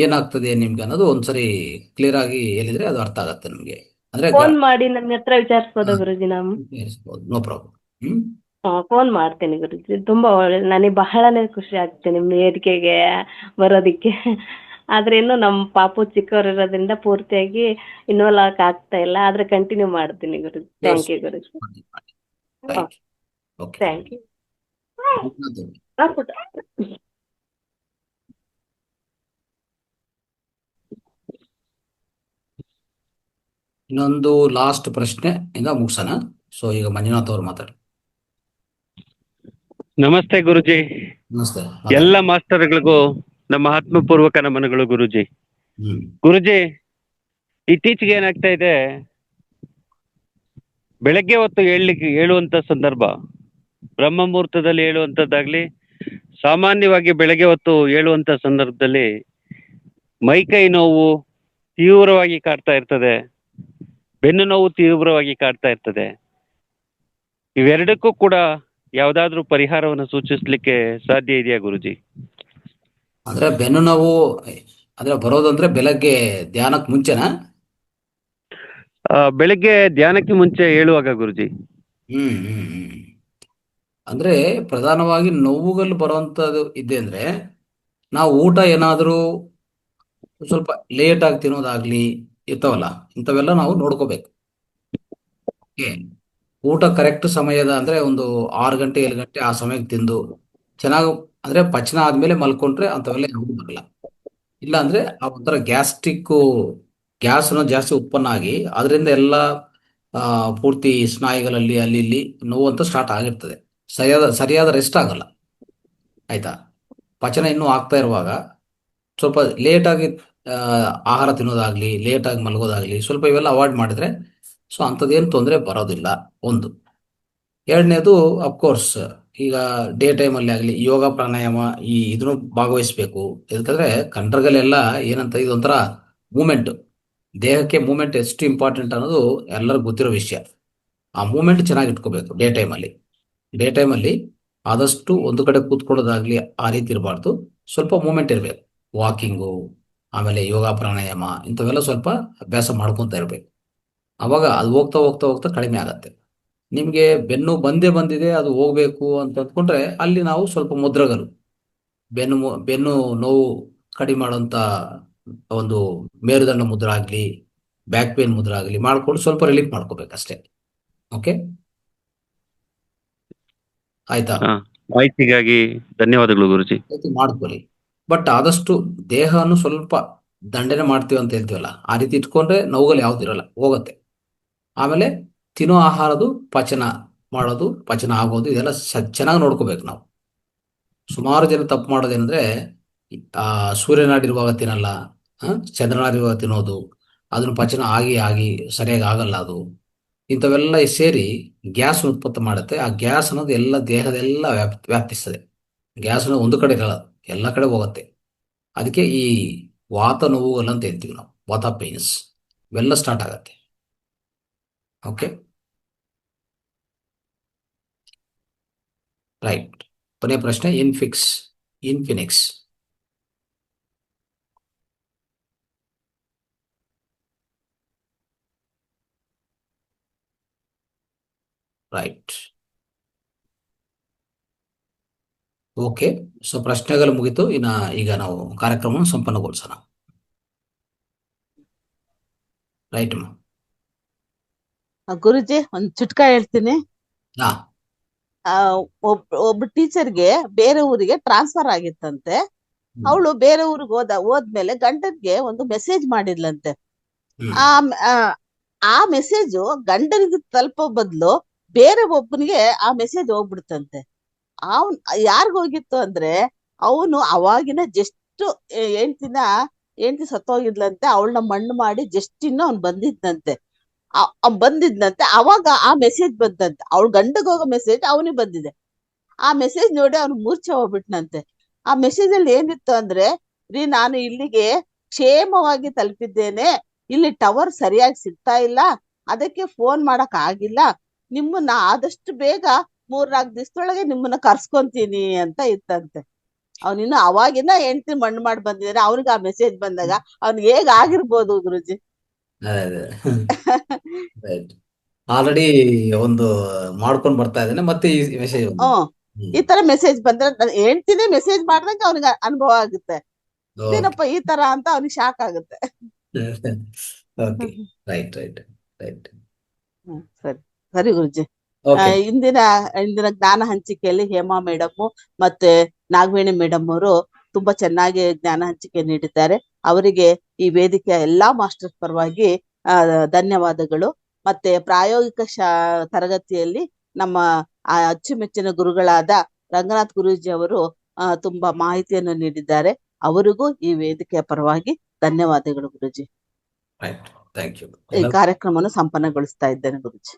ಏನಾಗ್ತದೆ ನಿಮ್ಗೆ ಅನ್ನೋದು ಒಂದ್ಸರಿ ಕ್ಲಿಯರ್ ಆಗಿ ಹೇಳಿದ್ರೆ ಅದು ಅರ್ಥ ಆಗತ್ತೆ ನಮ್ಗೆ. ಅಂದ್ರೆ ಫೋನ್ ಮಾಡಿ ನನ್ನ ಹತ್ರ ವಿಚಾರಿಸ್ಬೋದಾ ಗುರುಜಿ? ನಾವು ನೋ ಪ್ರಾಬ್ಲಮ್. ಫೋನ್ ಮಾಡ್ತೀನಿ ಗುರುಜಿ. ತುಂಬಾ ನನಗೆ ಬಹಳನೇ ಖುಷಿ ಆಗ್ತದೆ ನಿಮ್ ವೇದಿಕೆಗೆ ಬರೋದಿಕ್ಕೆ. ಆದ್ರೆ ಇನ್ನು ನಮ್ ಪಾಪು ಚಿಕ್ಕವರಿರೋದ್ರಿಂದ ಪೂರ್ತಿಯಾಗಿ ಇನ್ವಾಲ್ವ್ ಆಗ್ತಾ ಇಲ್ಲ. ಆದ್ರೆ ಕಂಟಿನ್ಯೂ ಮಾಡ್ತೀನಿ ಗುರುಜಿ. ಥ್ಯಾಂಕ್ ಯು ಗುರುಜಿ. Thank you. ಇನ್ನೊಂದು ಲಾಸ್ಟ್ ಪ್ರಶ್ನೆ ಇಂದ ಮುಗಿಸೋಣ. ಸೊ ಈಗ ಮಂಜುನಾಥ್ ಅವ್ರು ಮಾತಾಡಿ. ನಮಸ್ತೆ ಗುರುಜಿ. ನಮಸ್ತೆ. ಎಲ್ಲ ಮಾಸ್ಟರ್ಗಳಿಗೂ ನಮ್ಮ ಆತ್ಮಪೂರ್ವಕ ನಮನಗಳು ಗುರುಜಿ. ಗುರುಜಿ, ಇತ್ತೀಚೆಗೆ ಏನಾಗ್ತಾ ಇದೆ, ಬೆಳಗ್ಗೆ ಹೊತ್ತು ಹೇಳುವಂತ ಸಂದರ್ಭ, ಬ್ರಹ್ಮ ಮುಹೂರ್ತದಲ್ಲಿ ಹೇಳುವಂತದ್ದಾಗ್ಲಿ, ಸಾಮಾನ್ಯವಾಗಿ ಬೆಳಗ್ಗೆ ಹೊತ್ತು ಹೇಳುವಂತ ಸಂದರ್ಭದಲ್ಲಿ ಮೈಕೈ ನೋವು ತೀವ್ರವಾಗಿ ಕಾಡ್ತಾ ಇರ್ತದೆ, ಬೆನ್ನು ನೋವು ತೀವ್ರವಾಗಿ ಕಾಡ್ತಾ ಇರ್ತದೆ. ಇವೆರಡಕ್ಕೂ ಕೂಡ ಯಾವ್ದಾದ್ರು ಪರಿಹಾರವನ್ನು ಸೂಚಿಸ್ಲಿಕ್ಕೆ ಸಾಧ್ಯ ಇದೆಯಾ ಗುರುಜಿ? ಅಂದ್ರೆ ಬೆನ್ನು ನೋವು ಅಂದ್ರೆ ಬರೋದಂದ್ರೆ ಬೆಳಗ್ಗೆ ಧ್ಯಾನಕ್ಕೆ ಮುಂಚೆನಾ? ಬೆಳಗ್ಗೆ ಧ್ಯಾನಕ್ಕೆ ಮುಂಚೆ ಹೇಳುವಾಗ ಗುರುಜಿ. ಅಂದ್ರೆ ಪ್ರಧಾನವಾಗಿ ನೋವುಗಳು ಬರುವಂತದ್ದು ಇದೆ ಅಂದ್ರೆ ನಾವು ಊಟ ಏನಾದರೂ ಸ್ವಲ್ಪ ಲೇಟ್ ಆಗಿ ತಿನ್ನೋದಾಗ್ಲಿ ಇರ್ತಾವಲ್ಲ, ಇಂಥವೆಲ್ಲ ನಾವು ನೋಡ್ಕೋಬೇಕು. ಊಟ ಕರೆಕ್ಟ್ ಸಮಯದ ಅಂದ್ರೆ ಒಂದು 6 ಗಂಟೆ 7 ಗಂಟೆ ಆ ಸಮಯಕ್ಕೆ ತಿಂದು ಚೆನ್ನಾಗಿ ಅಂದ್ರೆ ಪಚನ ಆದ್ಮೇಲೆ ಮಲ್ಕೊಂಡ್ರೆ ಅಂಥವೆಲ್ಲ ಯಾವುದು ಬರಲ್ಲ. ಇಲ್ಲ ಅಂದ್ರೆ ಆ ಒಂಥರ ಗ್ಯಾಸ್ ಅನ್ನೋದು ಜಾಸ್ತಿ ಉತ್ಪನ್ನ ಆಗಿ ಅದರಿಂದ ಎಲ್ಲ ಪೂರ್ತಿ ಸ್ನಾಯುಗಳಲ್ಲಿ ಅಲ್ಲಿ ಇಲ್ಲಿ ನೋವು ಅಂತ ಸ್ಟಾರ್ಟ್ ಆಗಿರ್ತದೆ. ಸರಿಯಾದ ರೆಸ್ಟ್ ಆಗಲ್ಲ. ಆಯ್ತಾ? ಪಚನ ಇನ್ನೂ ಆಗ್ತಾ ಇರುವಾಗ ಸ್ವಲ್ಪ ಲೇಟಾಗಿ ಆಹಾರ ತಿನ್ನೋದಾಗ್ಲಿ, ಲೇಟಾಗಿ ಮಲಗೋದಾಗ್ಲಿ, ಸ್ವಲ್ಪ ಇವೆಲ್ಲ ಅವಾಯ್ಡ್ ಮಾಡಿದ್ರೆ ಸೊ ಅಂಥದ್ದೇನು ತೊಂದರೆ ಬರೋದಿಲ್ಲ. ಒಂದು. ಎರಡನೇದು ಅಫ್ಕೋರ್ಸ್ ಈಗ ಡೇ ಟೈಮಲ್ಲಿ ಆಗಲಿ ಯೋಗ ಪ್ರಾಣಾಯಾಮ ಇದನ್ನು ಭಾಗವಹಿಸ್ಬೇಕು. ಯಾಕಂದ್ರೆ ಕಂಡ್ರಗಲೆಲ್ಲ ಏನಂತ ಇದೊಂಥರ ಮೂಮೆಂಟ್, ದೇಹಕ್ಕೆ ಮೂಮೆಂಟ್ ಎಷ್ಟು ಇಂಪಾರ್ಟೆಂಟ್ ಅನ್ನೋದು ಎಲ್ಲರಿಗೂ ಗೊತ್ತಿರೋ ವಿಷಯ. ಆ ಮೂಮೆಂಟ್ ಚೆನ್ನಾಗಿ ಇಟ್ಕೋಬೇಕು. ಡೇ ಟೈಮಲ್ಲಿ ಆದಷ್ಟು ಒಂದು ಕಡೆ ಕೂತ್ಕೊಳ್ಳೋದಾಗ್ಲಿ ಆ ರೀತಿ ಇರಬಾರ್ದು. ಸ್ವಲ್ಪ ಮೂಮೆಂಟ್ ಇರಬೇಕು. ವಾಕಿಂಗು, ಆಮೇಲೆ ಯೋಗ ಪ್ರಾಣಾಯಾಮ ಇಂಥವೆಲ್ಲ ಸ್ವಲ್ಪ ಅಭ್ಯಾಸ ಮಾಡ್ಕೊತಾ ಇರಬೇಕು. ಅವಾಗ ಅದು ಹೋಗ್ತಾ ಹೋಗ್ತಾ ಹೋಗ್ತಾ ಕಡಿಮೆ ಆಗತ್ತೆ. ನಿಮಗೆ ಬೆನ್ನು ಬಂದಿದೆ ಅದು ಹೋಗ್ಬೇಕು ಅಂತ ಅಂದ್ಕೊಂಡ್ರೆ ಅಲ್ಲಿ ನಾವು ಸ್ವಲ್ಪ ಮುದ್ರಗಳು, ಬೆನ್ನು ನೋವು ಕಡಿಮೆ ಮಾಡುವಂತ ಒಂದು ಮೇರುದಂಡ ಮುದ್ರ ಆಗಲಿ, ಬ್ಯಾಕ್ ಪೇನ್ ಮುದ್ರ ಆಗಲಿ ಮಾಡ್ಕೊಂಡು ಸ್ವಲ್ಪ ರಿಲೀಫ್ ಮಾಡ್ಕೋಬೇಕಷ್ಟೇ. ಓಕೆ, ಆಯ್ತಾ? ಮಾಹಿತಿಗಾಗಿ ಧನ್ಯವಾದಗಳು ಗುರುಜಿ. ಮಾಡ್ಕೊಳ್ಳಿ. ಬಟ್ ಆದಷ್ಟು ದೇಹವನ್ನು ಸ್ವಲ್ಪ ದಂಡನೆ ಮಾಡ್ತೀವಿ ಅಂತ ಹೇಳ್ತೀವಲ್ಲ, ಆ ರೀತಿ ಇಟ್ಕೊಂಡ್ರೆ ನೋವುಗಳು ಯಾವ್ದು ಇರಲ್ಲ, ಹೋಗುತ್ತೆ. ಆಮೇಲೆ ತಿನ್ನೋ ಆಹಾರದು ಪಚನ ಆಗೋದು ಇದೆಲ್ಲ ಚೆನ್ನಾಗಿ ನೋಡ್ಕೋಬೇಕು ನಾವು. ಸುಮಾರು ಜನ ತಪ್ಪು ಮಾಡೋದೇನಂದ್ರೆ ಸೂರ್ಯನಾಡಿರುವಾಗ ತಿನ್ನಲ್ಲ, ಚಂದ್ರನಾಡಿರುವಾಗ ತಿನ್ನೋದು, ಅದನ್ನು ಪಚನ ಆಗಿ ಸರಿಯಾಗಿ ಆಗಲ್ಲ. ಅದು ಇಂಥವೆಲ್ಲ ಸೇರಿ ಗ್ಯಾಸ್ ಉತ್ಪತ್ತಿ ಮಾಡುತ್ತೆ. ಆ ಗ್ಯಾಸ್ ಅನ್ನೋದು ಎಲ್ಲ ದೇಹದೆಲ್ಲ ವ್ಯಾಪ್ತಿಸ್ತದೆ. ಗ್ಯಾಸ್ ಅನ್ನೋದು ಒಂದು ಕಡೆ ಇರಲ್ಲ, ಎಲ್ಲ ಕಡೆ ಹೋಗುತ್ತೆ. ಅದಕ್ಕೆ ಈ ವಾತ ನೋವುಗಳು ಅಂತ ಹೇಳ್ತೀವಿ ನಾವು, ವಾತ ಪೇನ್ಸ್ ಇವೆಲ್ಲ ಸ್ಟಾರ್ಟ್ ಆಗತ್ತೆ. Okay, right. ಕೊನೆಯ ಪ್ರಶ್ನೆ, ಇನ್ಫಿನಿಕ್ಸ್. Right, okay. ಸೊ ಪ್ರಶ್ನೆಗಳು ಮುಗಿತು. ಈಗ ನಾವು ಕಾರ್ಯಕ್ರಮವನ್ನು ಸಂಪನ್ನಗೊಳಿಸೋಣ. ರೈಟ್ ಅಮ್ಮ. ಗುರುಜಿ, ಒಂದ್ ಚುಟ್ಕ ಹೇಳ್ತೀನಿ. ಒಬ್ಬ ಟೀಚರ್ಗೆ ಬೇರೆ ಊರಿಗೆ ಟ್ರಾನ್ಸ್ಫರ್ ಆಗಿತ್ತಂತೆ. ಅವಳು ಬೇರೆ ಊರಿಗೆ ಹೋದ್ಮೇಲೆ ಗಂಡನ್ಗೆ ಒಂದು ಮೆಸೇಜ್ ಮಾಡಿದ್ಲಂತೆ. ಆ ಆ ಮೆಸೇಜ್ ಗಂಡನಿಗೆ ತಲುಪೋ ಬದಲು ಬೇರೆ ಒಬ್ಬನಿಗೆ ಆ ಮೆಸೇಜ್ ಹೋಗ್ಬಿಡ್ತಂತೆ. ಅವನ್ ಯಾರಿಗ ಹೋಗಿತ್ತು ಅಂದ್ರೆ ಅವನು ಅವಾಗಿನ ಜಸ್ಟ್ ಹೆಂಡತಿ ಸತ್ತೋಗಿದ್ಲಂತೆ, ಅವಳನ್ನ ಮಣ್ಣು ಮಾಡಿ ಜಸ್ಟ್ ಇನ್ನು ಅವ್ನು ಬಂದಿದ್ನಂತೆ. ಅವಾಗ ಆ ಮೆಸೇಜ್ ಬಂದಂತೆ, ಅವಳ ಗಂಡಗ್ ಹೋಗೋ ಮೆಸೇಜ್ ಅವನಿಗೆ ಬಂದಿದೆ. ಆ ಮೆಸೇಜ್ ನೋಡಿ ಅವ್ನು ಮೂರ್ಛೆ ಹೋಗ್ಬಿಟ್ನಂತೆ. ಆ ಮೆಸೇಜ್ ಅಲ್ಲಿ ಏನಿತ್ತು ಅಂದ್ರೆ, ರೀ ನಾನು ಇಲ್ಲಿಗೆ ಕ್ಷೇಮವಾಗಿ ತಲುಪಿದ್ದೇನೆ, ಇಲ್ಲಿ ಟವರ್ ಸರಿಯಾಗಿ ಸಿಗ್ತಾ ಇಲ್ಲ, ಅದಕ್ಕೆ ಫೋನ್ ಮಾಡಕ್ ಆಗಿಲ್ಲ, ನಿಮ್ಮನ್ನ ಆದಷ್ಟು ಬೇಗ 3-4 ದಿವಸದೊಳಗೆ ನಿಮ್ಮನ್ನ ಕರ್ಸ್ಕೊಂತೀನಿ ಅಂತ ಇತ್ತಂತೆ. ಅವನಿನ್ನು ಅವಾಗಿನ ಹೆಂಡತಿ ಮಣ್ಣು ಮಾಡಿ ಬಂದಿದ್ದಾನೆ, ಅವನಿಗೆ ಆ ಮೆಸೇಜ್ ಬಂದಾಗ ಅವ್ನಿಗೆ ಹೇಗ್ ಆಗಿರ್ಬೋದು ಗುರುಜಿ? ಆಲ್ರೆಡಿ ಒಂದು ಮಾಡ್ಕೊಂಡ್ ಬರ್ತಾ ಇದ್ದಾನೆ, ಮತ್ತೆ ಈ ಮೆಸೇಜ್ ಈ ತರ ಮೆಸೇಜ್ ಬಂದ್ರೆ ಹೆಂಡ್ತಿನೇ ಮೆಸೇಜ್ ಮಾಡ್ದಂಗೆ ಅವನಿಗೆ ಅನುಭವ ಆಗುತ್ತೆ. ಏನಪ್ಪ ಈ ತರ ಅಂತ ಅವನಿಗೆ ಶಾಕ್ ಆಗುತ್ತೆ. Okay, right right right. ಸರಿ ಸರಿ ಗುರುಜಿ. ಓಕೆ, ಇಂದಿನ ಜ್ಞಾನ ಹಂಚಿಕೆಯಲ್ಲಿ ಹೇಮಾ ಮೇಡಮ್ ಮತ್ತೆ ನಾಗವೇಣಿ ಮೇಡಮ್ ಅವರು ತುಂಬಾ ಚೆನ್ನಾಗಿ ಜ್ಞಾನ ಹಂಚಿಕೆ ನೀಡಿದ್ದಾರೆ. ಅವರಿಗೆ ಈ ವೇದಿಕೆಯ ಎಲ್ಲಾ ಮಾಸ್ಟರ್ಸ್ ಪರವಾಗಿ ಧನ್ಯವಾದಗಳು. ಮತ್ತೆ ಪ್ರಾಯೋಗಿಕ ತರಗತಿಯಲ್ಲಿ ನಮ್ಮ ಅಚ್ಚುಮೆಚ್ಚಿನ ಗುರುಗಳಾದ ರಂಗನಾಥ್ ಗುರೂಜಿ ಅವರು ತುಂಬಾ ಮಾಹಿತಿಯನ್ನು ನೀಡಿದ್ದಾರೆ. ಅವರಿಗೂ ಈ ವೇದಿಕೆಯ ಪರವಾಗಿ ಧನ್ಯವಾದಗಳು ಗುರುಜಿ. Thank you. ಈ ಕಾರ್ಯಕ್ರಮವನ್ನು ಸಂಪನ್ನಗೊಳಿಸ್ತಾ ಇದ್ದೇನೆ ಗುರುಜಿ.